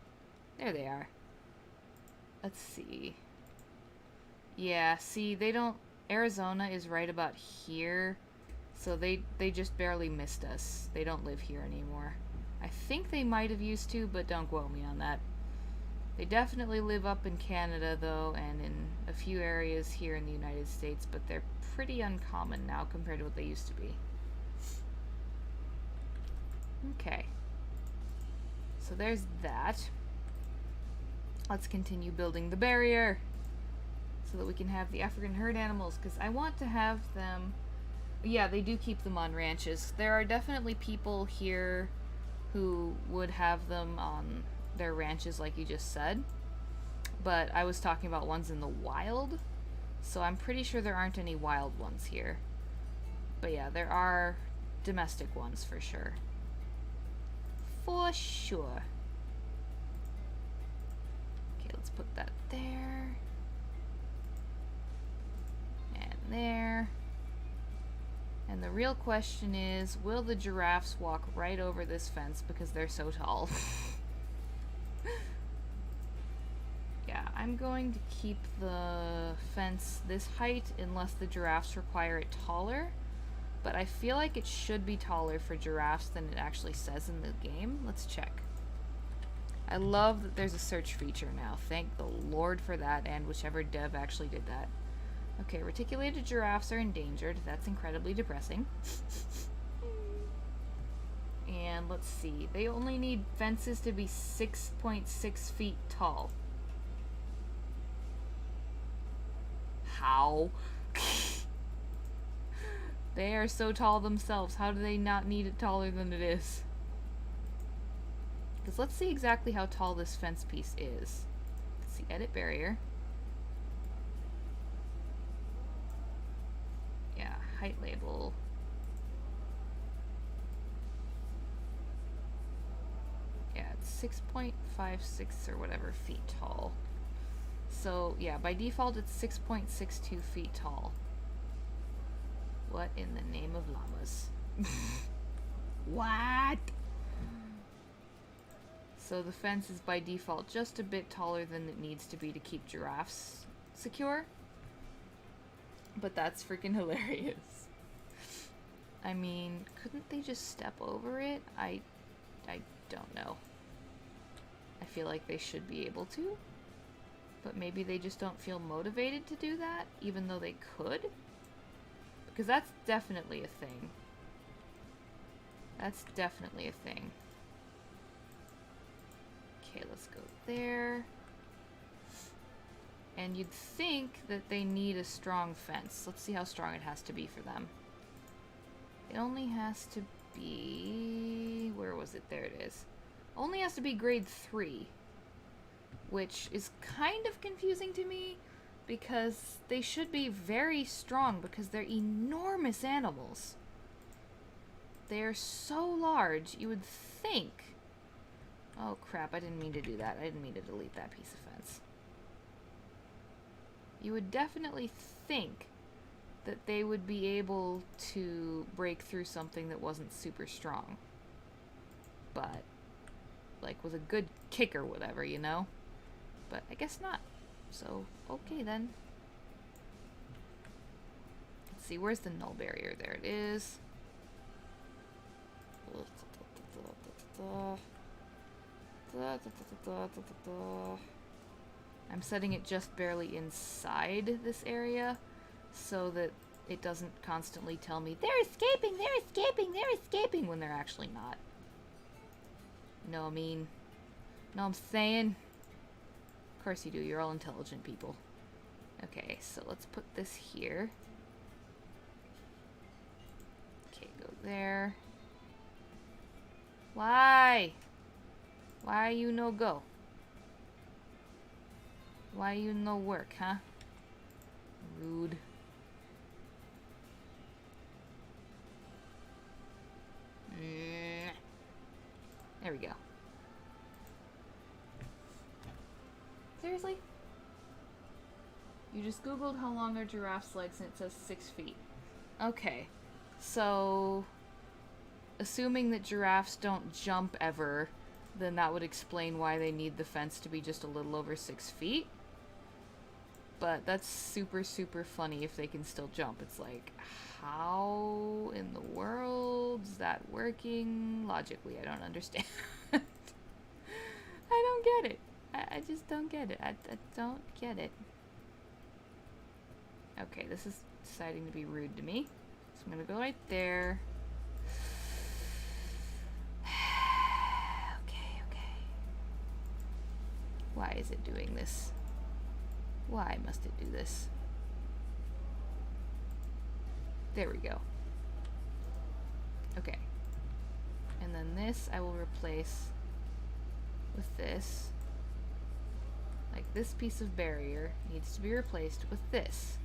There they are. Let's see. Yeah, see, they don't... Arizona is right about here, so they just barely missed us. They don't live here anymore. I think they might have used to, but don't quote me on that. They definitely live up in Canada, though, and in a few areas here in the United States, but they're pretty uncommon now compared to what they used to be. Okay. So there's that. Let's continue building the barrier so that we can have the African herd animals, because I want to have them... Yeah, they do keep them on ranches. There are definitely people here who would have them on their ranches, like you just said, but I was talking about ones in the wild, so I'm pretty sure there aren't any wild ones here. But yeah, there are domestic ones for sure. For sure. Okay, let's put that there. And there. And the real question is, will the giraffes walk right over this fence because they're so tall? Yeah, I'm going to keep the fence this height unless the giraffes require it taller. But I feel like it should be taller for giraffes than it actually says in the game. Let's check. I love that there's a search feature now. Thank the Lord for that, and whichever dev actually did that. Okay, reticulated giraffes are endangered. That's incredibly depressing. And let's see. They only need fences to be 6.6 feet tall. How? They are so tall themselves. How do they not need it taller than it is? Because let's see exactly how tall this fence piece is. Let's see, edit barrier. Yeah, height label. Yeah, it's 6.56 or whatever feet tall. So, yeah, by default it's 6.62 feet tall. What in the name of llamas? What? So the fence is by default just a bit taller than it needs to be to keep giraffes secure. But that's freaking hilarious. I mean, couldn't they just step over it? I don't know. I feel like they should be able to. But maybe they just don't feel motivated to do that, even though they could? Because that's definitely a thing. That's definitely a thing. Okay, let's go there. And you'd think that they need a strong fence. Let's see how strong it has to be for them. It only has to be... Where was it? There it is. Only has to be grade 3. Which is kind of confusing to me, because they should be very strong because they're enormous animals. They're so large, you would think... Oh crap, I didn't mean to do that. I didn't mean to delete that piece of fence. You would definitely think that they would be able to break through something that wasn't super strong. But, like, with a good kick or whatever, you know? But I guess not. So, okay then. Let's see, where's the null barrier? There it is. I'm setting it just barely inside this area so that it doesn't constantly tell me, they're escaping, they're escaping, they're escaping, when they're actually not. Know what I mean? Know what I'm saying? Of course you do, you're all intelligent people. Okay, so let's put this here. Okay, go there. Why? Why you no go? Why you no work, huh? Rude. There we go. Seriously? You just googled how long are giraffes' legs and it says 6 feet. Okay. So, assuming that giraffes don't jump ever, then that would explain why they need the fence to be just a little over 6 feet. But that's super, super funny if they can still jump. It's like, how in the world is that working? Logically, I don't understand. I don't get it. I just don't get it. I don't get it. Okay, this is deciding to be rude to me. So I'm gonna go right there. Okay. Why is it doing this? Why must it do this? There we go. Okay. And then this I will replace with this. Like, this piece of barrier needs to be replaced with this.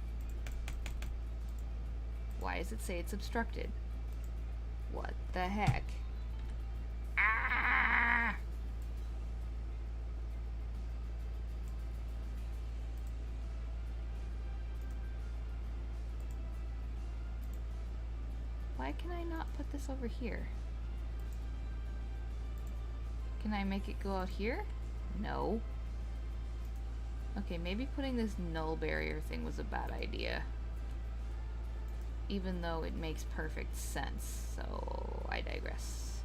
Why does it say it's obstructed? What the heck? Ah! Why can I not put this over here? Can I make it go out here? No. Okay, maybe putting this null barrier thing was a bad idea. Even though it makes perfect sense, so I digress.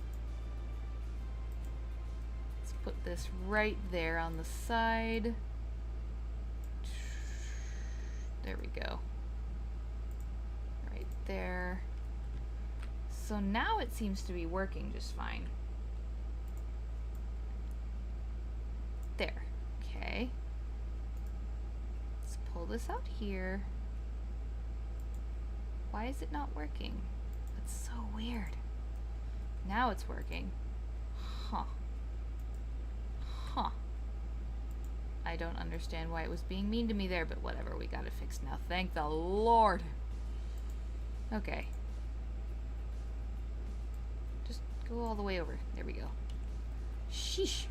Let's put this right there on the side. There we go. Right there. So now it seems to be working just fine. There. Okay. Let's pull this out here. Why is it not working? That's so weird. Now it's working. Huh. Huh. I don't understand why it was being mean to me there, but whatever, we got it fixed now. Thank the Lord. Okay. Just go all the way over. There we go. Sheesh.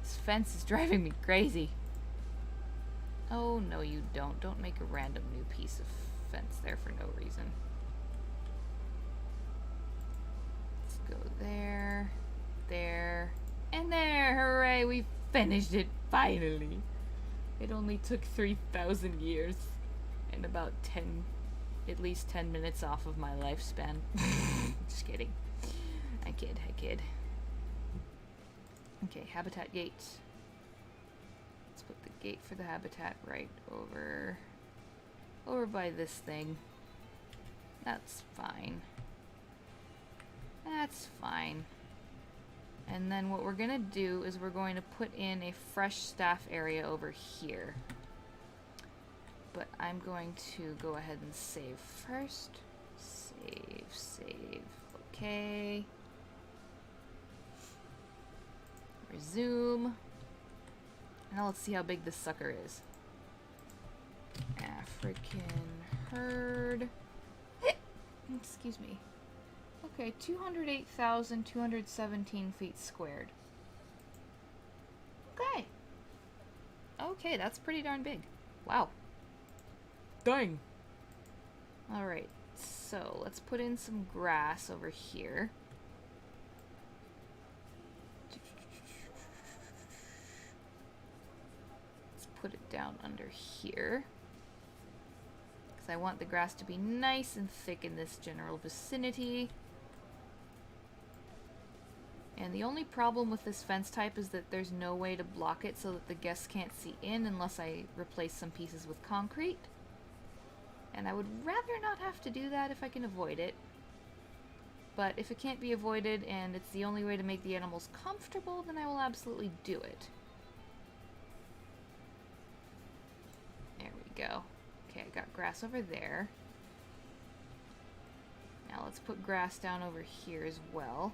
This fence is driving me crazy. Oh, no you don't. Don't make a random new piece of fence there for no reason. Let's go there, there, and there. Hooray, we finished it finally. It only took 3,000 years and about at least 10 minutes off of my lifespan. Just kidding. I kid. Okay, habitat gate. Let's put the gate for the habitat right over by this thing. That's fine. That's fine. And then what we're gonna do is we're going to put in a fresh staff area over here. But I'm going to go ahead and save first. Save. Okay. Resume. Now let's see how big this sucker is. African herd. Excuse me. Okay, 208,217 feet squared. Okay. Okay, that's pretty darn big. Wow. Dang. Alright, so let's put in some grass over here. Let's put it down under here. I want the grass to be nice and thick in this general vicinity. And the only problem with this fence type is that there's no way to block it so that the guests can't see in unless I replace some pieces with concrete. And I would rather not have to do that if I can avoid it. But if it can't be avoided and it's the only way to make the animals comfortable, then I will absolutely do it. There we go. Okay, I got grass over there. Now let's put grass down over here as well.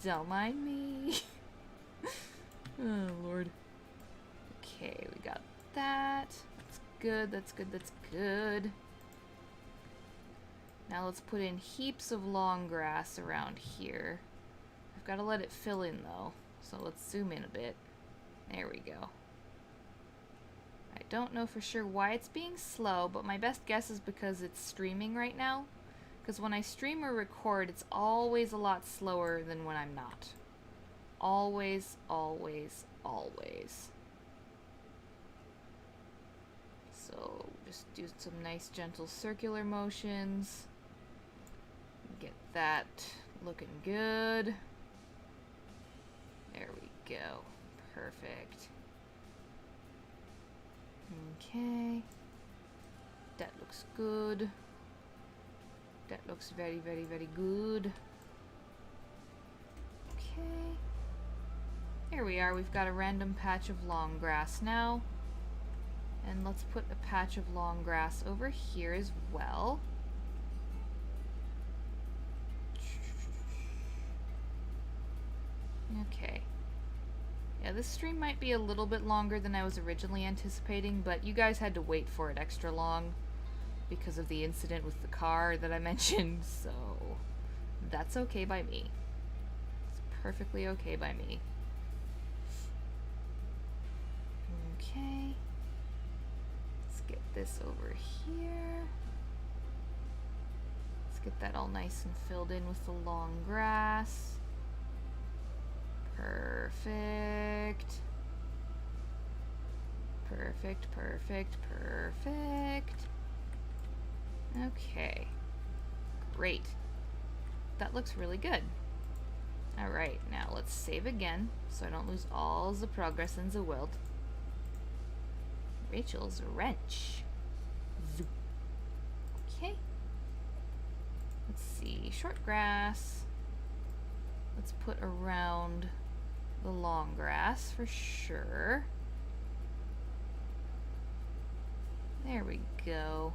Don't mind me. Oh, Lord. Okay, we got that. That's good, that's good, that's good. Now let's put in heaps of long grass around here. I've got to let it fill in though, so let's zoom in a bit. There we go. I don't know for sure why it's being slow, but my best guess is because it's streaming right now. Because when I stream or record, it's always a lot slower than when I'm not. Always, always, always. So just do some nice gentle circular motions. Get that looking good. There we go. Perfect. Okay. That looks good. That looks very, very, very good. Okay. Here we are. We've got a random patch of long grass now. And let's put a patch of long grass over here as well. Okay. Yeah, this stream might be a little bit longer than I was originally anticipating, but you guys had to wait for it extra long because of the incident with the car that I mentioned, so that's okay by me. It's perfectly okay by me. Okay. Let's get this over here. Let's get that all nice and filled in with the long grass. Perfect. Perfect, perfect, perfect. Okay. Great. That looks really good. Alright, now let's save again, so I don't lose all the progress in the world. Rachel's wrench. Zoop. Okay. Let's see. Short grass. Let's put around the long grass for sure. There we go.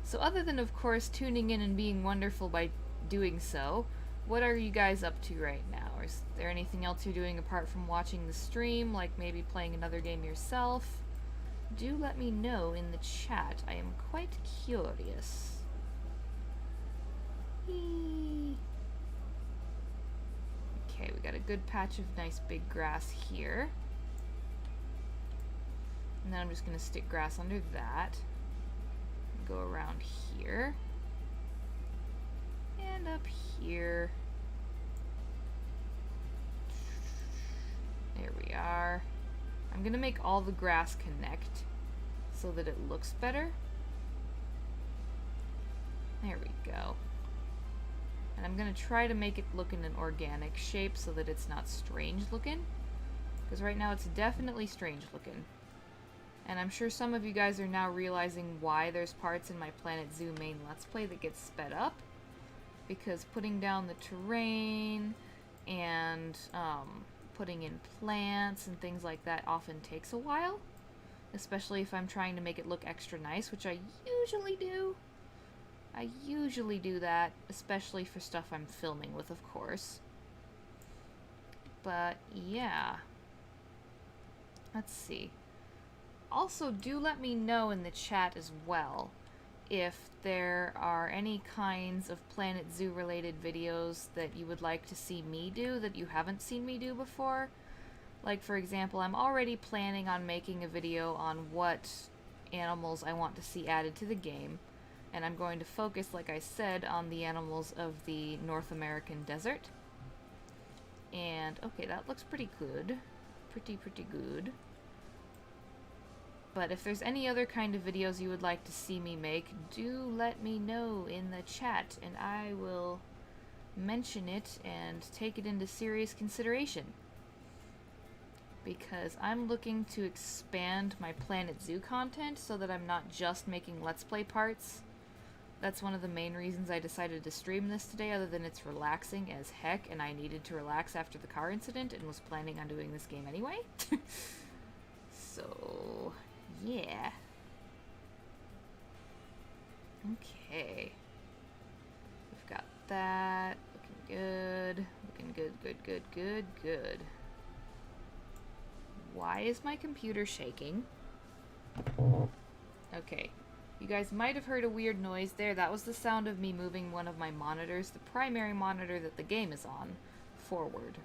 So other than, of course, tuning in and being wonderful by doing so, what are you guys up to right now? Is there anything else you're doing apart from watching the stream, like maybe playing another game yourself? Do let me know in the chat. I am quite curious. Eee. Okay, we got a good patch of nice big grass here. And then I'm just gonna stick grass under that. Go around here. And up here. There we are. I'm gonna make all the grass connect so that it looks better. There we go. And I'm gonna try to make it look in an organic shape so that it's not strange looking. Because right now it's definitely strange looking. And I'm sure some of you guys are now realizing why there's parts in my Planet Zoo main Let's Play that get sped up. Because putting down the terrain and putting in plants and things like that often takes a while. Especially if I'm trying to make it look extra nice, which I usually do. I usually do that, especially for stuff I'm filming with, of course. But yeah. Let's see. Also, do let me know in the chat as well if there are any kinds of Planet Zoo related videos that you would like to see me do that you haven't seen me do before. Like, for example, I'm already planning on making a video on what animals I want to see added to the game. And I'm going to focus, like I said, on the animals of the North American desert. And, okay, that looks pretty good. Pretty good. But if there's any other kind of videos you would like to see me make, do let me know in the chat, and I will mention it and take it into serious consideration. Because I'm looking to expand my Planet Zoo content so that I'm not just making Let's Play parts. That's one of the main reasons I decided to stream this today, other than it's relaxing as heck, and I needed to relax after the car incident and was planning on doing this game anyway. So, yeah. Okay. We've got that. Looking good. Looking good. Why is my computer shaking? Okay. You guys might have heard a weird noise there. That was the sound of me moving one of my monitors, the primary monitor that the game is on, forward.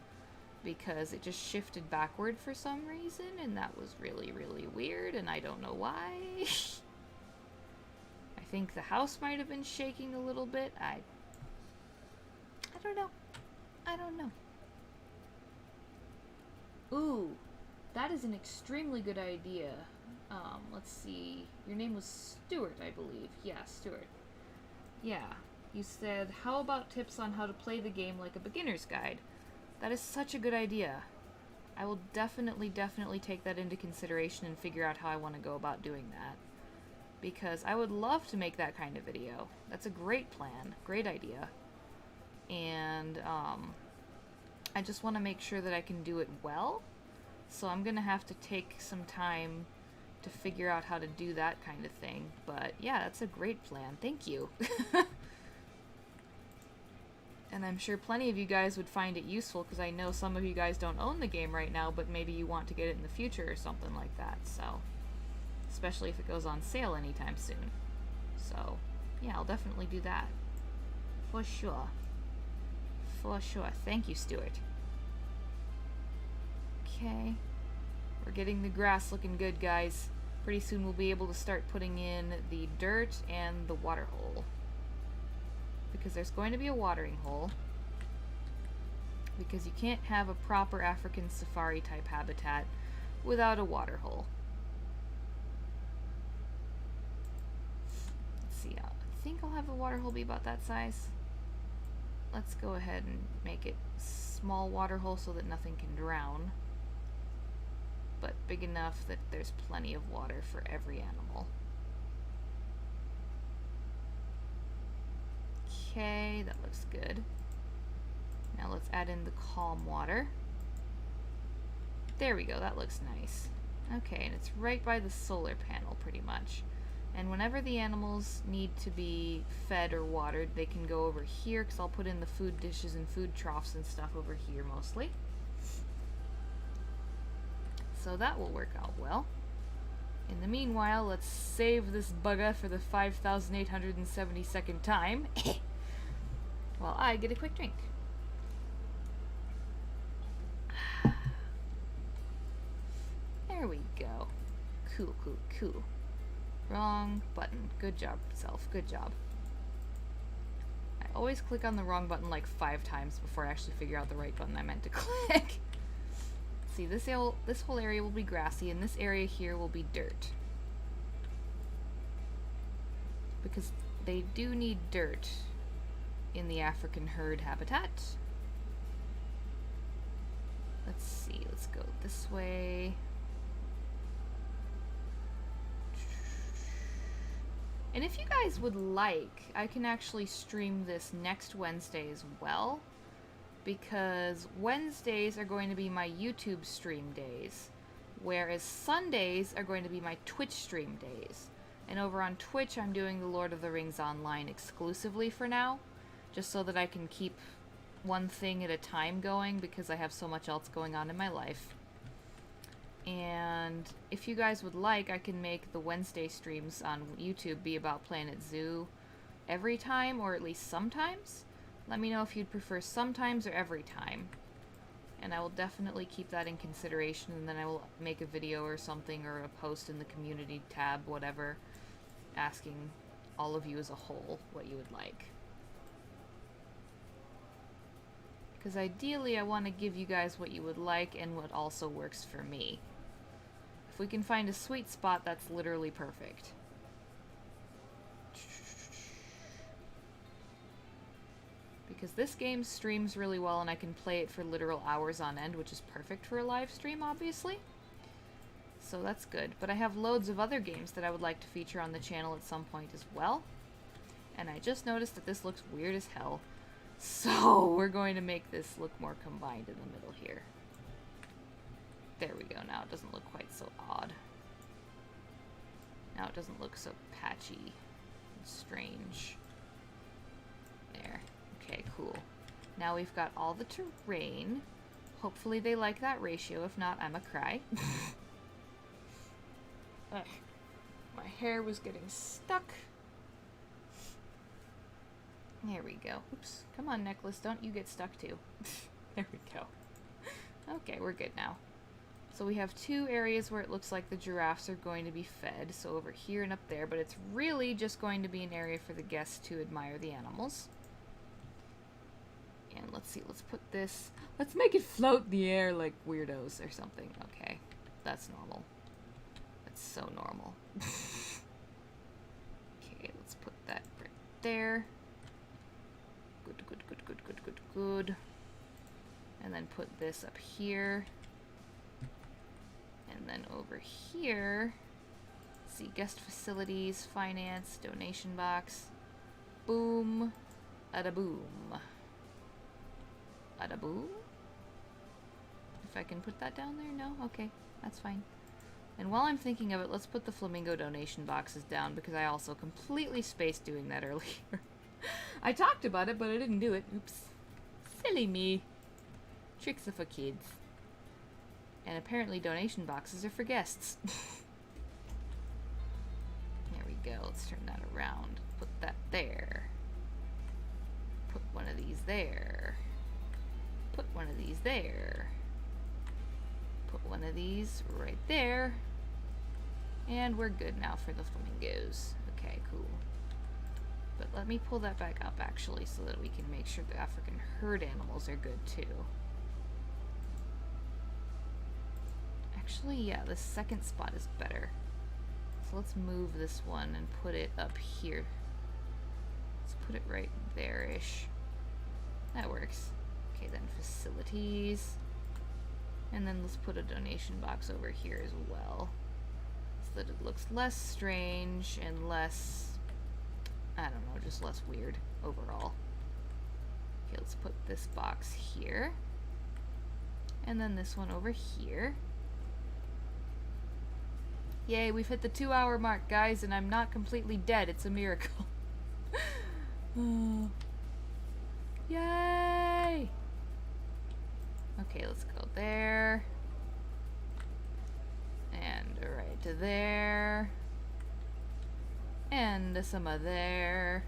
Because it just shifted backward for some reason, and that was really weird, and I don't know why. I think the house might have been shaking a little bit. I don't know. Ooh, that is an extremely good idea. Let's see. Your name was Stuart, I believe. Yeah, Stuart. Yeah. You said, how about tips on how to play the game like a beginner's guide? That is such a good idea. I will definitely take that into consideration and figure out how I want to go about doing that. Because I would love to make that kind of video. That's a great plan. Great idea. And, I just want to make sure that I can do it well. So I'm going to have to take some time to figure out how to do that kind of thing. But yeah, that's a great plan. Thank you. And I'm sure plenty of you guys would find it useful, because I know some of you guys don't own the game right now, but maybe you want to get it in the future or something like that. So, especially if it goes on sale anytime soon. So, yeah, I'll definitely do that. For sure. For sure. Thank you, Stuart. Okay. We're getting the grass looking good, guys. Pretty soon we'll be able to start putting in the dirt and the water hole. Because there's going to be a watering hole. Because you can't have a proper African safari type habitat without a water hole. Let's see, I think I'll have the water hole be about that size. Let's go ahead and make it small water hole so that nothing can drown. But big enough that there's plenty of water for every animal. Okay, that looks good. Now let's add in the calm water. There we go, that looks nice. Okay, and it's right by the solar panel pretty much. And whenever the animals need to be fed or watered, they can go over here, because I'll put in the food dishes and food troughs and stuff over here mostly. So that will work out well. In the meanwhile, let's save this bugger for the 5,872nd time, while I get a quick drink. There we go. Cool, cool, cool. Wrong button. Good job, self. Good job. I always click on the wrong button like 5 times before I actually figure out the right button I meant to click. See, this whole area will be grassy, and this area here will be dirt. Because they do need dirt in the African herd habitat. Let's see, let's go this way. And if you guys would like, I can actually stream this next Wednesday as well. Because Wednesdays are going to be my YouTube stream days, whereas Sundays are going to be my Twitch stream days. And over on Twitch, I'm doing the Lord of the Rings Online exclusively for now, just so that I can keep one thing at a time going, because I have so much else going on in my life. And if you guys would like, I can make the Wednesday streams on YouTube be about Planet Zoo every time, or at least sometimes. Let me know if you'd prefer sometimes or every time. And I will definitely keep that in consideration, and then I will make a video or something, or a post in the community tab, whatever, asking all of you as a whole what you would like. Because ideally I want to give you guys what you would like and what also works for me. If we can find a sweet spot, that's literally perfect. Because this game streams really well and I can play it for literal hours on end, which is perfect for a live stream, obviously. So that's good. But I have loads of other games that I would like to feature on the channel at some point as well. And I just noticed that this looks weird as hell. So we're going to make this look more combined in the middle here. There we go. Now it doesn't look quite so odd. Now it doesn't look so patchy and strange. There. Okay, cool. Now we've got all the terrain. Hopefully they like that ratio. If not, I'ma cry. Ugh. My hair was getting stuck. There we go. Oops. Come on, necklace. Don't you get stuck too. There we go. Okay, we're good now. So we have 2 areas where it looks like the giraffes are going to be fed. So over here and up there. But it's really just going to be an area for the guests to admire the animals. And let's see. Let's put this... Let's make it float in the air like weirdos or something. Okay. That's normal. That's so normal. Okay, let's put that right there. Good, good, good, good, good, good, good. And then put this up here. And then over here, see, guest facilities, finance, donation box. Boom. Ada boom. Ada boom? If I can put that down there? No? Okay, that's fine. And while I'm thinking of it, let's put the flamingo donation boxes down, because I also completely spaced doing that earlier. I talked about it, but I didn't do it. Oops. Silly me. Tricks are for kids. And apparently donation boxes are for guests. There we go. Let's turn that around. Put that there. Put one of these there. Put one of these there. Put one of these right there. And we're good now for the flamingos. Okay, cool. But let me pull that back up, actually, so that we can make sure the African herd animals are good, too. Actually, yeah, the second spot is better. So let's move this one and put it up here. Let's put it right there-ish. That works. Okay, then facilities. And then let's put a donation box over here as well. So that it looks less strange and less... I don't know, just less weird overall. Okay, let's put this box here. And then this one over here. Yay, we've hit the 2-hour mark, guys, and I'm not completely dead. It's a miracle. Oh. Yay! Okay, let's go there. And right to there. And some of there.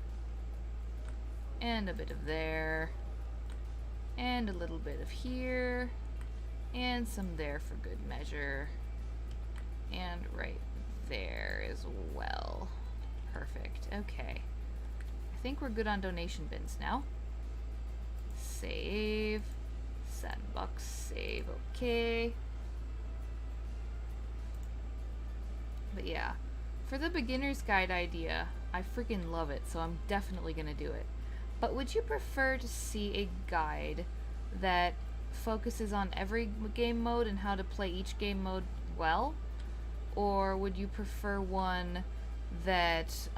And a bit of there. And a little bit of here. And some there for good measure. And right there as well. Perfect. Okay. I think we're good on donation bins now. Save. Sandbox. Save. Okay. But yeah. For the beginner's guide idea, I freaking love it, so I'm definitely gonna do it. But would you prefer to see a guide that focuses on every game mode and how to play each game mode well? Or would you prefer one that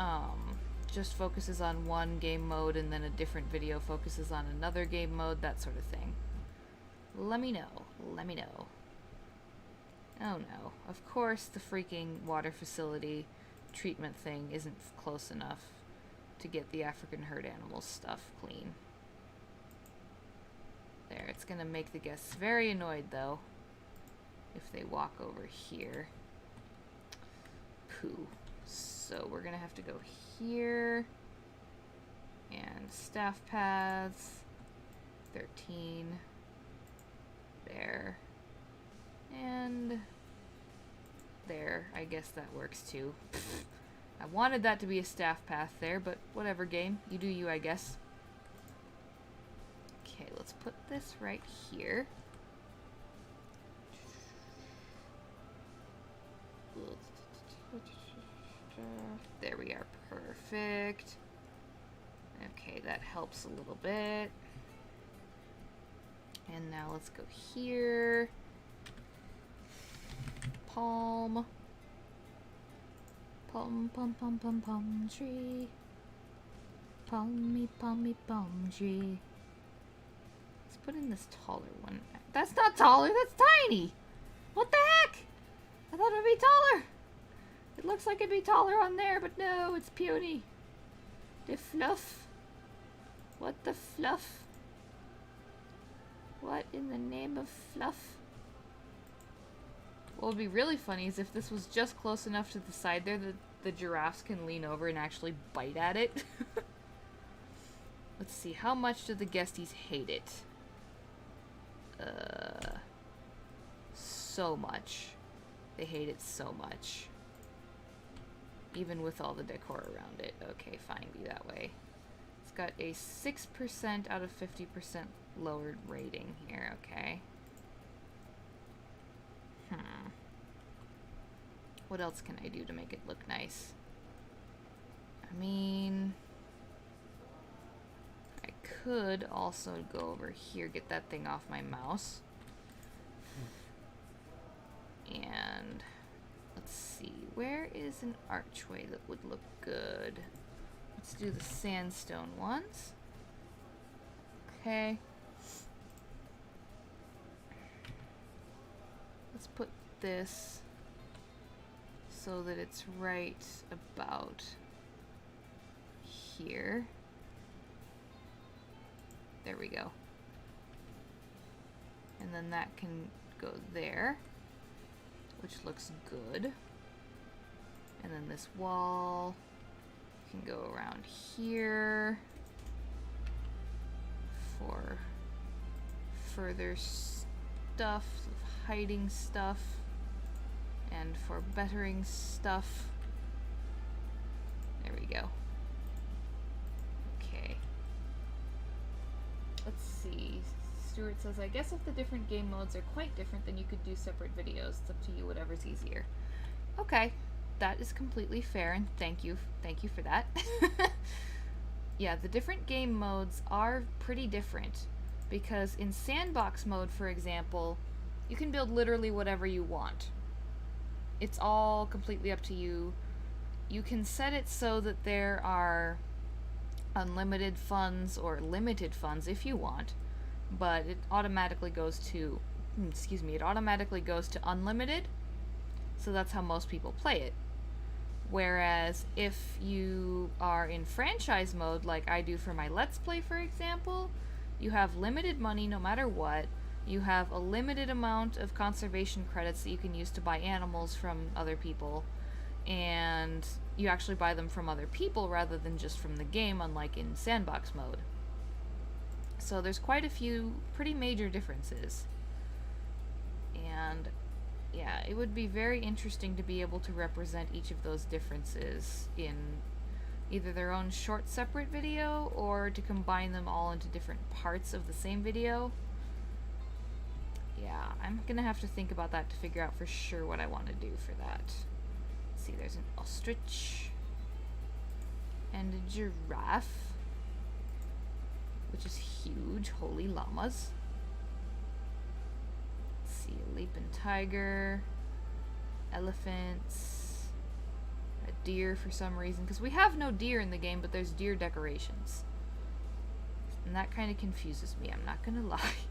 just focuses on one game mode and then a different video focuses on another game mode, that sort of thing? Let me know. Let me know. Oh no. Of course the freaking water facility treatment thing isn't close enough to get the African herd animal stuff clean. There, it's gonna make the guests very annoyed though if they walk over here. Pooh. So we're gonna have to go here and staff paths 13 there and there. I guess that works too. I wanted that to be a staff path there, but whatever, game. You do you, I guess. Okay, let's put this right here. There we are. Perfect. Okay, that helps a little bit. And now let's go here. Palm. Palm, palm, palm, palm, palm tree. Palmy, palmy, palm tree. Let's put in this taller one. That's not taller, that's tiny! What the heck? I thought it would be taller. It looks like it'd be taller on there, but no, it's puny. The fluff. What the fluff? What in the name of fluff? What would be really funny is if this was just close enough to the side there that the giraffes can lean over and actually bite at it. Let's see, how much do the guesties hate it? So much. They hate it so much. Even with all the decor around it. Okay, fine, be that way. It's got a 6% out of 50% lowered rating here, okay. What else can I do to make it look nice? I mean, I could also go over here, get that thing off my mouse. And let's see, where is an archway that would look good? Let's do the sandstone ones. Okay. Let's put this so that it's right about here. There we go. And then that can go there, which looks good. And then this wall can go around here for further stuff, hiding stuff, and for bettering stuff. There we go. Okay. Let's see. Stuart says, I guess if the different game modes are quite different, then you could do separate videos. It's up to you, whatever's easier. Okay. That is completely fair, and thank you for that. Yeah, the different game modes are pretty different, because in Sandbox mode, for example, you can build literally whatever you want. It's all completely up to you. You can set it so that there are unlimited funds or limited funds if you want, but it automatically goes to, it automatically goes to unlimited, so that's how most people play it. Whereas if you are in franchise mode, like I do for my Let's Play, for example, you have limited money no matter what. You have a limited amount of conservation credits that you can use to buy animals from other people, and you actually buy them from other people rather than just from the game, unlike in Sandbox mode. So there's quite a few pretty major differences. And yeah, it would be very interesting to be able to represent each of those differences in either their own short separate video or to combine them all into different parts of the same video. Yeah, I'm gonna have to think about that to figure out for sure what I want to do for that. Let's see, there's an ostrich and a giraffe, which is huge. Holy llamas. Let's see, a leaping tiger, elephants, a deer for some reason, because we have no deer in the game, but there's deer decorations. And that kind of confuses me, I'm not gonna lie.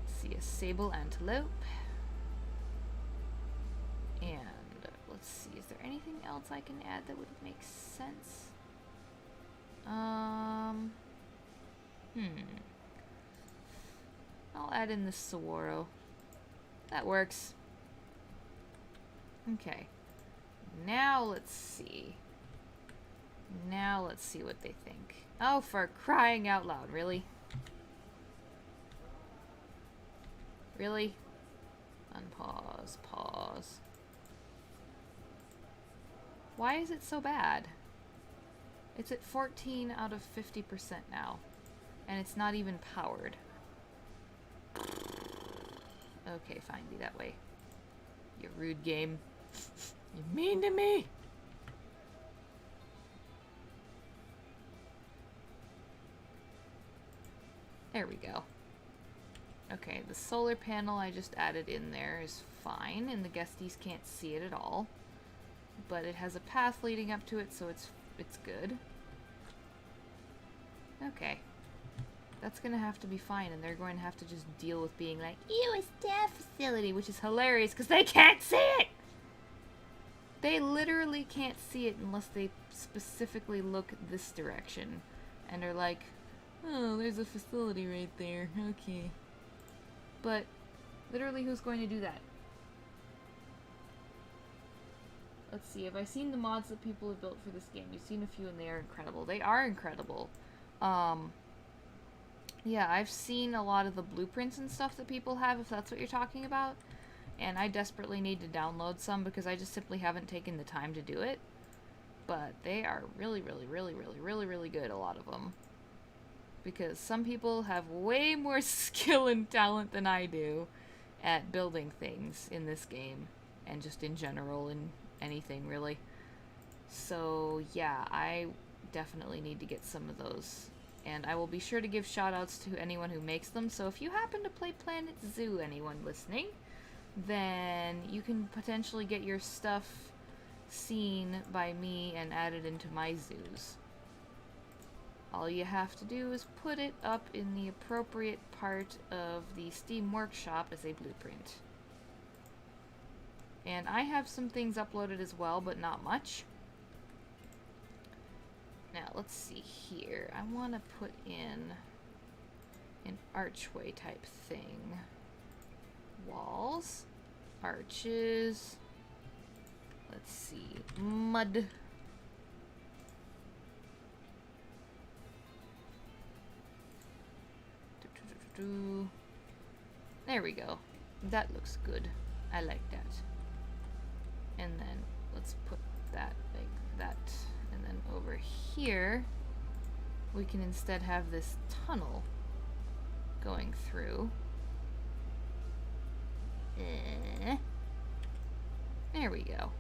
See, a sable antelope. And let's see, is there anything else I can add that would make sense? I'll add in the saguaro. That works. Okay. Now let's see. Now let's see what they think. Oh, for crying out loud, really? Really? Unpause, pause. Why is it so bad? It's at 14 out of 50% now. And it's not even powered. Okay, fine, be that way. You rude game. You're mean to me! There we go. Okay, the solar panel I just added in there is fine, and the guesties can't see it at all. But it has a path leading up to it, so it's good. Okay. That's gonna have to be fine, and they're going to have to just deal with being like, ew, a staff facility, which is hilarious, because they can't see it! They literally can't see it unless they specifically look this direction, and are like, oh, there's a facility right there, okay. But, literally, who's going to do that? Let's see, have I seen the mods that people have built for this game? You've seen a few and they are incredible. They are incredible. Yeah, I've seen a lot of the blueprints and stuff that people have, if that's what you're talking about. And I desperately need to download some because I just simply haven't taken the time to do it. But they are really, really, really, really, really, really good, a lot of them. Because some people have way more skill and talent than I do at building things in this game. And just in general, in anything, really. So, yeah, I definitely need to get some of those. And I will be sure to give shoutouts to anyone who makes them. So if you happen to play Planet Zoo, anyone listening, then you can potentially get your stuff seen by me and added into my zoos. All you have to do is put it up in the appropriate part of the Steam Workshop as a blueprint. And I have some things uploaded as well, but not much. Now, let's see here. I want to put in an archway type thing. Walls, arches, let's see, mud. There we go. That looks good. I like that. And then let's put that like that. And then over here, we can instead have this tunnel going through. There we go.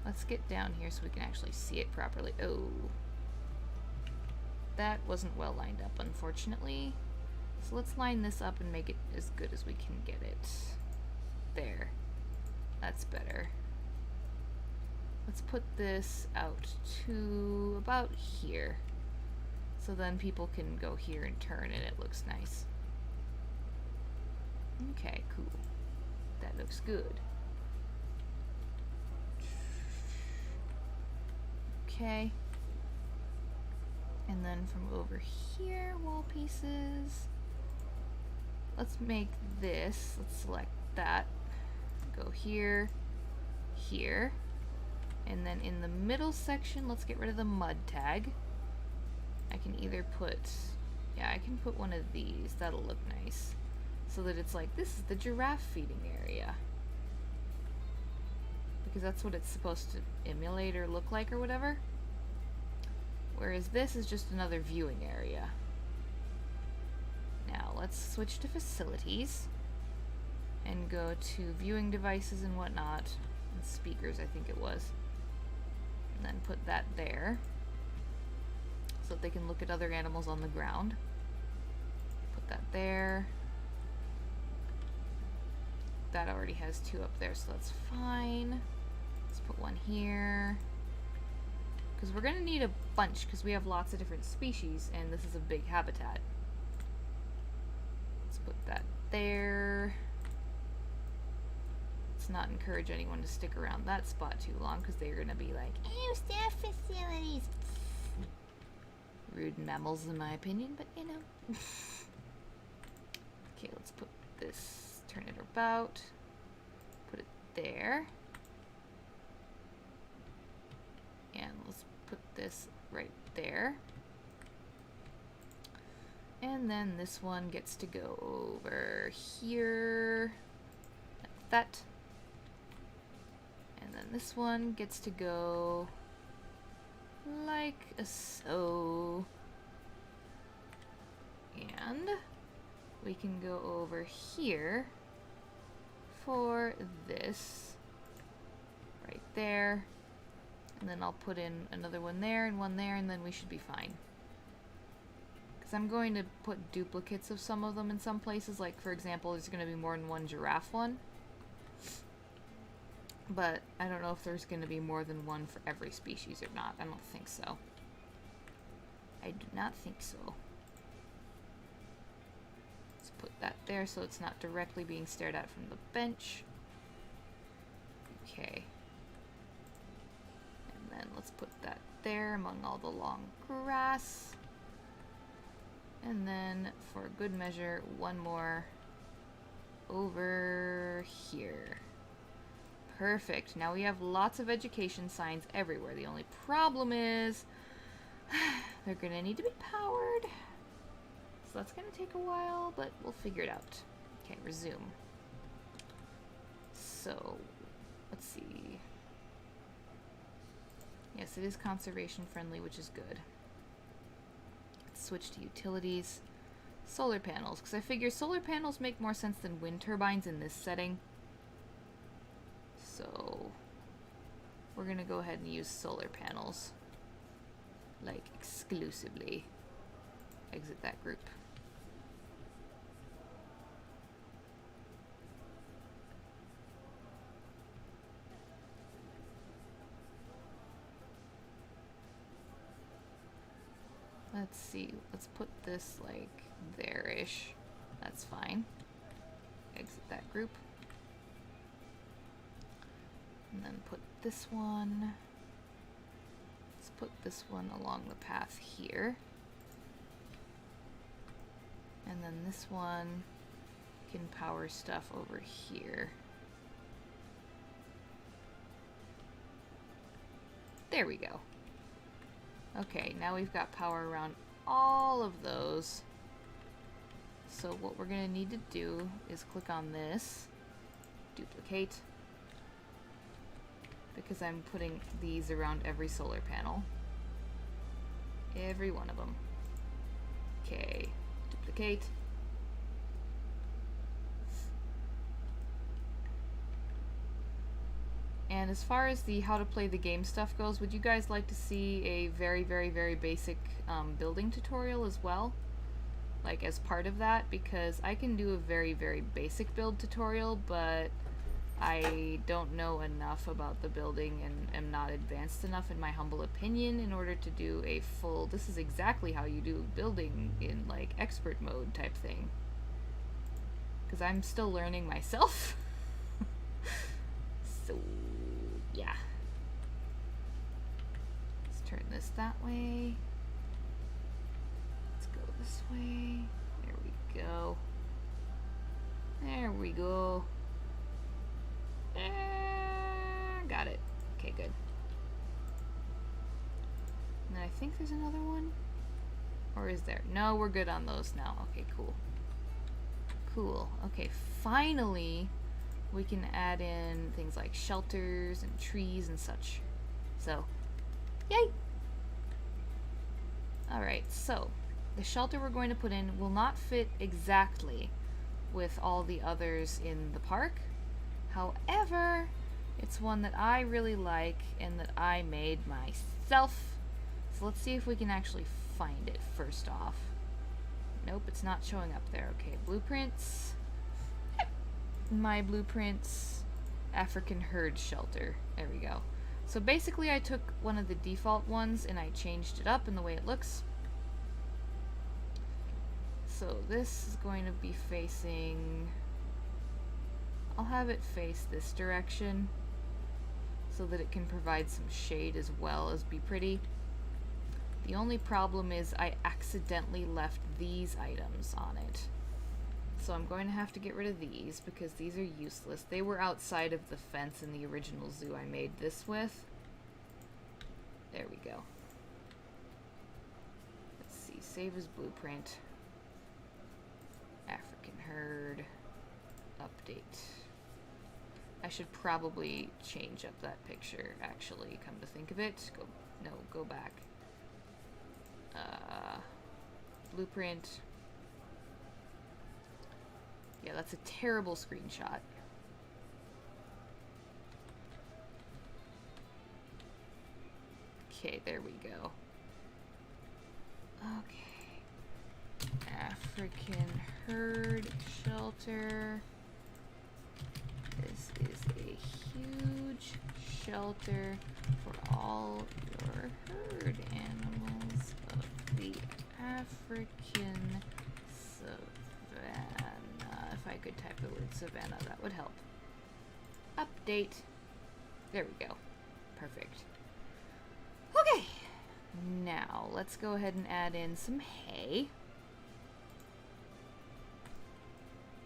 Let's get down here so we can actually see it properly. Oh. That wasn't well lined up, unfortunately. So let's line this up and make it as good as we can get it. There. That's better. Let's put this out to about here. So then people can go here and turn and it looks nice. Okay, cool. That looks good. Okay. And then from over here, wall pieces. Let's make this. Let's select that. Go here, here. And then in the middle section, let's get rid of the mud tag. I can either put, yeah, I can put one of these. That'll look nice. So that it's like, this is the giraffe feeding area. Because that's what it's supposed to emulate or look like or whatever. Whereas this is just another viewing area. Now let's switch to facilities and go to viewing devices and whatnot, and speakers I think it was. And then put that there so that they can look at other animals on the ground. Put that there. That already has two up there, so that's fine. Let's put one here. Because we're going to need a bunch, because we have lots of different species, and this is a big habitat. Let's put that there. Let's not encourage anyone to stick around that spot too long, because they're going to be like, ew, staff facilities. Rude mammals, in my opinion, but you know. Okay, let's put this, turn it about, put it there. And let's put this right there. And then this one gets to go over here, like that. And then this one gets to go like so. And we can go over here for this right there. And then I'll put in another one there, and then we should be fine. Because I'm going to put duplicates of some of them in some places. Like, for example, there's going to be more than one giraffe one. But I don't know if there's going to be more than one for every species or not. I don't think so. I do not think so. Let's put that there so it's not directly being stared at from the bench. Okay. And let's put that there among all the long grass. And then, for good measure, one more over here. Perfect. Now we have lots of education signs everywhere. The only problem is they're going to need to be powered. So that's going to take a while, but we'll figure it out. Okay, resume. So, let's see. Yes, it is conservation friendly, which is good. Let's switch to utilities. Solar panels, because I figure solar panels make more sense than wind turbines in this setting. So we're going to go ahead and use solar panels. Like, exclusively. Exit that group. Let's see, let's put this like there-ish. That's fine. Exit that group. And then put this one. Let's put this one along the path here. And then this one can power stuff over here. There we go. Okay, now we've got power around all of those. So what we're going to need to do is click on this, duplicate, because I'm putting these around every solar panel. Every one of them. Okay, duplicate. And as far as the how to play the game stuff goes, would you guys like to see a very, very, very basic building tutorial as well? Like as part of that, because I can do a very, very basic build tutorial, but I don't know enough about the building and am not advanced enough in my humble opinion in order to do a full, this is exactly how you do building in like expert mode type thing. Because I'm still learning myself. So, yeah. Let's turn this that way. Let's go this way. There we go. There we go. Got it. Okay, good. And then I think there's another one. Or is there? No, we're good on those now. Okay, cool. Cool. Okay, finally we can add in things like shelters and trees and such. So, yay! Alright, so the shelter we're going to put in will not fit exactly with all the others in the park. However, it's one that I really like and that I made myself. So let's see if we can actually find it first off. Nope, it's not showing up there. Okay, blueprints. My blueprints. African herd shelter. There we go. So basically I took one of the default ones and I changed it up in the way it looks. So this is going to be facing... I'll have it face this direction so that it can provide some shade as well as be pretty. The only problem is I accidentally left these items on it. So I'm going to have to get rid of these because these are useless. They were outside of the fence in the original zoo I made this with. There we go. Let's see, save as blueprint. African herd. Update. I should probably change up that picture, actually, come to think of it. Go back. Blueprint. Yeah, that's a terrible screenshot. Okay, there we go. Okay. African herd shelter. This is a huge shelter for all your herd animals of the African savanna. If I could type the word savanna, that would help. Update. There we go. Perfect. Okay. Now, let's go ahead and add in some hay.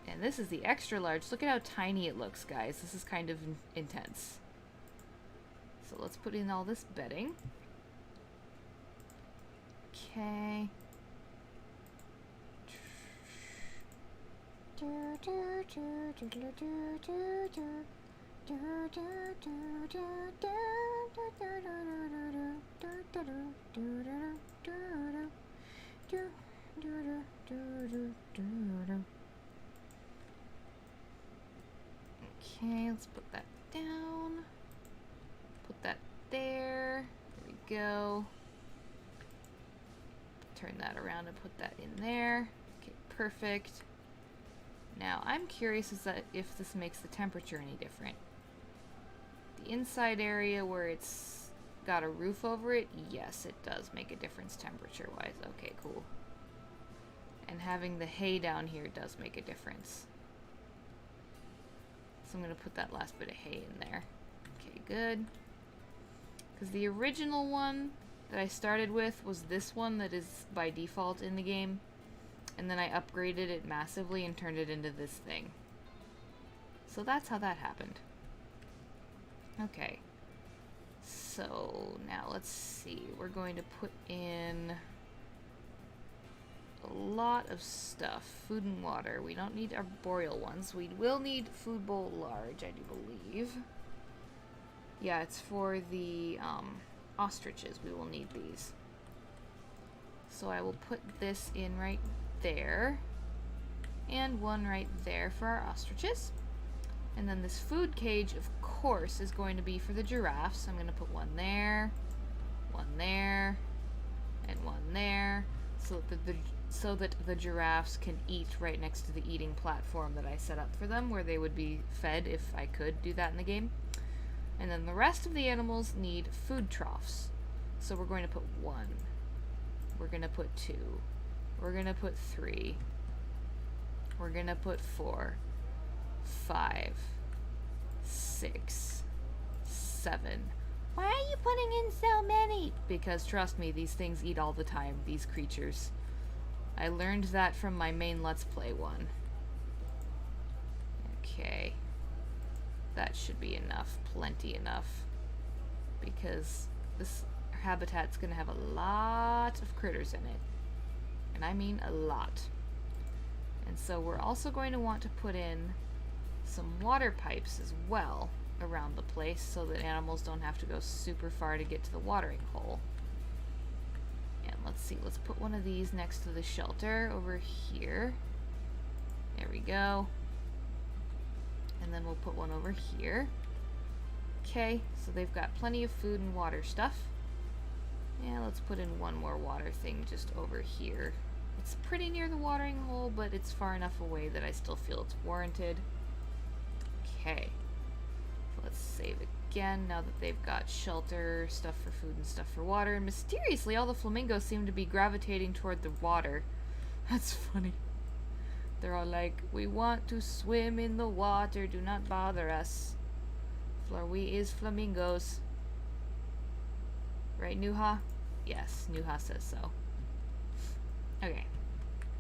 And this is the extra large. Look at how tiny it looks, guys. This is kind of intense. So let's put in all this bedding. Okay. Okay, let's put that down. Put that there. There we go. Turn that around and put that in there. Okay, perfect. Now, I'm curious if this makes the temperature any different. The inside area where it's got a roof over it, yes, it does make a difference temperature-wise. Okay, cool. And having the hay down here does make a difference. So I'm going to put that last bit of hay in there. Okay, good. Because the original one that I started with was this one that is by default in the game. And then I upgraded it massively and turned it into this thing. So that's how that happened. Okay. So now let's see. We're going to put in a lot of stuff. Food and water. We don't need arboreal ones. We will need food bowl large, I do believe. Yeah, it's for the ostriches. We will need these. So I will put this in right there. And one right there for our ostriches. And then this food cage, of course, is going to be for the giraffes. I'm going to put one there, and one there, so that the giraffes can eat right next to the eating platform that I set up for them, where they would be fed if I could do that in the game. And then the rest of the animals need food troughs. So we're going to put 1. We're going to put 2. We're going to put 3. We're going to put 4. 5, 6, 7. Why are you putting in so many? Because trust me, these things eat all the time, these creatures. I learned that from my main Let's Play one. Okay. That should be enough, plenty enough. Because this habitat's gonna have a lot of critters in it. And I mean a lot. And so we're also going to want to put in some water pipes as well around the place so that animals don't have to go super far to get to the watering hole. And let's see, let's put one of these next to the shelter over here. There we go. And then we'll put one over here. Okay, so they've got plenty of food and water stuff. Yeah, let's put in one more water thing just over here. It's pretty near the watering hole, but it's far enough away that I still feel it's warranted. Okay, so let's save again now that they've got shelter, stuff for food and stuff for water, and mysteriously all the flamingos seem to be gravitating toward the water. That's funny. They're all like, we want to swim in the water, do not bother us. For we is flamingos. Right, Nuha? Yes, Nuha says so. Okay,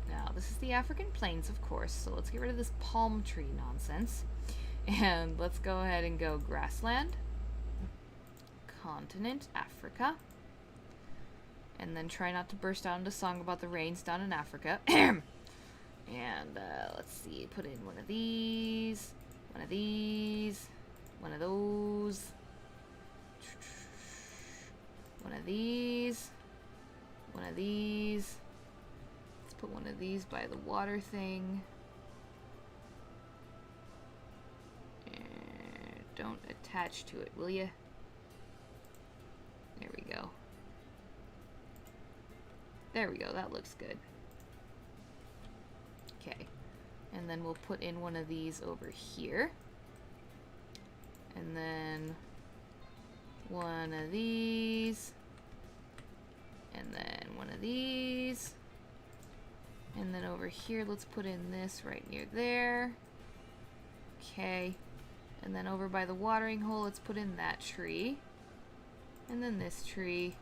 now this is the African plains, of course, so let's get rid of this palm tree nonsense. And let's go ahead and go grassland, continent, Africa, and then try not to burst out into song about the rains down in Africa. And let's see, put in one of these, one of these, one of those, one of these, one of these. Let's put one of these by the water thing. Don't attach to it, will ya? There we go. There we go, that looks good. Okay, and then we'll put in one of these over here. And then one of these. And then one of these. And then over here, let's put in this right near there. Okay. And then over by the watering hole, let's put in that tree. And then this tree.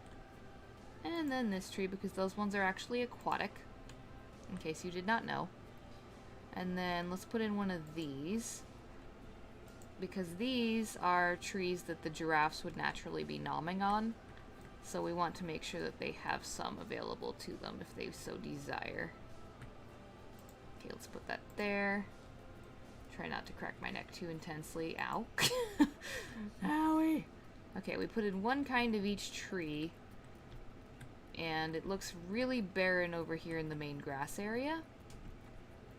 And then this tree, because those ones are actually aquatic. In case you did not know. And then let's put in one of these. Because these are trees that the giraffes would naturally be nomming on. So we want to make sure that they have some available to them if they so desire. Okay, let's put that there. Try not to crack my neck too intensely. Ow. Owie. Okay, we put in one kind of each tree. And it looks really barren over here in the main grass area.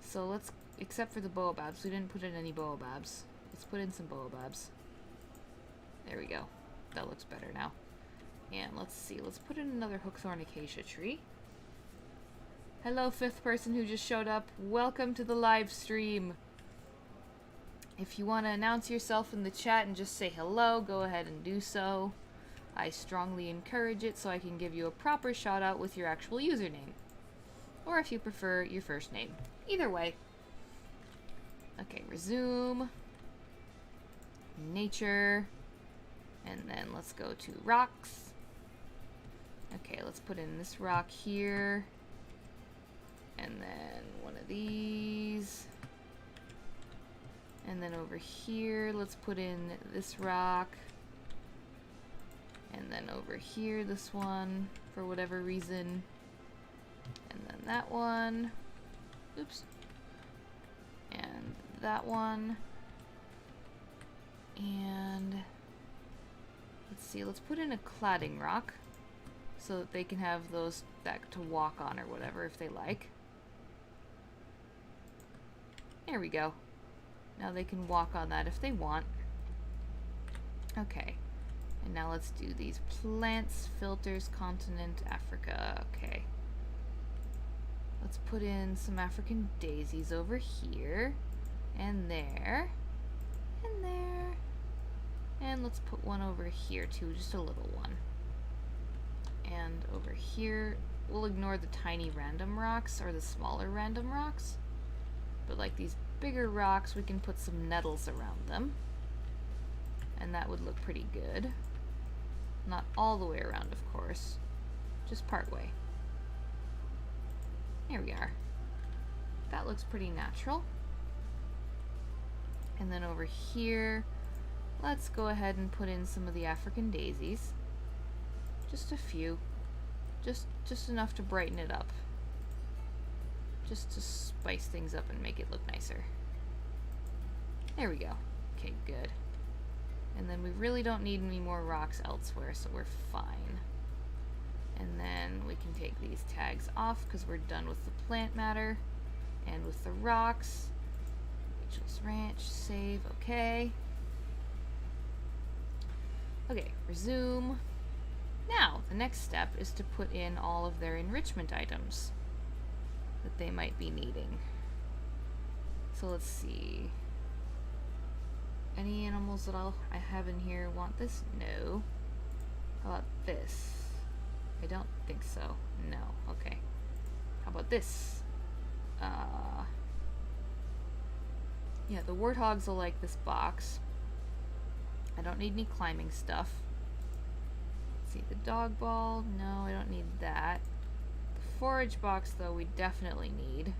So let's, except for the baobabs, we didn't put in any baobabs. Let's put in some baobabs. There we go. That looks better now. And let's see, let's put in another hookthorn acacia tree. Hello, 5th person who just showed up. Welcome to the live stream. If you want to announce yourself in the chat and just say hello, go ahead and do so. I strongly encourage it so I can give you a proper shout out with your actual username. Or if you prefer, your first name. Either way. Okay, resume. Nature. And then let's go to rocks. Okay, let's put in this rock here. And then one of these. And then over here, let's put in this rock. And then over here, this one, for whatever reason. And then that one. Oops. And that one. And let's see, let's put in a cladding rock so that they can have those that to walk on or whatever if they like. There we go. Now they can walk on that if they want. Okay. And now let's do these plants, filters, continent, Africa. Okay. Let's put in some African daisies over here. And there. And there. And let's put one over here too, just a little one. And over here, we'll ignore the tiny random rocks or the smaller random rocks. But like these bigger rocks, we can put some nettles around them. And that would look pretty good. Not all the way around, of course. Just part way. There we are. That looks pretty natural. And then over here, let's go ahead and put in some of the African daisies. Just a few. Just enough to brighten it up. Just to spice things up and make it look nicer. There we go. Okay, good. And then we really don't need any more rocks elsewhere, so we're fine. And then we can take these tags off because we're done with the plant matter. And with the rocks. Rachel's Ranch, save, okay. Okay, resume. Now, the next step is to put in all of their enrichment items that they might be needing. So let's see. Any animals that I have in here want this? No. How about this? I don't think so. No. Okay. How about this? Yeah, the warthogs will like this box. I don't need any climbing stuff. Let's see, the dog ball. No, I don't need that. The forage box, though, we definitely need.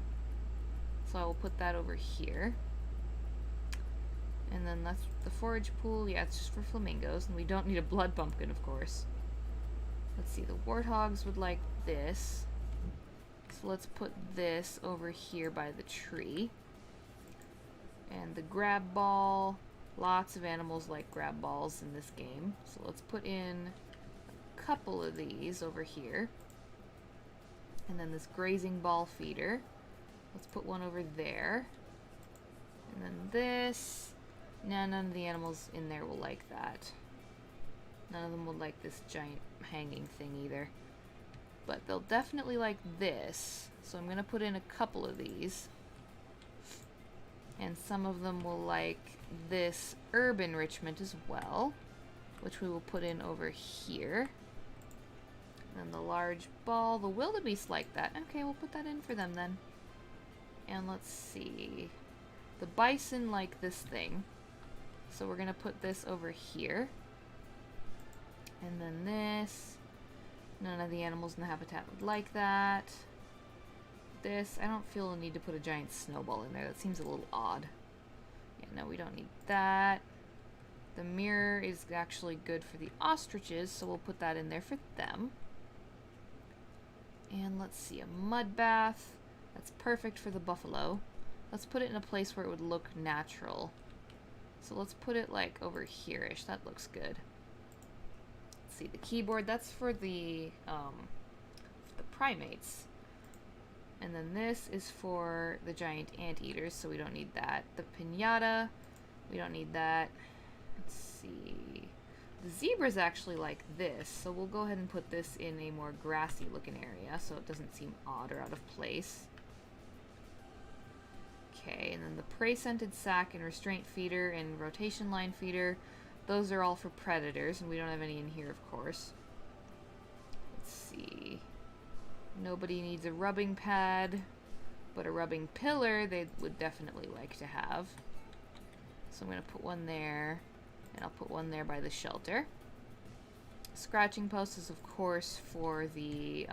So I will put that over here. And then that's the forage pool. Yeah, it's just for flamingos. And we don't need a blood pumpkin, of course. Let's see, the warthogs would like this. So let's put this over here by the tree. And the grab ball. Lots of animals like grab balls in this game. So let's put in a couple of these over here. And then this grazing ball feeder. Let's put one over there. And then this. No, none of the animals in there will like that. None of them will like this giant hanging thing either. But they'll definitely like this. So I'm going to put in a couple of these. And some of them will like this herb enrichment as well, which we will put in over here. And then the large ball, the wildebeest like that. Okay, we'll put that in for them then. And let's see. The bison like this thing. So we're going to put this over here. And then this. None of the animals in the habitat would like that. This. I don't feel a need to put a giant snowball in there. That seems a little odd. Yeah, no, we don't need that. The mirror is actually good for the ostriches, so we'll put that in there for them. And let's see, a mud bath. That's perfect for the buffalo. Let's put it in a place where it would look natural. So let's put it like over here-ish. That looks good. Let's see, the keyboard, that's for the primates. And then this is for the giant anteaters, so we don't need that. The piñata, we don't need that. Let's see. The zebras actually like this, so we'll go ahead and put this in a more grassy looking area so it doesn't seem odd or out of place. Okay, and then the prey-scented sack and restraint feeder and rotation line feeder, those are all for predators, and we don't have any in here, of course. Let's see. Nobody needs a rubbing pad, but a rubbing pillar they would definitely like to have. So I'm going to put one there, and I'll put one there by the shelter. Scratching post is, of course, for the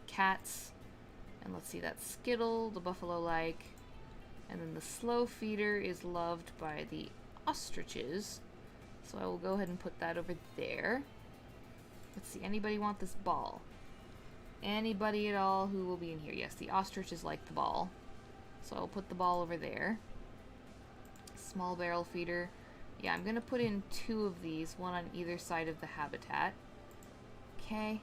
cats. And let's see, that's Skittle, the buffalo like. And then the slow feeder is loved by the ostriches. So I will go ahead and put that over there. Let's see, anybody want this ball? Anybody at all who will be in here? Yes, the ostriches like the ball. So I'll put the ball over there. Small barrel feeder. Yeah, I'm gonna put in 2 of these, one on either side of the habitat. Okay.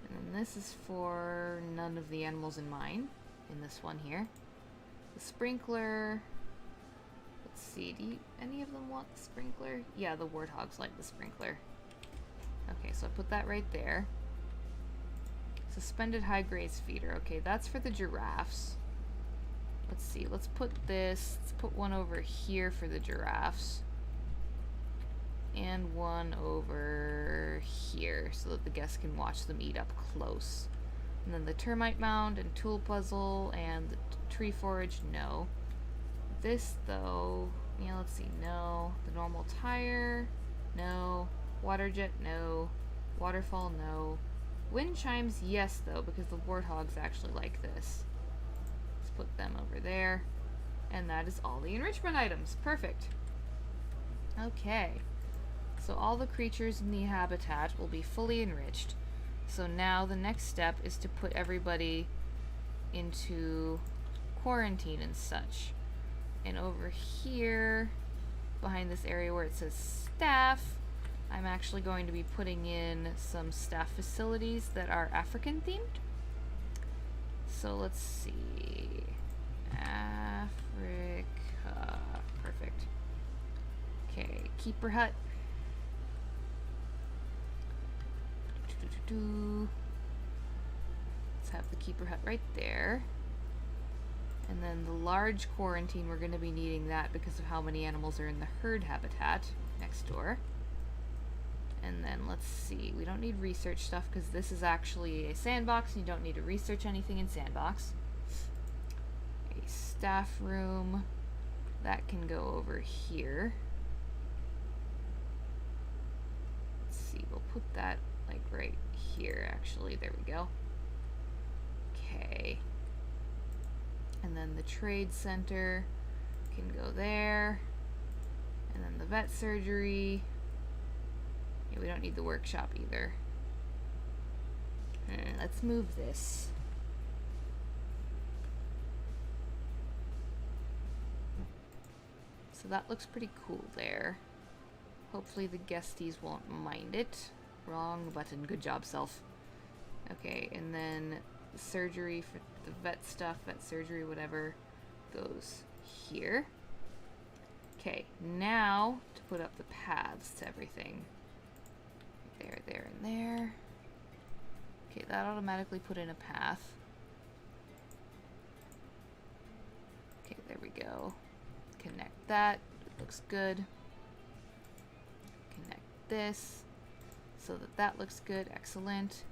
And then this is for none of the animals in mine, in this one here. The sprinkler. Let's see, do any of them want the sprinkler? Yeah, the warthogs like the sprinkler. Okay, so I put that right there. Suspended high graze feeder. Okay, that's for the giraffes. Let's see, let's put one over here for the giraffes. And one over here so that the guests can watch them eat up close. And then the termite mound and tool puzzle and the tree forage, no. This though, yeah, let's see, no. The normal tire, no. Water jet, no. Waterfall, no. Wind chimes, yes though, because the warthogs actually like this. Let's put them over there. And that is all the enrichment items. Perfect. Okay. So all the creatures in the habitat will be fully enriched. So now the next step is to put everybody into quarantine and such. And over here, behind this area where it says staff, I'm actually going to be putting in some staff facilities that are African themed. So let's see. Africa. Perfect. Okay, keeper hut. Let's have the keeper hut right there. And then the large quarantine, we're going to be needing that because of how many animals are in the herd habitat next door. And then let's see, we don't need research stuff because this is actually a sandbox and you don't need to research anything in Sandbox. A staff room, that can go over here. Let's see, we'll put that like right here actually, there we go. Okay. And then the trade center can go there. And then the vet surgery. Yeah, we don't need the workshop either. Let's move this. So that looks pretty cool there. Hopefully the guesties won't mind it. Wrong button. Good job, self. Okay, and then the surgery for the vet stuff, vet surgery, whatever, goes here. Okay, now to put up the paths to everything. There, there, and there. Okay, that automatically put in a path. Okay, there we go. Connect that. It looks good. Connect this so that that looks good. Excellent.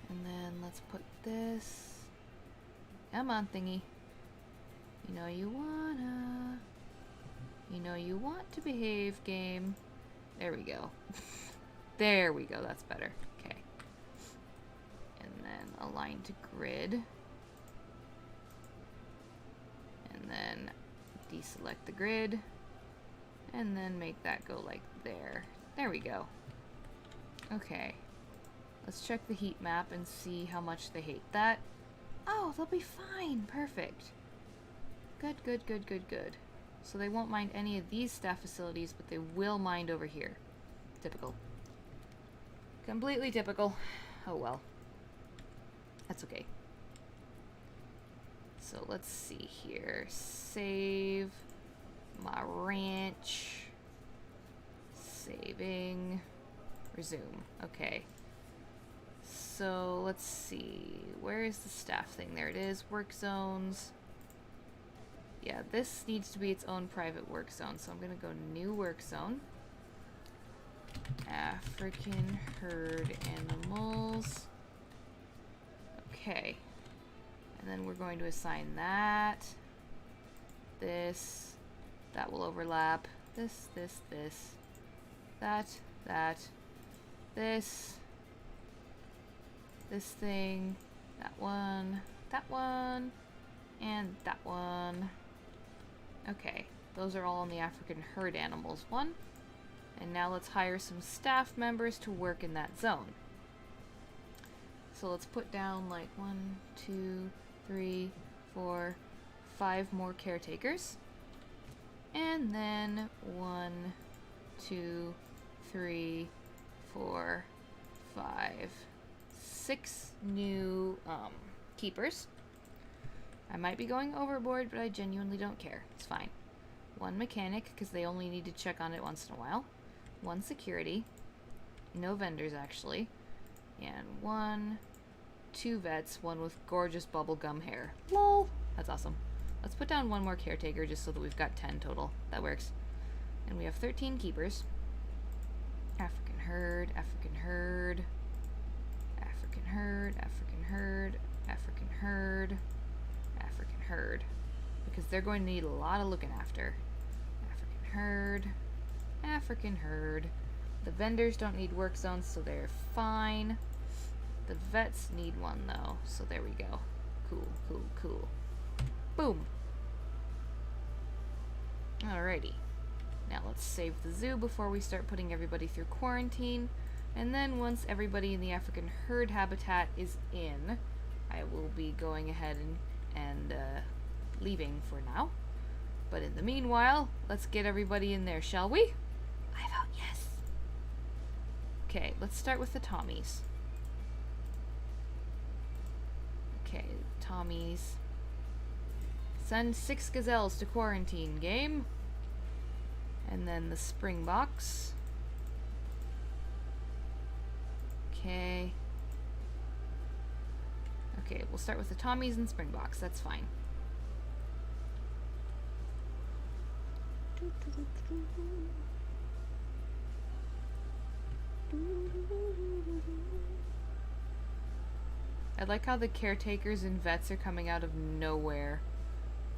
And then let's put this. Come on, thingy. You know you wanna. You know you want to behave, game. There we go. There we go. That's better. Okay. And then align to grid. And then deselect the grid. And then make that go like there. There we go. Okay. Let's check the heat map and see how much they hate that. Oh, they'll be fine. Perfect. Good, good, good, good, good. So they won't mind any of these staff facilities, but they will mind over here. Typical. Completely typical. Oh well. That's okay. So let's see here. Save my ranch. Saving. Resume. Okay. So let's see. Where is the staff thing? There it is. Work zones. Yeah, this needs to be its own private work zone. So I'm going to go new work zone. African herd animals. Okay. And then we're going to assign that. This. That will overlap. This, this, this. That, that. This. This thing. That one. That one. And that one. Okay. Those are all on the African herd animals one. And now let's hire some staff members to work in that zone. So let's put down like 1, 2, 3, 4, 5 more caretakers. And then 1, 2, 3, 4, 5, 6 new keepers. I might be going overboard, but I genuinely don't care. It's fine. 1 mechanic, because they only need to check on it once in a while. 1 security. No vendors, actually. And 2 vets, 1 with gorgeous bubblegum hair. Lol! That's awesome. Let's put down 1 more caretaker just so that we've got 10 total. That works. And we have 13 keepers. African herd, African herd, African herd, African herd, African herd, African herd. Because they're going to need a lot of looking after. African herd, African herd. The vendors don't need work zones, so they're fine. The vets need 1 though, so there we go. Cool, cool, cool. Boom! Alrighty. Now let's save the zoo before we start putting everybody through quarantine. And then once everybody in the African herd habitat is in, I will be going ahead and leaving for now. But in the meanwhile, let's get everybody in there, shall we? I vote yes. Okay, let's start with the Tommies. Okay, Tommies. Send 6 gazelles to quarantine, game. And then the Springboks. Okay. Okay, we'll start with the Tommies and Springboks. That's fine. I like how the caretakers and vets are coming out of nowhere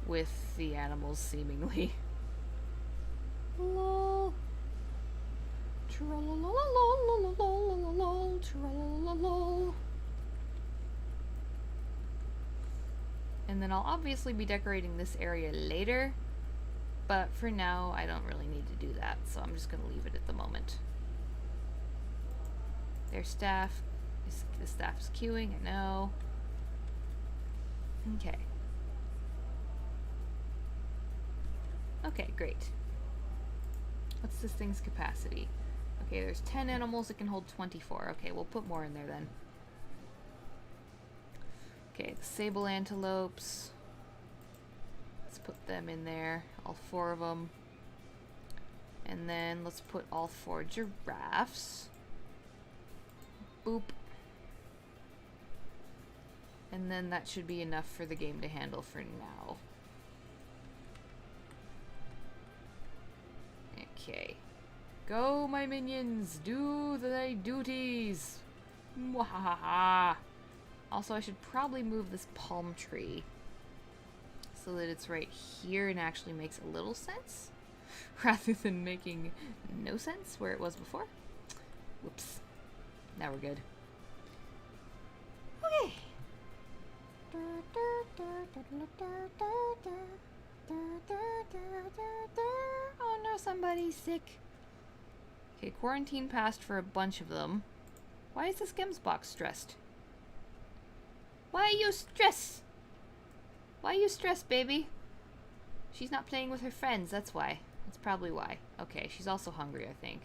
with the animals, seemingly. Lol. Tra-la-la-la-la-la-la-la-la-la-la, tra-la-la-la-la. And then I'll obviously be decorating this area later, but for now I don't really need to do that, so I'm just going to leave it at the moment. Their staff, the staff is queuing, I know. Okay. Okay, great. What's this thing's capacity? Okay, there's 10 animals, it can hold 24. Okay, we'll put more in there then. Okay, the sable antelopes. Let's put them in there, all 4 of them. And then let's put all 4 giraffes. Boop. And then that should be enough for the game to handle for now. Okay. Go, my minions! Do thy duties! Mwahaha! Also, I should probably move this palm tree so that it's right here and actually makes a little sense rather than making no sense where it was before. Whoops. Now we're good. Okay. Oh no, somebody's sick. Okay, quarantine passed for a bunch of them. Why is this Sandbox stressed? Why are you stressed? Why are you stressed, baby? She's not playing with her friends, that's why. That's probably why. Okay, she's also hungry, I think.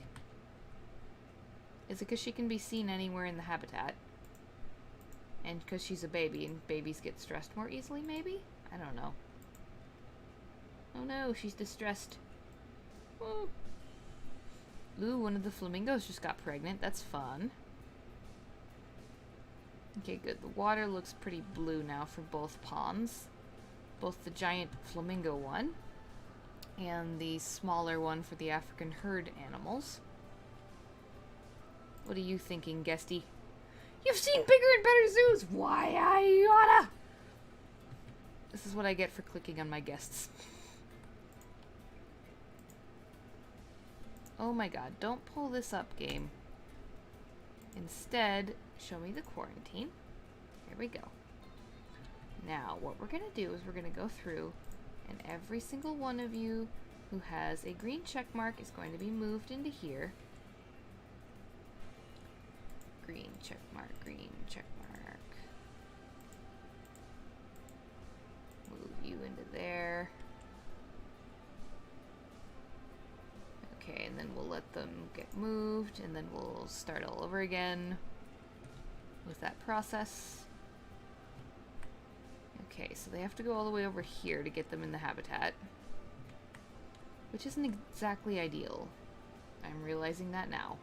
Is it because she can be seen anywhere in the habitat? And because she's a baby, and babies get stressed more easily, maybe? I don't know. Oh no, she's distressed. Ooh. Ooh, one of the flamingos just got pregnant. That's fun. Okay, good. The water looks pretty blue now for both ponds. Both the giant flamingo one and the smaller one for the African herd animals. What are you thinking, guesty? You've seen bigger and better zoos! Why, I oughta! This is what I get for clicking on my guests. Oh my god, don't pull this up, game. Instead, show me the quarantine. Here we go. Now, what we're going to do is we're going to go through, and every single one of you who has a green check mark is going to be moved into here. Green check mark, green check mark. And then we'll let them get moved, and then we'll start all over again with that process. Okay, so they have to go all the way over here to get them in the habitat, which isn't exactly ideal. I'm realizing that now.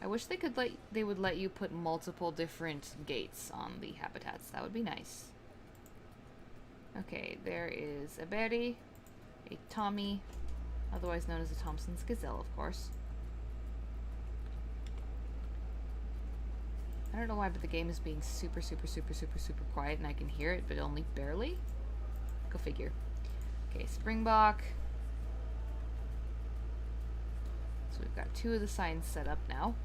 I wish they would let you put multiple different gates on the habitats. That would be nice. Okay, there is a Betty, a Tommy, otherwise known as a Thompson's Gazelle, of course. I don't know why, but the game is being super, super, super, super, super quiet, and I can hear it, but only barely. Go figure. Okay, Springbok. So we've got 2 of the signs set up now.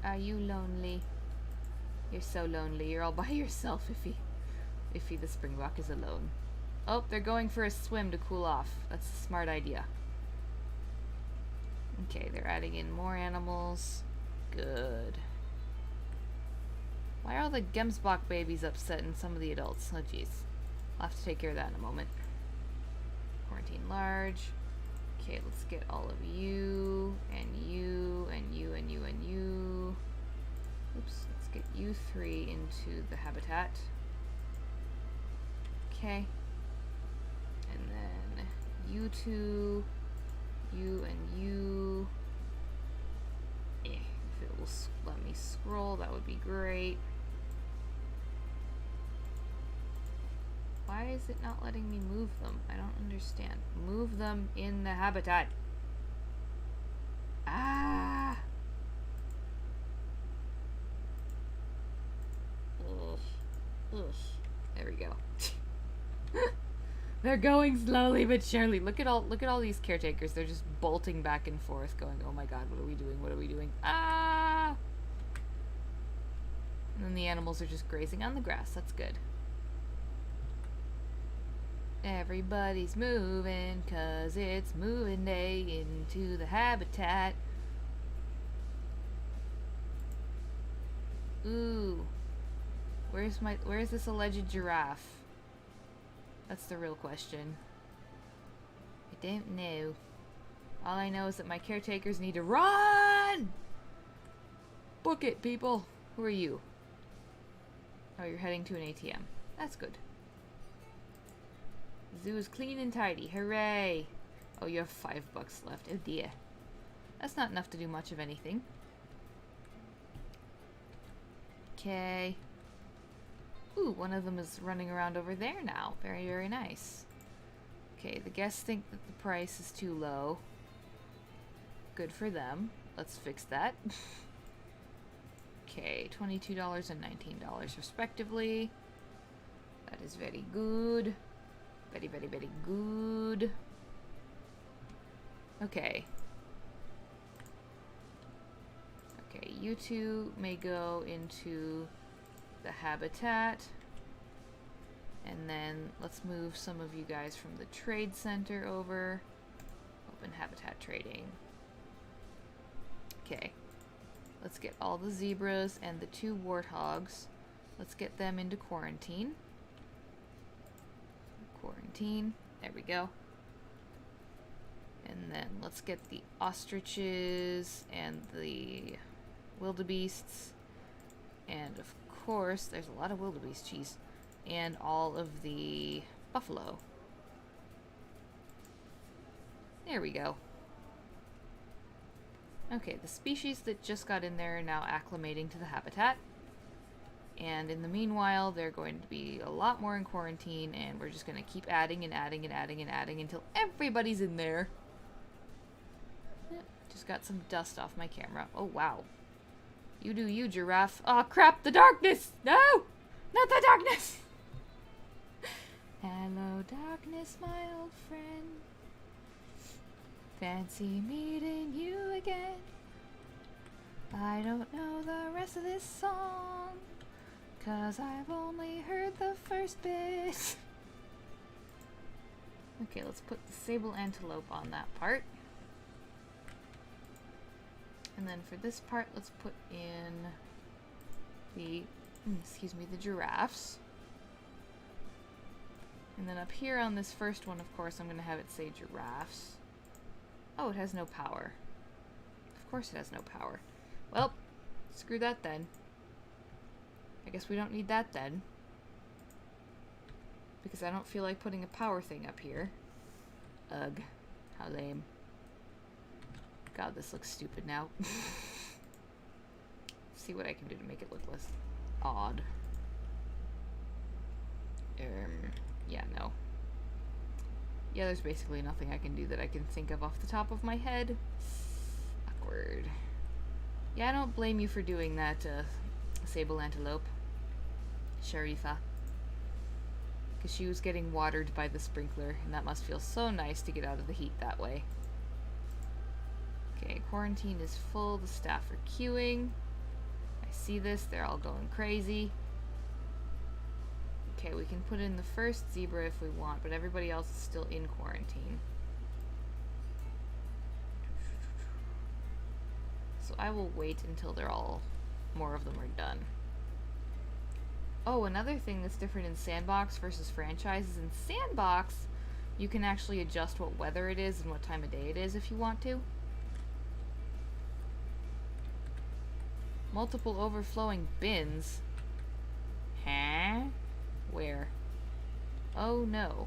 Are you lonely? You're so lonely. You're all by yourself, Iffy the Springbok is alone. Oh, they're going for a swim to cool off. That's a smart idea. Okay, they're adding in more animals. Good. Why are all the Gemsbok babies upset and some of the adults? Oh, jeez. I'll have to take care of that in a moment. Quarantine large. Okay, let's get all of you, and you, and you, and you, and you. Oops, let's get you 3 into the habitat. Okay. And then you 2, you, and you. If it will let me scroll, that would be great. Why is it not letting me move them? I don't understand. Move them in the habitat. Ah! Ugh. Ugh. There we go. They're going slowly but surely. Look at all these caretakers. They're just bolting back and forth, going, "Oh my god, what are we doing? What are we doing?" Ah! And then the animals are just grazing on the grass. That's good. Everybody's moving, 'cause it's moving day into the habitat. Ooh. Where's this alleged giraffe? That's the real question. I don't know. All I know is that my caretakers need to run! Book it, people! Who are you? Oh, you're heading to an ATM. That's good. Zoo is clean and tidy. Hooray! Oh, you have $5 left. Oh dear. That's not enough to do much of anything. Okay. Ooh, one of them is running around over there now. Very, very nice. Okay, the guests think that the price is too low. Good for them. Let's fix that. Okay, $22 and $19 respectively. That is very good. Very, very, very good. Okay. Okay, you 2 may go into the habitat. And then let's move some of you guys from the trade center over. Open habitat trading. Okay. Let's get all the zebras and the 2 warthogs. Let's get them into quarantine. Quarantine. There we go. And then let's get the ostriches and the wildebeests. And of course, there's a lot of wildebeest cheese. And all of the buffalo. There we go. Okay, the species that just got in there are now acclimating to the habitat. And in the meanwhile, they're going to be a lot more in quarantine, and we're just going to keep adding and adding and adding and adding until everybody's in there. Just got some dust off my camera. Oh, wow. You do you, giraffe. Oh, crap, the darkness! No! Not the darkness! Hello, darkness, my old friend. Fancy meeting you again. I don't know the rest of this song, 'cause I've only heard the first bit. Okay, let's put the sable antelope on that part. And then for this part, let's put in the, the giraffes. And then up here on this first one, of course, I'm going to have it say giraffes. Oh, it has no power. Of course it has no power. Well, screw that then. I guess we don't need that then. Because I don't feel like putting a power thing up here. Ugh. How lame. God, this looks stupid now. See what I can do to make it look less odd. Yeah, no. Yeah, there's basically nothing I can do that I can think of off the top of my head. Awkward. Yeah, I don't blame you for doing that, Sable Antelope. Sharifa. Because she was getting watered by the sprinkler, and that must feel so nice to get out of the heat that way. Okay, quarantine is full, the staff are queuing. I see this, they're all going crazy. Okay, we can put in the first zebra if we want, but everybody else is still in quarantine. So I will wait until more of them are done. Oh, another thing that's different in Sandbox versus franchise is in Sandbox, you can actually adjust what weather it is and what time of day it is if you want to. Multiple overflowing bins? Huh? Where? Oh no.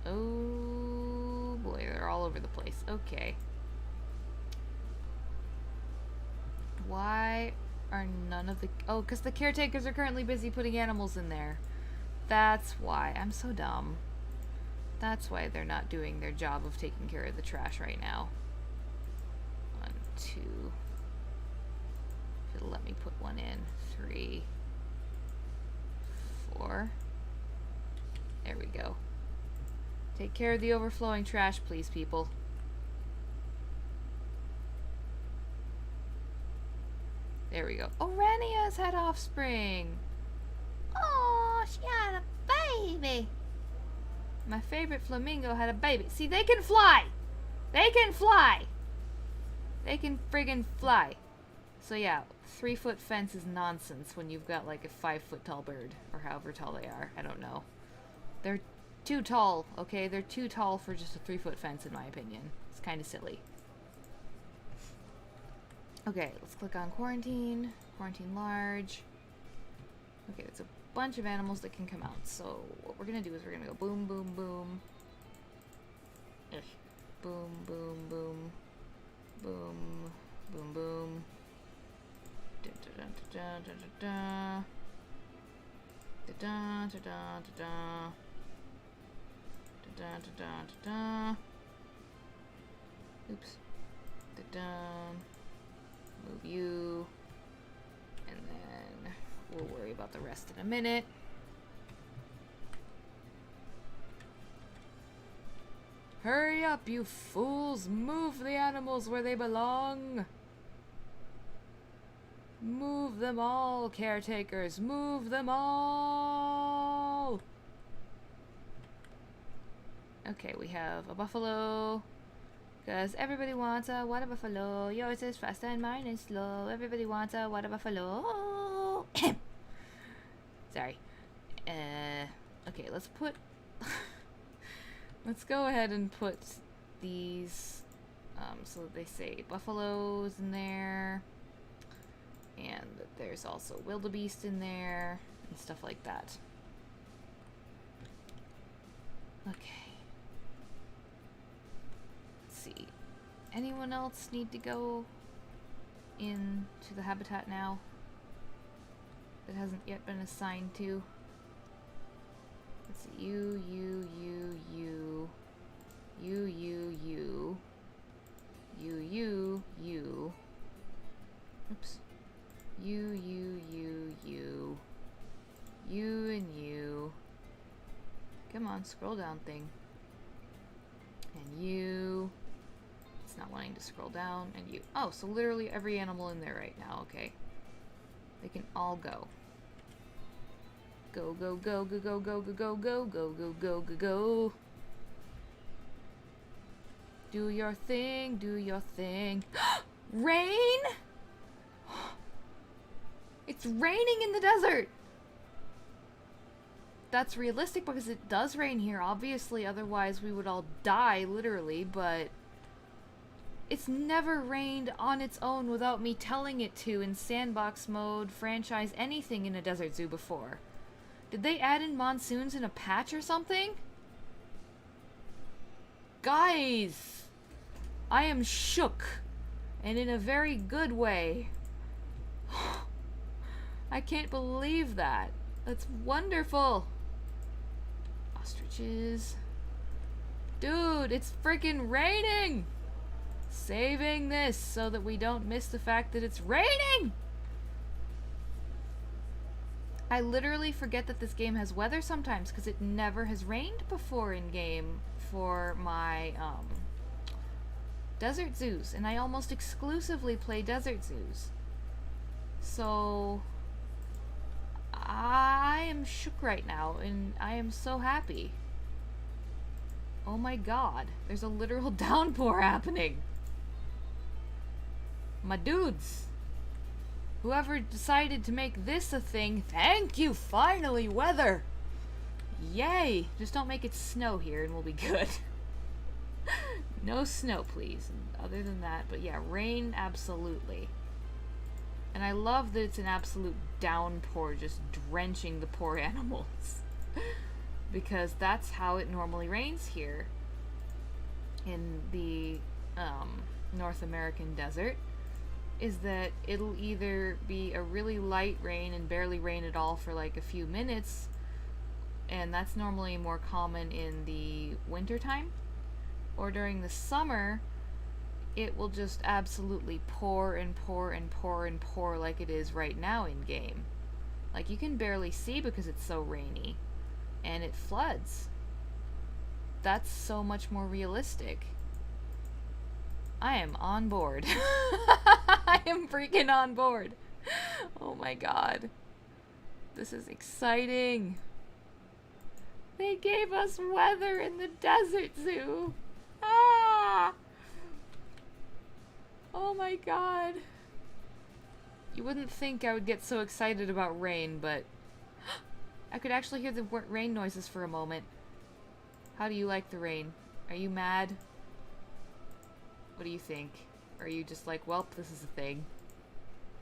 Oh boy, they're all over the place. Okay. Why are none of the... Oh, because the caretakers are currently busy putting animals in there. That's why. I'm so dumb. That's why they're not doing their job of taking care of the trash right now. 1, 2. It'll let me put one in. 3, 4. There we go. Take care of the overflowing trash, please, people. There we go. Orania's had offspring. Oh, she had a baby. My favorite flamingo had a baby. See, they can fly. They can fly. They can friggin' fly. So yeah, 3-foot fence is nonsense when you've got like a 5-foot tall bird, or however tall they are. I don't know. They're too tall, okay? They're too tall for just a 3-foot fence, in my opinion. It's kind of silly. Okay, let's click on quarantine. Quarantine large. Okay, there's a bunch of animals that can come out. So what we're gonna do is we're gonna go boom, boom, boom. Boom, boom, boom. Boom, boom, boom. Da da da da da da. Da da da da da. Da da da da da. Oops. Da da. Move you. And then we'll worry about the rest in a minute. Hurry up, you fools! Move the animals where they belong! Move them all, caretakers! Move them all! Okay, we have a buffalo. Because everybody wants a water buffalo. Yours is fast and mine is slow. Everybody wants a water buffalo. Sorry. Okay, let's put... let's go ahead and put these... so that they say buffaloes in there. And that there's also wildebeest in there. And stuff like that. Okay. See. Anyone else need to go into the habitat now that hasn't yet been assigned to? Let's see. You. Oops. You and you. Come on, scroll down thing. And you. It's not wanting to scroll down. And you. Oh, so literally every animal in there right now. Okay. They can all go. Go, go, go, go, go, go, go, go, go, go, go, go, go, go. Do your thing, do your thing. Rain? It's raining in the desert! that's realistic because it does rain here, obviously, otherwise we would all die, literally, but it's never rained on its own without me telling it to in sandbox mode, franchise, anything in a desert zoo before. Did they add in monsoons in a patch or something? Guys! I am shook, and in a very good way. I can't believe that. That's wonderful. Ostriches. Dude, it's freaking raining! Saving this so that we don't miss the fact that it's raining! I literally forget that this game has weather sometimes because it never has rained before in game for my desert zoos, and I almost exclusively play desert zoos. So I am shook right now, and I am so happy. Oh my god, there's a literal downpour happening. My dudes, whoever decided to make this a thing, thank you, finally, weather. Yay! Just don't make it snow here and we'll be good. No snow, please. And other than that, but yeah, rain, absolutely. And I love that it's an absolute downpour, just drenching the poor animals. Because that's how it normally rains here in the North American desert, is that it'll either be a really light rain and barely rain at all for like a few minutes, and that's normally more common in the winter time, or during the summer it will just absolutely pour and pour and pour and pour like it is right now in game. Like, you can barely see because it's so rainy, and it floods. That's so much more realistic. I am on board. I am freaking on board. Oh my god. This is exciting. They gave us weather in the desert zoo. Ah! Oh my god. You wouldn't think I would get so excited about rain, but I could actually hear the rain noises for a moment. How do you like the rain? Are you mad? What do you think? Are you just like, well, this is a thing?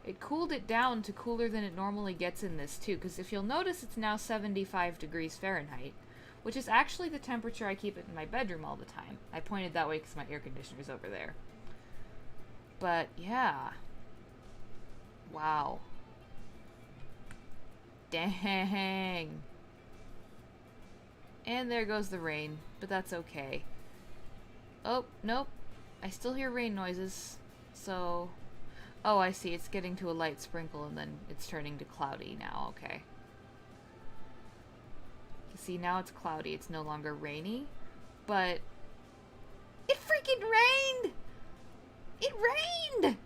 It cooled it down to cooler than it normally gets in this too, because if you'll notice, it's now 75 degrees Fahrenheit, which is actually the temperature I keep it in my bedroom all the time. I pointed that way because my air conditioner's over there. But yeah. Wow. Dang. And there goes the rain, but that's okay. Oh, nope. I still hear rain noises, so... Oh, I see. It's getting to a light sprinkle, and then it's turning to cloudy now. Okay. You see, now it's cloudy. It's no longer rainy, but... It freaking rained! It rained!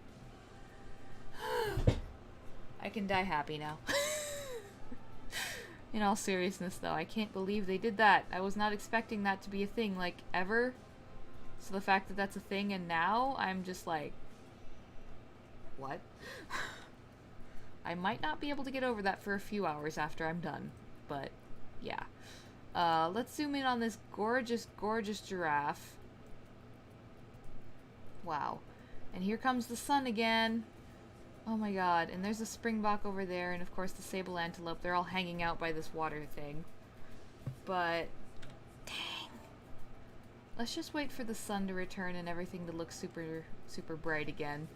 I can die happy now. In all seriousness, though, I can't believe they did that. I was not expecting that to be a thing, like, ever. So the fact that that's a thing, and now, I'm just like... What? I might not be able to get over that for a few hours after I'm done. But, yeah. Let's zoom in on this gorgeous, gorgeous giraffe. Wow. And here comes the sun again. Oh my god. And there's a springbok over there, and of course the sable antelope. They're all hanging out by this water thing. But, dang. Let's just wait for the sun to return and everything to look super, super bright again.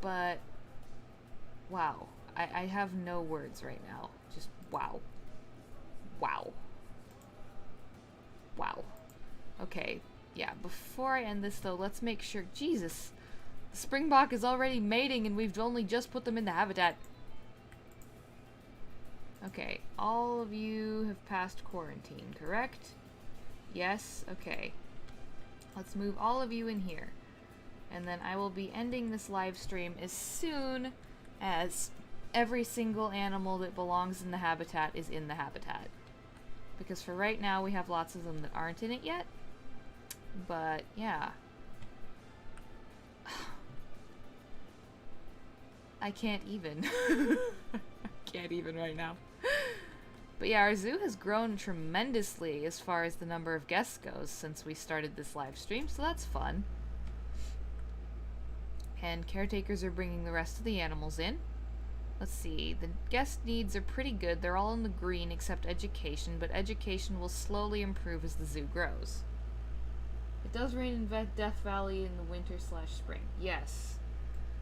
But, wow. I have no words right now. Just wow. Wow. Wow. Okay. Yeah, before I end this, though, let's make sure... Jesus! The springbok is already mating, and we've only just put them in the habitat. Okay, all of you have passed quarantine, correct? Yes? Okay. Let's move all of you in here. And then I will be ending this live stream as soon as every single animal that belongs in the habitat is in the habitat. Because for right now, we have lots of them that aren't in it yet. But, yeah. I can't even. I can't even right now. But yeah, our zoo has grown tremendously as far as the number of guests goes since we started this live stream, so that's fun. And caretakers are bringing the rest of the animals in. Let's see, the guest needs are pretty good. They're all in the green except education, but education will slowly improve as the zoo grows. It does rain in Death Valley in the winter/spring. Yes.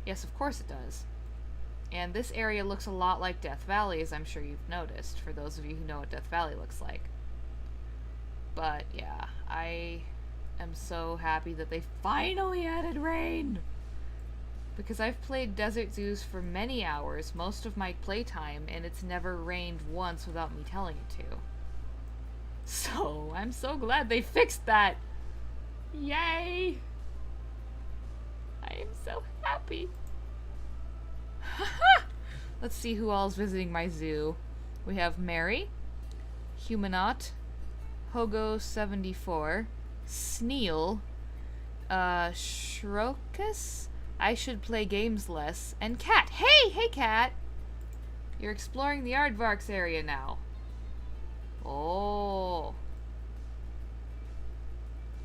Yes, of course it does. And this area looks a lot like Death Valley, as I'm sure you've noticed, for those of you who know what Death Valley looks like. But, yeah, I am so happy that they finally added rain! Because I've played desert zoos for many hours, most of my playtime, and it's never rained once without me telling it to. So, I'm so glad they fixed that! Yay! I am so happy! Let's see who all is visiting my zoo. We have Mary, Humanot, Hogo74, Sneal, Shrokus, I should play games less, and Cat. Hey Cat! You're exploring the Aardvarks area now. Oh.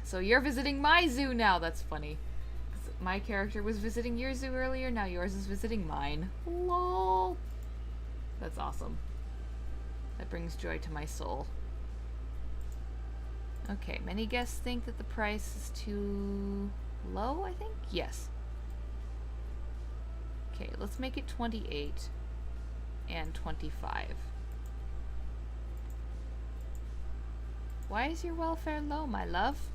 So you're visiting my zoo now, that's funny. My character was visiting your zoo earlier, now yours is visiting mine. Lol. That's awesome. That brings joy to my soul. Okay, many guests think that the price is too low, I think? Yes. Okay, let's make it 28 and 25. Why is your welfare low, my love?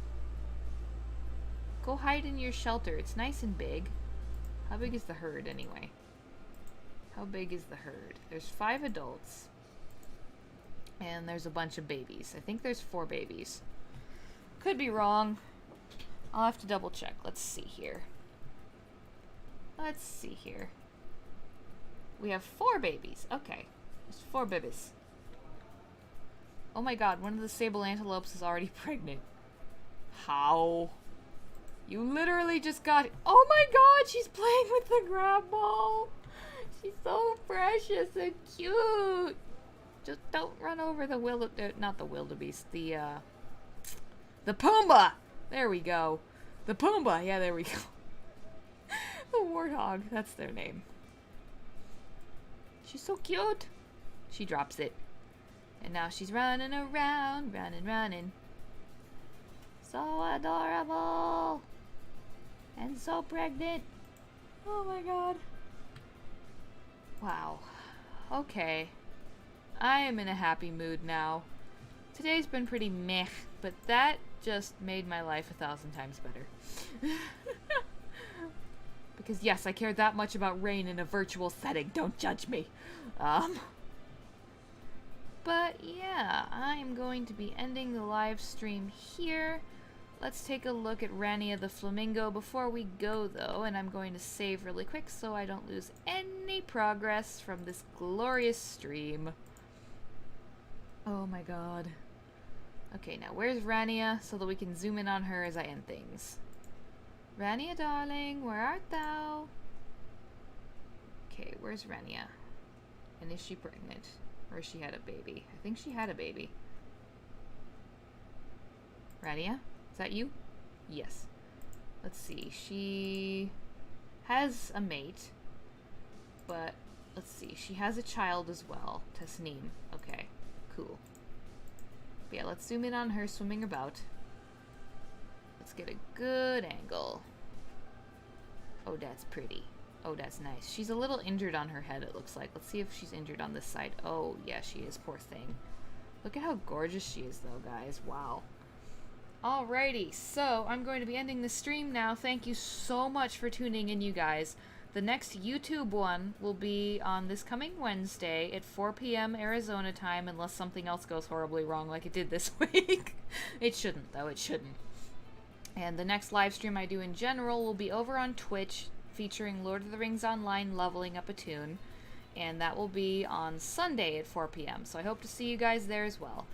Go hide in your shelter. It's nice and big. How big is the herd, anyway? How big is the herd? There's 5 adults. And there's a bunch of babies. I think there's 4 babies. Could be wrong. I'll have to double check. Let's see here. Let's see here. We have 4 babies. Okay. There's 4 babies. Oh my god, one of the sable antelopes is already pregnant. How? You literally just got... Oh my god, she's playing with the grab ball. She's so precious and cute. Just don't run over the not the wildebeest, the Pumbaa. There we go. The Pumbaa. Yeah, there we go. The warthog. That's their name. She's so cute. She drops it. And now she's running around, running. So adorable. And so pregnant. Oh my god. Wow. Okay. I am in a happy mood now. Today's been pretty meh, but that just made my life 1,000 times better. Because yes, I care that much about rain in a virtual setting. Don't judge me. But yeah, I am going to be ending the live stream here. Let's take a look at Rania the Flamingo before we go, though, and I'm going to save really quick so I don't lose any progress from this glorious stream. Oh my god. Okay, now where's Rania so that we can zoom in on her as I end things? Rania, darling, where art thou? Okay, where's Rania? And is she pregnant? Or has she had a baby? I think she had a baby. Rania? Is that you? Yes. Let's see. She has a mate. But, let's see. She has a child as well. Tasneem. Okay. Cool. But yeah, let's zoom in on her swimming about. Let's get a good angle. Oh, that's pretty. Oh, that's nice. She's a little injured on her head, it looks like. Let's see if she's injured on this side. Oh, yeah, she is. Poor thing. Look at how gorgeous she is, though, guys. Wow. Alrighty, so I'm going to be ending the stream now. Thank you so much for tuning in, you guys. The next YouTube one will be on this coming Wednesday at 4 p.m. Arizona time, unless something else goes horribly wrong like it did this week. It shouldn't, though. It shouldn't. And the next live stream I do in general will be over on Twitch, featuring Lord of the Rings Online leveling up a toon. And that will be on Sunday at 4 p.m. So I hope to see you guys there as well.